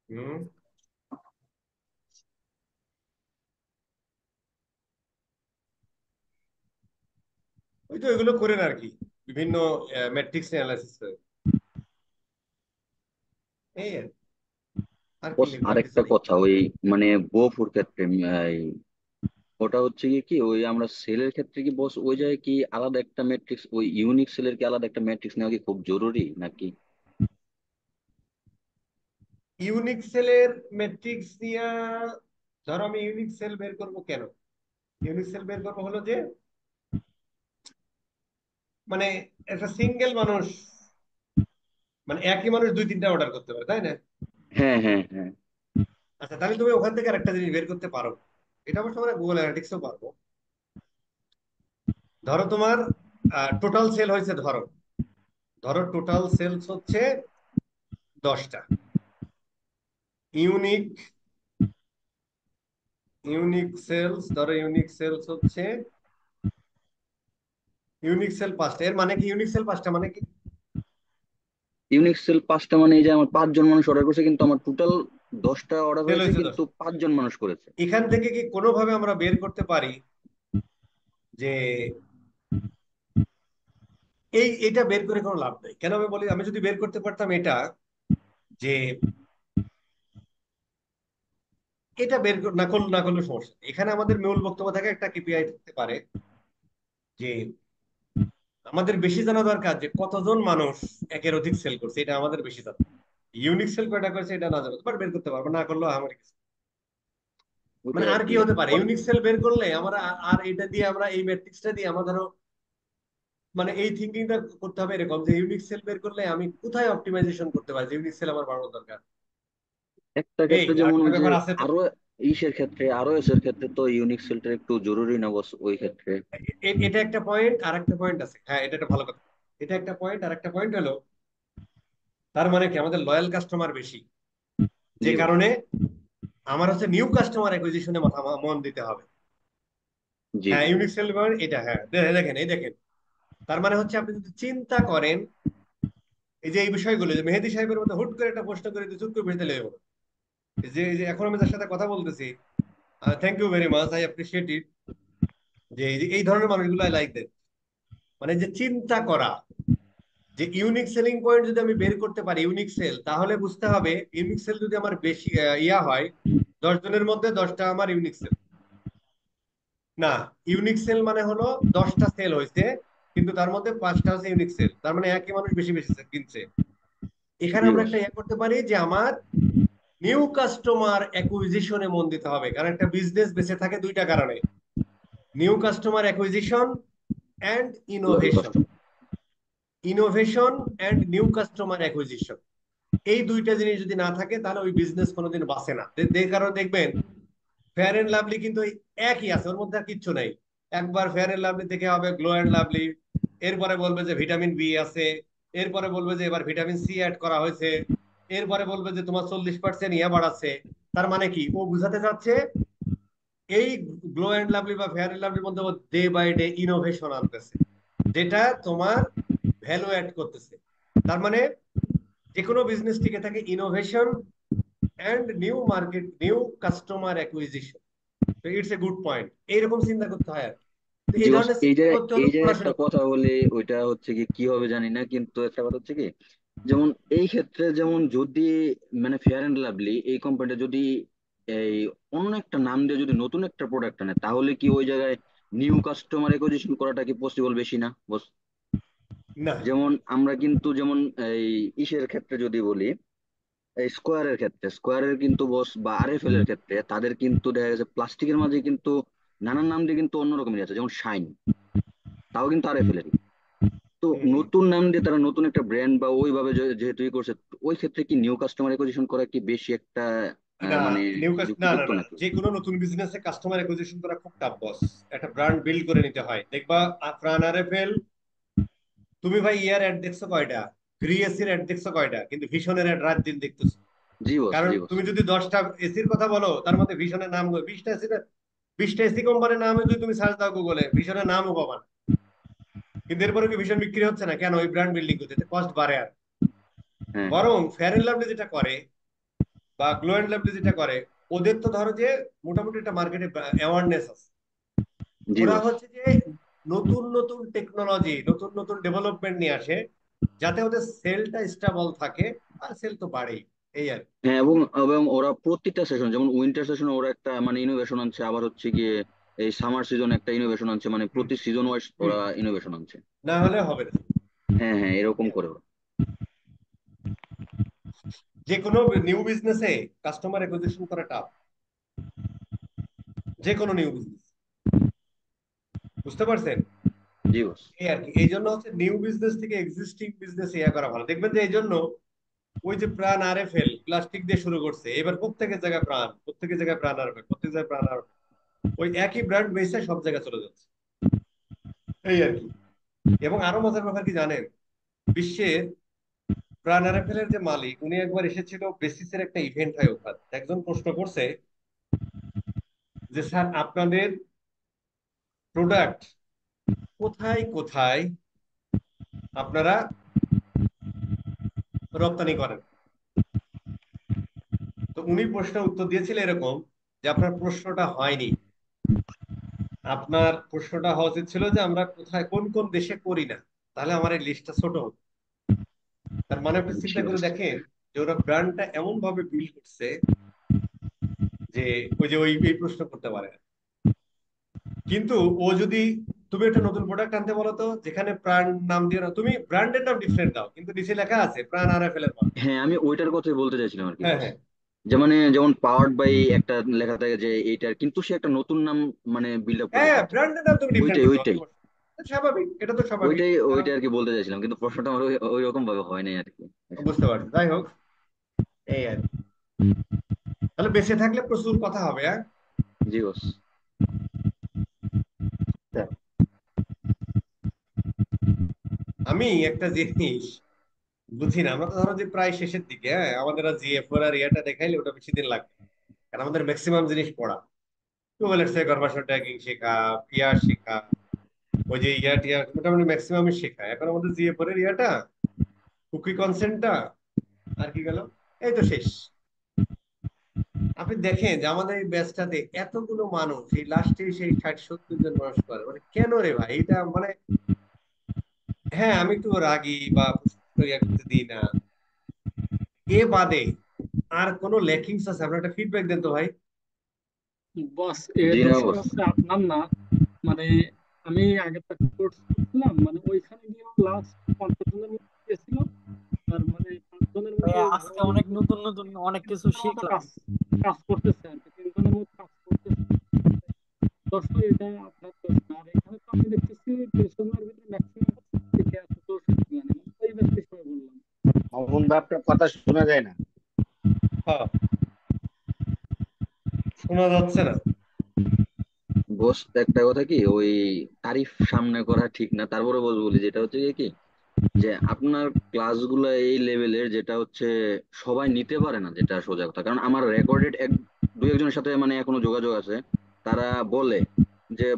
হুম, ওই তো এগুলো করেন আর কি, বিভিন্ন ম্যাট্রিক্স অ্যানালাইসিস করে। এই আর আর কি বস লিখবো, আর কিছু আরেকটা নেই। কথা, ওই মানে বোফোর ক্ষেত্রে এই ওটা হচ্ছে কি কি ওই আমরা সেলের ক্ষেত্রে কি বস ওই জায়গায় কি আলাদা একটা ম্যাট্রিক্স, ওই ইউনিক সেলের কি আলাদা একটা ম্যাট্রিক্স নেওয়া কি খুব জরুরি নাকি? ইউনিক সেলের ম্যাট্রিক্স দিয়া, ধরো আমি ইউনিক সেল বের করবো কেন? ইউনিক সেল বের করবো হলো যে মানে একটা সিঙ্গেল মানুষ, মানে একই মানুষ 2 3টা অর্ডার করতে পারে, তাই না? হ্যাঁ হ্যাঁ হ্যাঁ। আচ্ছা তাহলে তুমি ওখান থেকে আরেকটা জিনিস বের করতে পারো। এটা অবশ্য আমরা গুগল অ্যানালিটিক্সও পারবো। ধরো তোমার টোটাল সেল হয়েছে, ধরো ধরো টোটাল সেলস হচ্ছে 10টা। ইউনিক ইউনিক সেলস, ধরো ইউনিক সেলস হচ্ছে, ইউনিক সেল 5টা। এর মানে কি ইউনিক সেল 5টা মানে কি? ইউনিক সেল 5টা মানে এই যে আমার 5 জন মানুষ অর্ডার করেছে, কিন্তু আমার টোটাল 10টা অর্ডার সেল হয়েছে হয়েছে কিন্তু 10টা। 5 জন মানুষ করেছে। এখান থেকে কি কোনোভাবে আমরা বের করতে পারি যে এটা বের করে কোনো লাভ নেই? কেন আমি বলি, আমি যদি বের করতে পারতাম এটা, যে এটা বের না করলে সমস্যা নেই। এখানে আমাদের মূল বক্তব্য থাকে, একটা কেপিআই থাকতে পারে যে আমাদের বেশি জানা দরকার যে কতজন মানুষ একের অধিক সেল করছে, এটা আমাদের বেশি জানা। ইউনিক সেল কয়টা করছে এটা না জানো, বাট বের করতে পারবো, না করলেও আমার কিছু। মানে ওইটাই আর আর কি কি। হতে পারে, ইউনিক সেল বের করলে আমরা আর এটা দিয়ে আমরা এই ম্যাট্রিক্সটা দিয়ে আমরা ধরো মানে এই থিঙ্কিংটা করতে হবে এরকম যে ইউনিক সেল বের করলে আমি কোথায় অপটিমাইজেশন করতে পারি, ইউনিক সেল আমার বাড়ানো দরকার। একটা এই ক্ষেত্রে আর যেমন একটা ওই যে ব্যাপার আছে তো, আরো ইসের ক্ষেত্রে, আরো এর ক্ষেত্রে তো ইউনিক সেলটা একটু জরুরি না বস ওই ক্ষেত্রে? এটা একটা পয়েন্ট। আর একটা পয়েন্ট আছে, হ্যাঁ এটা একটা ভালো কথা। এটা একটা পয়েন্ট, আর একটা পয়েন্ট হলো তার মানে কি আমাদের লয়াল কাস্টমার বেশি, যে জি বস। কারণে আমার হচ্ছে নিউ কাস্টমার অ্যাকুইজিশনে মন দিতে হবে। জি হ্যাঁ জি। ইউনিক সেল, এটা হ্যাঁ দেখেন, এই দেখেন, তার মানে হচ্ছে আপনি যদি চিন্তা করেন এই যে এই বিষয়গুলো, যে মেহেদী সাহেবের মধ্যে হুট করে একটা প্রশ্ন করে দিয়ে চুপ করে ভেতরে লেগে গেলো। এই যে এখন আমি যার সাথে কথা বলতেছি, thank you very much, I appreciate it, যে এই ধরনের মানুষগুলো আই লাইক দেন। মানে যে চিন্তা করা যে ইউনিক সেলিং পয়েন্ট যদি আমি বের করতে পারি ইউনিক সেল, তাহলে বুঝতে হবে ইউনিক সেল যদি আমার বেশি হয়, 10 জনের মধ্যে 10টা আমার ইউনিক সেল। না, ইউনিক সেল মানে হলো 10টা সেল হয়েছে, কিন্তু তার মধ্যে 5টা হচ্ছে ইউনিক সেল, তার মানে একই মানুষ বেশি বেশি কিনছে। এখানে জি আমরা বস। একটা ইয়ে করতে পারি যে আমার নিউ কাস্টমার অ্যাকুইজিশনে মন দিতে হবে, কারণ একটা বিজনেস বেঁচে থাকে দুইটা কারণে: new customer acquisition and loyal innovation. Customer. Innovation and new customer acquisition, এই দুইটা জিনিস যদি না থাকে তাহলে ওই বিজনেস কোনোদিন বাঁচে না। যে কারণে দেখবেন ফেয়ার এন্ড লাভলি কিন্তু ওই একই আছে, ওর মধ্যে আর কিচ্ছু নেই। একবার ফেয়ার এন্ড লাভলি থেকে হবে গ্লো এন্ড লাভলি, এরপরে বলবে যে ভিটামিন বি আছে, এরপরে বলবে যে এবার ভিটামিন সি অ্যাড করা হয়েছে, এরপরে বলবে যে তোমার 40% ইয়া বাড়াচ্ছে। তার মানে কি ও বুঝাতে চাচ্ছে এই গ্লো এন্ড লাভলি বা ফেয়ার এন্ড লাভলির মধ্যে ডে বাই ডে ইনোভেশন আনতেছে, যেটা তোমার ভ্যালু অ্যাড করতেছে। তার মানে যে কোনো বিজনেস টিকে থাকে innovation and new market, new customer acquisition. তো ইটস এ গুড পয়েন্ট, এইরকম চিন্তা করতে হয় আর কি। তো জি এই বস, ধরনের চিন্তা করতে হলে এই জায়গায় একটা পড়াশোনা করতে কথা হবে। বলে, ওইটা হচ্ছে কি কি হবে জানি না, কিন্তু একটা কথা হচ্ছে কি, যেমন এই ক্ষেত্রে যেমন যদি মানে ফেয়ার অ্যান্ড লাভলি এই কোম্পানিটা যদি এই অন্য একটা নাম দিয়ে যদি নতুন একটা প্রোডাক্ট আনে, তাহলে কি ওই জায়গায় নিউ কাস্টমার অ্যাকুইজিশন করাটা কি পসিবল বেশি না বস? না যেমন আমরা কিন্তু যেমন এই ইসের ক্ষেত্রে যদি বলি, এই স্কোয়ারের ক্ষেত্রে, স্কোয়ারের কিন্তু বস বা আরএফএল এর ক্ষেত্রে তাদের কিন্তু দেখা গেছে প্লাস্টিকের মাঝে কিন্তু নানান নাম দিয়ে কিন্তু অন্যরকমের আছে, যেমন শাইন, তাও কিন্তু আরএফএল এর। তো হুম হুম। নতুন নাম দিয়ে তারা নতুন একটা ব্র্যান্ড বা ওইভাবে যেহেতু ই করছে, ওই ক্ষেত্রে কি নিউ কাস্টমার অ্যাকুইজিশন করা কি বেশি একটা না মানে নিউ না না যুক্তিযুক্ত না, নাকি? যে কোনো নতুন বিজনেসে কাস্টমার অ্যাকুইজিশন করা খুব টাফ বস। একটা ব্র্যান্ড বিল্ড করে নিতে হয়। দেখবা প্রাণ আরএফএল, তুমি ভাই ইয়ার অ্যাড দেখছো কয়টা, গ্রিএসির অ্যাড দেখছো কয়টা, কিন্তু ভীষণের অ্যাড রাত দিন দেখতেছো। জি বস, কারণ জি বস। তুমি যদি 10টা এসির কথা বলো, তার মধ্যে ভীষণের নাম 20টা এসি, 20টা এসি কোম্পানির নামে যদি তুমি সার্চ দাও গুগলে, ভীষণের নামও পাবা না। কিন্তু এরপরে কি ভীষণ বিক্রি হচ্ছে না কেন? ওই ব্র্যান্ড বিল্ডিং করতে কস্ট বাড়ে আর। হ্যাঁ হ্যাঁ। বরং ফেয়ার এন্ড লাভলি যেটা করে বা গ্লো এন্ড লাভলি যেটা করে, ওদের তো ধরো যে মোটামুটি একটা মার্কেটে অ্যাওয়ারনেস আছে। জি ওরা বস। হচ্ছে যে নতুন নতুন টেকনোলজি, নতুন নতুন ডেভেলপমেন্ট নিয়ে আসে, যাতে ওদের সেলটা স্টেবল থাকে, আর সেল তো বাড়েই, এই আর কি। হ্যাঁ, এবং এবং ওরা প্রত্যেকটা সেশন, যেমন উইন্টার সেশনে ওরা একটা মানে ইনোভেশন আনছে, আবার হচ্ছে গিয়ে এই সামার সিজনে একটা ইনোভেশন আনছে, মানে হুম প্রতি সিজন ওয়াইজ হুম। ওরা ইনোভেশন আনছে। না হলে হবে না। হ্যাঁ হ্যাঁ, এরকম করে ওরা। যে কোনো নিউ বিজনেসে কাস্টমার অ্যাকুইজিশন করা টাফ, যে কোনো নিউ বিজনেস, বুঝতে পারছেন? জি বস। এই আর কি, এই জন্য হচ্ছে নিউ বিজনেস থেকে এক্সিস্টিং বিজনেস ইয়া করা ভালো। দেখবেন যে এই জন্য ওই যে প্রাণ আরএফএল প্লাস্টিক দিয়ে শুরু করছে, এবার প্রত্যেকের জায়গায় প্রাণ, প্রত্যেকের জায়গায় প্রাণ আরএফএল, প্রত্যেক জায়গায় প্রাণ আরএফএল, ওই একই ব্র্যান্ড বেসে সব জায়গায় চলে যাচ্ছে, এই আর কি। এবং আরো মজার ব্যাপার কি জানেন, বিশ্বের প্রাণ আরএফএল এর যে মালিক, উনি একবার এসেছিল বেসিসের একটা ইভেন্ট হয় ওখানে, একজন প্রশ্ন করছে যে স্যার আপনাদের প্রোডাক্ট কোথায় কোথায় আপনারা রপ্তানি করেন? তো উনি প্রশ্নের উত্তর দিয়েছিলেন এরকম যে আপনার প্রশ্নটা হয়নি, আপনার প্রশ্নটা হওয়া উচিত ছিল যে আমরা কোথায় কোন কোন দেশে করি না, তাহলে আমার এই লিস্টটা ছোট হতো। তার মানে আপনি জি চিন্তা করে বস। দেখেন যে ওরা ব্র্যান্ডটা এমন ভাবে বিল্ড করছে যে ওই যে ওই এই প্রশ্ন করতে পারে। কিন্তু ও যদি, তুমি একটা নতুন প্রোডাক্ট আনতে বলো তো, যেখানে প্রাণ নাম দিয়ে না, তুমি ব্র্যান্ডের নাম ডিফারেন্ট দাও, কিন্তু নিচে লেখা আছে প্রাণ আরএফএল এর মাল। হ্যাঁ, আমি ওইটার কথাই বলতে চাইছিলাম আর কি হ্যাঁ বস। হ্যাঁ। যে মানে যেমন পাওয়ার্ড বাই একটা লেখা থাকে যে এইটার, কিন্তু সে একটা নতুন নাম মানে বিল্ড আপ করে হ্যাঁ চাচ্ছে। ব্র্যান্ডের নাম তুমি ডিফারেন্ট ওইটাই করতে পারো, ওইটাই স্বাভাবিক, এটা তো স্বাভাবিক। ওইটাই কারণ ওইটাই আর কি বলতে চাইছিলাম, কিন্তু প্রশ্নটা আমার ওই রকম ভাবে হয় নাই আর কি আসলে। বুঝতে পারছি, যাই হোক, এই আর কি। তাহলে বেঁচে থাকলে প্রচুর কথা হবে, হ্যাঁ। জি বস। আমি একটা জিনিস বুঝি না, আমরা তো ধরো যে প্রায় শেষের দিকে, হ্যাঁ, আমাদের জিএফ আর ইয়াটা দেখাইলে ওটা বেশি দিন লাগবে, কারণ আমাদের ম্যাক্সিমাম জিনিস পড়া, গুগল এর কনভার্সন ট্র্যাকিং শেখা, পিআর শেখা, ওই যে ইয়া টিয়া মোটামুটি ম্যাক্সিমামই শেখা। এখন আমাদের জিএফ এর ইয়াটা, কুকি কনসেন্টটা, আর কি গেল, এই তো শেষ। আপনি দেখেন যে আমাদের এই ব্যাচটাতে এতগুলো মানুষ, এই লাস্টে সেই 60-70 জন মানুষ করে, মানে কেন রে ভাই এটা, মানে হ্যাঁ আমি একটু রাগী বা ইয়া করতে দিই না, এ বাদে আর কোনো ল্যাকিংস আছে? আপনার একটা ফিডব্যাক দেন তো ভাই। বস, জি না দোষটা বস। হচ্ছে আপনার না। মানে আমি আগে তো কোর্স করছিলাম, মানে ওইখানে গিয়ে লাস্ট 50 জনের মধ্যে গেছিল। আর মানে 5 জনের মধ্যে ভাইয়া ভালো আজকে ভালো অনেক করছে, নতুন নতুন অনেক কিছু 3 জনের মতো শিখলাম। কাজ কাজ করতেছে আর কি, 3 জনের মতো কাজ করতেছে। দোষ তো এটা আপনার দোষ না। আর এখানে তো আমি দেখতেছি 300 জনের ভিতরে ম্যাক্সিমাম থেকে আছে 64 মানে ওই ব্যক্তি হিসেবে বললাম। মামুন ভাই আপনার কথা শোনা যায় না। হ্যাঁ, শোনা যাচ্ছে না। বস একটা কথা কি, ওই তারিফ সামনে করা ঠিক না, তারপরে বলি যেটা হচ্ছে কি যে আপনার ক্লাসগুলো এই লেভেলের যেটা হচ্ছে সবাই নিতে পারে না, যেটা সোজা কথা। কারণ আমার রেকর্ডেড দুই একজনের সাথে মানে এখনো যোগাযোগ আছে, তারা বলে যে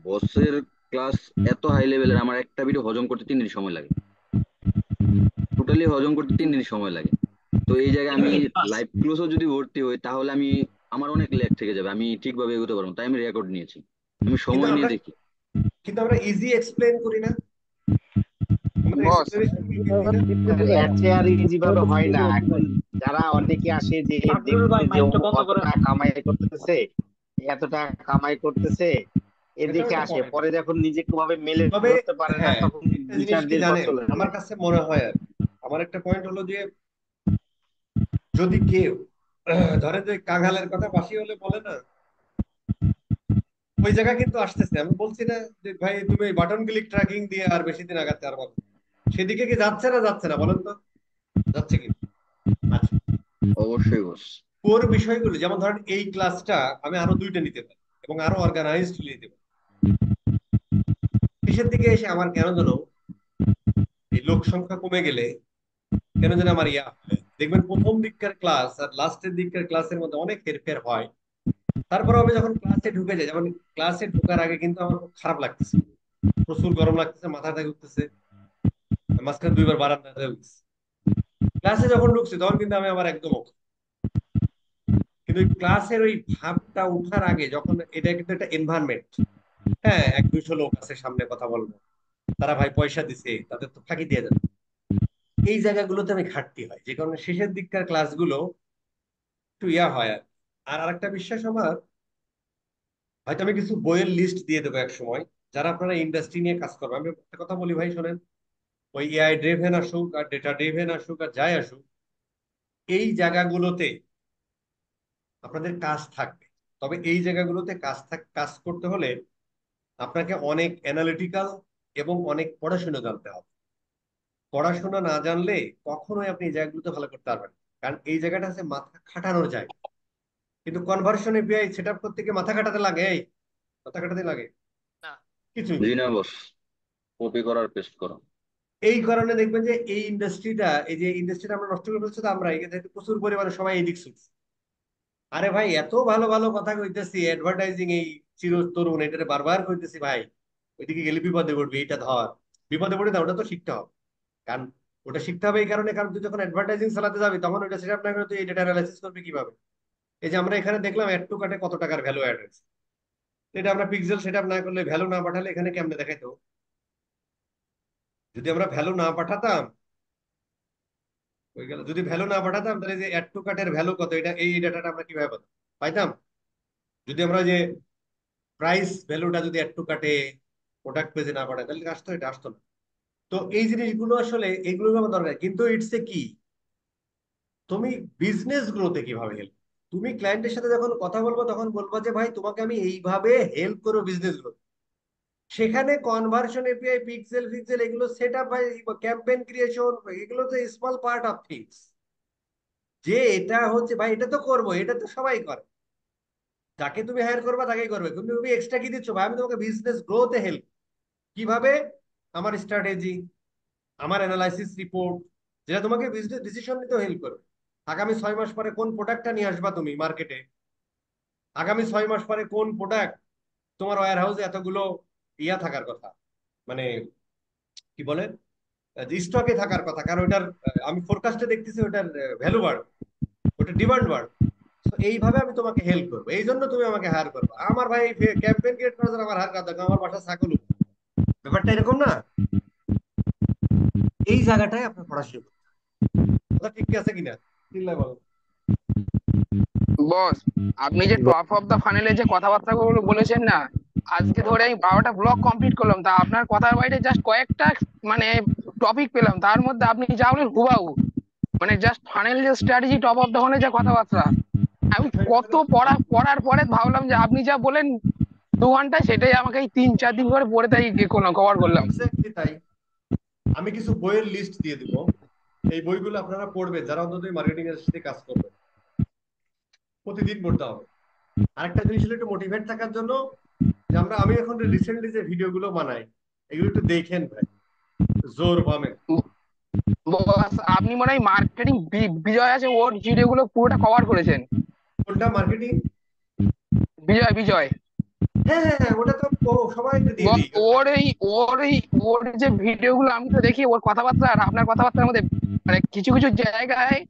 বসের ক্লাস এত হাই লেভেলের, আমার একটা ভিডিও হজম করতে 3 দিন সময় লাগে, টোটালি হজম করতে 3 দিন সময় লাগে। তো এই জায়গায় আমি লাইভ ক্লাসও যদি ভর্তি হই তাহলে আমার অনেক ল্যাগ থেকে যাবে, আমি ঠিকভাবে এগোতে পারবো না। তাই আমি রেকর্ড নিয়েছি, আমি কিন্তু সময় আমরা নিয়ে দেখি। কিন্তু আমরা ইজি এক্সপ্লেন করি না, আমাদের বস এক্সপ্লেনেশন কি ইজি না? এর চেয়ে আর ইজি ভাবে হয় না এখন। যারা অনেকে আসে যে সাবরুল দেখতে ভাই যে ও মাইকটা বন্ধ অত করেন। টাকা কামাই করতেছে, এত টাকা কামাই করতেছে, এটাও এদিকে একটা আসে, পয়েন্ট। পরে যখন নিজেকে ভাবে মেলে তবে ধরতে পারে না হ্যাঁ, তখন একটা দুই জিনিস চার কি দিন পর জানেন, চলে আমার যায়। কাছে মনে হয় আর কি, আমার একটা পয়েন্ট হলো যে যদি কেউ ধরে যে কাঙালের কথা বাসি হলে বলে না, ওই জায়গা কিন্তু আসতেছে। আমি বলছি না যে ভাই তুমি এই বাটন ক্লিক ট্র্যাকিং দিয়ে আর বেশি দিন আগাতে পারবো না। সেদিকে কি যাচ্ছে না যাচ্ছে না বলেন তো? যাচ্ছে কি? আচ্ছা, অবশ্যই বস। কোর বিষয়গুলো যেমন ধরেন এই ক্লাসটা আমি আরো 2টা নিতে পারি এবং আরো অর্গানাইজড নিতে পারি। শেষের দিকে এসে আমার কেন যেন এই লোক সংখ্যা কমে গেলে কেন যেন আমার হয়। দেখবেন প্রথম দিককার ক্লাস আর লাস্টের দিককার ক্লাসের মধ্যে অনেক হেরফের হয়। তারপরে আমি যখন ক্লাসে ঢুকে যাই, যেমন ক্লাসে ঢোকার আগে কিন্তু আমার খুব খারাপ লাগতেছে, প্রচুর গরম লাগতেছে, মাথাটা ঘুরতেছে, মাঝখানে 2বার বারান্দাতে উঠছি। ক্লাসে যখন ঢুকছি তখন কিন্তু আমি আবার একদম okay। কিন্তু ওই ক্লাসের ওই ভাবটা উঠার আগে যখন, এটা কিন্তু একটা এনভায়রনমেন্ট, হ্যাঁ 100-200 লোক আছে সামনে কথা বলবো, তারা ভাই পয়সা দিছে, তাদের তো ফাঁকি দিয়ে যাবে, এই জায়গাগুলোতে আমি ঘাটতি হয়, যে কারণে শেষের দিককার ক্লাসগুলো একটু হয় আর আর আরেকটা বিশ্বাস আমার, হয়তো আমি কিছু বইয়ের লিস্ট দিয়ে দেবো এক সময়, যারা আপনারা ইন্ডাস্ট্রি নিয়ে কাজ করবে। আমি একটা কথা বলি ভাই শোনেন, ওই এআই ড্রিভেন আসুক আর ডেটা ড্রিভেন আসুক আর যাই আসুক, এই জায়গাগুলোতে আপনাদের কাজ থাকবে। তবে এই জায়গাগুলোতে কাজ করতে হলে আপনাকে অনেক অ্যানালিটিক্যাল এবং অনেক পড়াশোনা জানতে হবে। পড়াশোনা না জানলে কখনোই আপনি এই জায়গাগুলোতে ভালো করতে পারবেন না। কারণ এই জায়গাটা আছে মাথা খাটানোর জায়গা। কিন্তু কনভার্সন এপিআই সেট আপ করতে গিয়ে মাথা খাটাতে লাগে, এই মাথা খাটাতে লাগে না। কিছুই জি না। না বস, কপি করার পেস্ট করা। এই কারণে দেখবেন যে এই ইন্ডাস্ট্রিটা, এই যে ইন্ডাস্ট্রিটা আমরা নষ্ট করে ফেলছি, তো আমরা এখানে প্রচুর পরিমাণে সবাই এদিক ছুটছি। আরে ভাই এত ভালো ভালো কথা কইতেছি, অ্যাডভার্টাইজিং এই চির তরুণ এটা বারবার কইতেছি ভাই, ওইদিকে গেলে বিপদে পড়বি, এইটা ধর, বিপদে পড়ে না, ওটা তো শিখতে হবে। কারণ ওটা শিখতে হবে এই কারণে, কারণ তুই যখন অ্যাডভার্টাইজিং চালাতে যাবি তখন ওটা সেটা না করে তুই এই ডেটা অ্যানালাইসিস করবি কিভাবে? এই যে আমরা এখানে দেখলাম অ্যাড টু কাটে কত টাকার ভ্যালু অ্যাড হয়েছে, এটা আমরা পিক্সেল সেট আপ না করলে, ভ্যালু না পাঠালে এখানে কেমনে দেখাইতো? যদি আমরা ভ্যালু না পাঠাতাম, ওই গেল, যদি ভ্যালু না পাঠাতাম তাহলে যে অ্যাড টু কাটের ভ্যালু কত, এটা এই ডাটাটা আমরা কিভাবে পাইতাম? যদি আমরা যে প্রাইস ভ্যালুটা যদি অ্যাড টু কাটে প্রোডাক্ট পেজে না পাঠাই তাহলে আসতো, এটা আসতো না। তো এই জিনিসগুলো আসলে এইগুলো আমার দরকার, কিন্তু ইটস এ কি, তুমি বিজনেস গ্রোথে কিভাবে হেল্প, তুমি ক্লায়েন্টের সাথে যখন কথা বলবো তখন বলবো যে ভাই তোমাকে আমি এইভাবে হেল্প করবো বিজনেস গ্রোথ। সেখানে কনভার্সন এপিআই, পিক্সেল ফিক্সেল এগুলো সেট আপ ভাই, ক্যাম্পেইন ক্রিয়েশন, এগুলো তো স্মল পার্ট অফ থিংস। যে এটা হচ্ছে ভাই, এটা তো করবো, এটা তো সবাই করে, যাকে তুমি হায়ার করবা তাকেই করবে, কিন্তু তুমি এক্সট্রা কি দিচ্ছ ভাই? আমি তোমাকে বিজনেস গ্রোথে হেল্প কিভাবে, আমার স্ট্র্যাটেজি, আমার অ্যানালাইসিস রিপোর্ট, যেটা তোমাকে বিজনেস ডিসিশন নিতে হেল্প করবে। আগামী 6 মাস পরে কোন প্রোডাক্টটা নিয়ে আসবা তুমি মার্কেটে, আগামী 6 মাস পরে কোন প্রোডাক্ট তোমার ওয়্যার হাউসে এতগুলো থাকার কথা, মানে কি বলে, স্টকে থাকার কথা, কারণ ওটার আমি ফোরকাস্টে দেখতেছি ওটার ভ্যালু বাড়, ওটার ডিমান্ড বাড়। তো এইভাবে আমি তোমাকে হেল্প করবো, এই জন্য তুমি আমাকে হায়ার করবে। আমার ভাই ক্যাম্পেইন ক্রিয়েট করার জন্য আমার হায়ার করা দরকার, আমার বাসা ছাগল, ব্যাপারটা এরকম না। এই জায়গাটায় আপনার পড়াশোনা করতে হবে। কথা ঠিক আছে কিনা? চিল্লায় বলো। বস, আপনি যে টপ অফ দা ফানেলে যে কথাবার্তাগুলো বলেছেন না, আজকে ধরে আমি 12টা ব্লক কমপ্লিট করলাম, তা আপনার কথার বাইরে জাস্ট কয়েকটা মানে টপিক পেলাম, তার মধ্যে আপনি যা বলেন হুবাহু, মানে জাস্ট ফানেল যে strategy, top of the funnel যে কথাবার্তা, আমি কত পড়ার পরে ভাবলাম যে আপনি যা বলেন 2 ঘন্টায়, সেটাই আমাকে এই 3-4 দিন করে পড়ে তাই করলাম, কভার করলাম। এক্স্যাক্টলি তাই। আমি কিছু বইয়ের লিস্ট দিয়ে দিব, এই বইগুলো আপনারা পড়বেন যারা অন্তত মার্কেটিং এর সাথে কাজ করবেন, প্রতিদিন পড়তে হবে। আরেকটা জিনিস হলো একটু মোটিভেট থাকার জন্য, যে আমি এখন রিসেন্টলি যে ভিডিওগুলো বানাই এগুলো একটু দেখেন ভাই, জোর বামে। বস, আপনি মনে হয় মার্কেটিং বিজয় আছে, ওর ভিডিও গুলো পুরোটা কভার করেছেন। কোনটা মার্কেটিং? বিজয় বিজয় হ্যাঁ হ্যাঁ হ্যাঁ, ওটা তো সবাইকে দিয়ে বস, দিই। ওর যে ভিডিও গুলো আমি তো দেখি, ওর কথাবার্তা আর আপনার কথাবার্তার মধ্যে মানে কিছু কিছু জায়গায়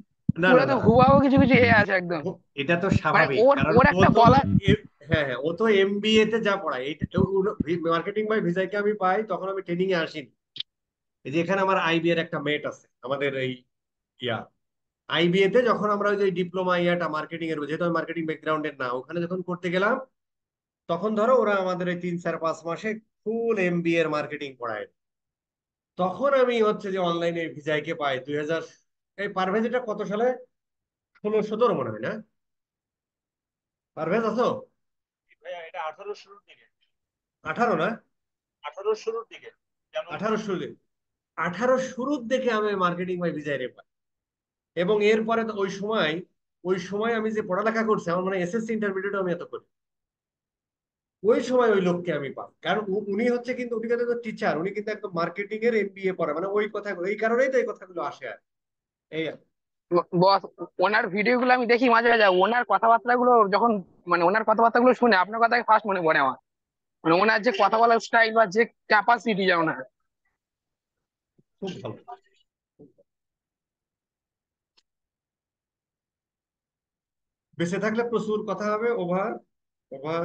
না পুরো না তো না, হুবাহু কিছু কিছু আছে একদম, এটা তো মানে স্বাভাবিক, ওর কারণ ওর ও একটা তো বলা। হ্যাঁ হ্যাঁ, ও তো এমবিএ তে যা পড়ায়, মার্কেটিং বাই ভিজাইকে আমি পাই তখন আমি ট্রেনিং এ আসিনি। এই যে এখানে আমার আইবি এর একটা মেট আছে, আমাদের এই ইয়া আইবিএ তে যখন আমরা ওই যে ডিপ্লোমা ইয়াটা মার্কেটিং এর, যেহেতু আমি মার্কেটিং ব্যাকগ্রাউন্ডের না, ওখানে যখন করতে গেলাম তখন ধরো ওরা আমাদের এই 3-4-5 মাসে ফুল এমবিএ এর মার্কেটিং পড়ায়। তখন আমি হচ্ছে যে অনলাইনে ভিজাইকে পাই 2000, এই পারভেজ এটা কত সালে, 16-17 মনে হয় না? পারভেজ আছো? ভাইয়া এটা 18 শুরুর দিকে। 18 না? 18 শুরুর দিকে জানুয়ারি। 18 শুরু, 18 শুরুর দিকে আমি মার্কেটিং বাই ভিজাই রে পাই। এবং এরপরে তো ওই সময় আমি যে পড়ালেখা করছি, আমার মানে এসএসসি ইন্টারমিডিয়েট আমি এত করি, ওই সময় ওই লোককে আমি পাই। কারণ উনি হচ্ছে কিন্তু, উনি কিন্তু টিচার, উনি কিন্তু একদম মার্কেটিং এর এমবিএ পড়ে, মানে ওই কথাগুলো, এই কারণেই তো এই কথাগুলো আসে আর এই আর কি। বস, ওনার ভিডিও গুলো আমি দেখি মাঝে মাঝে, ওনার কথাবার্তা গুলো যখন মানে ওনার কথাবার্তা গুলো শুনে আপনার কথাই ফার্স্ট মনে পড়ে আমার, মানে ওনার যে কথা বলার স্টাইল বা যে ক্যাপাসিটি যা ওনার। খুব ভালো। বেঁচে থাকলে প্রচুর কথা হবে। Over over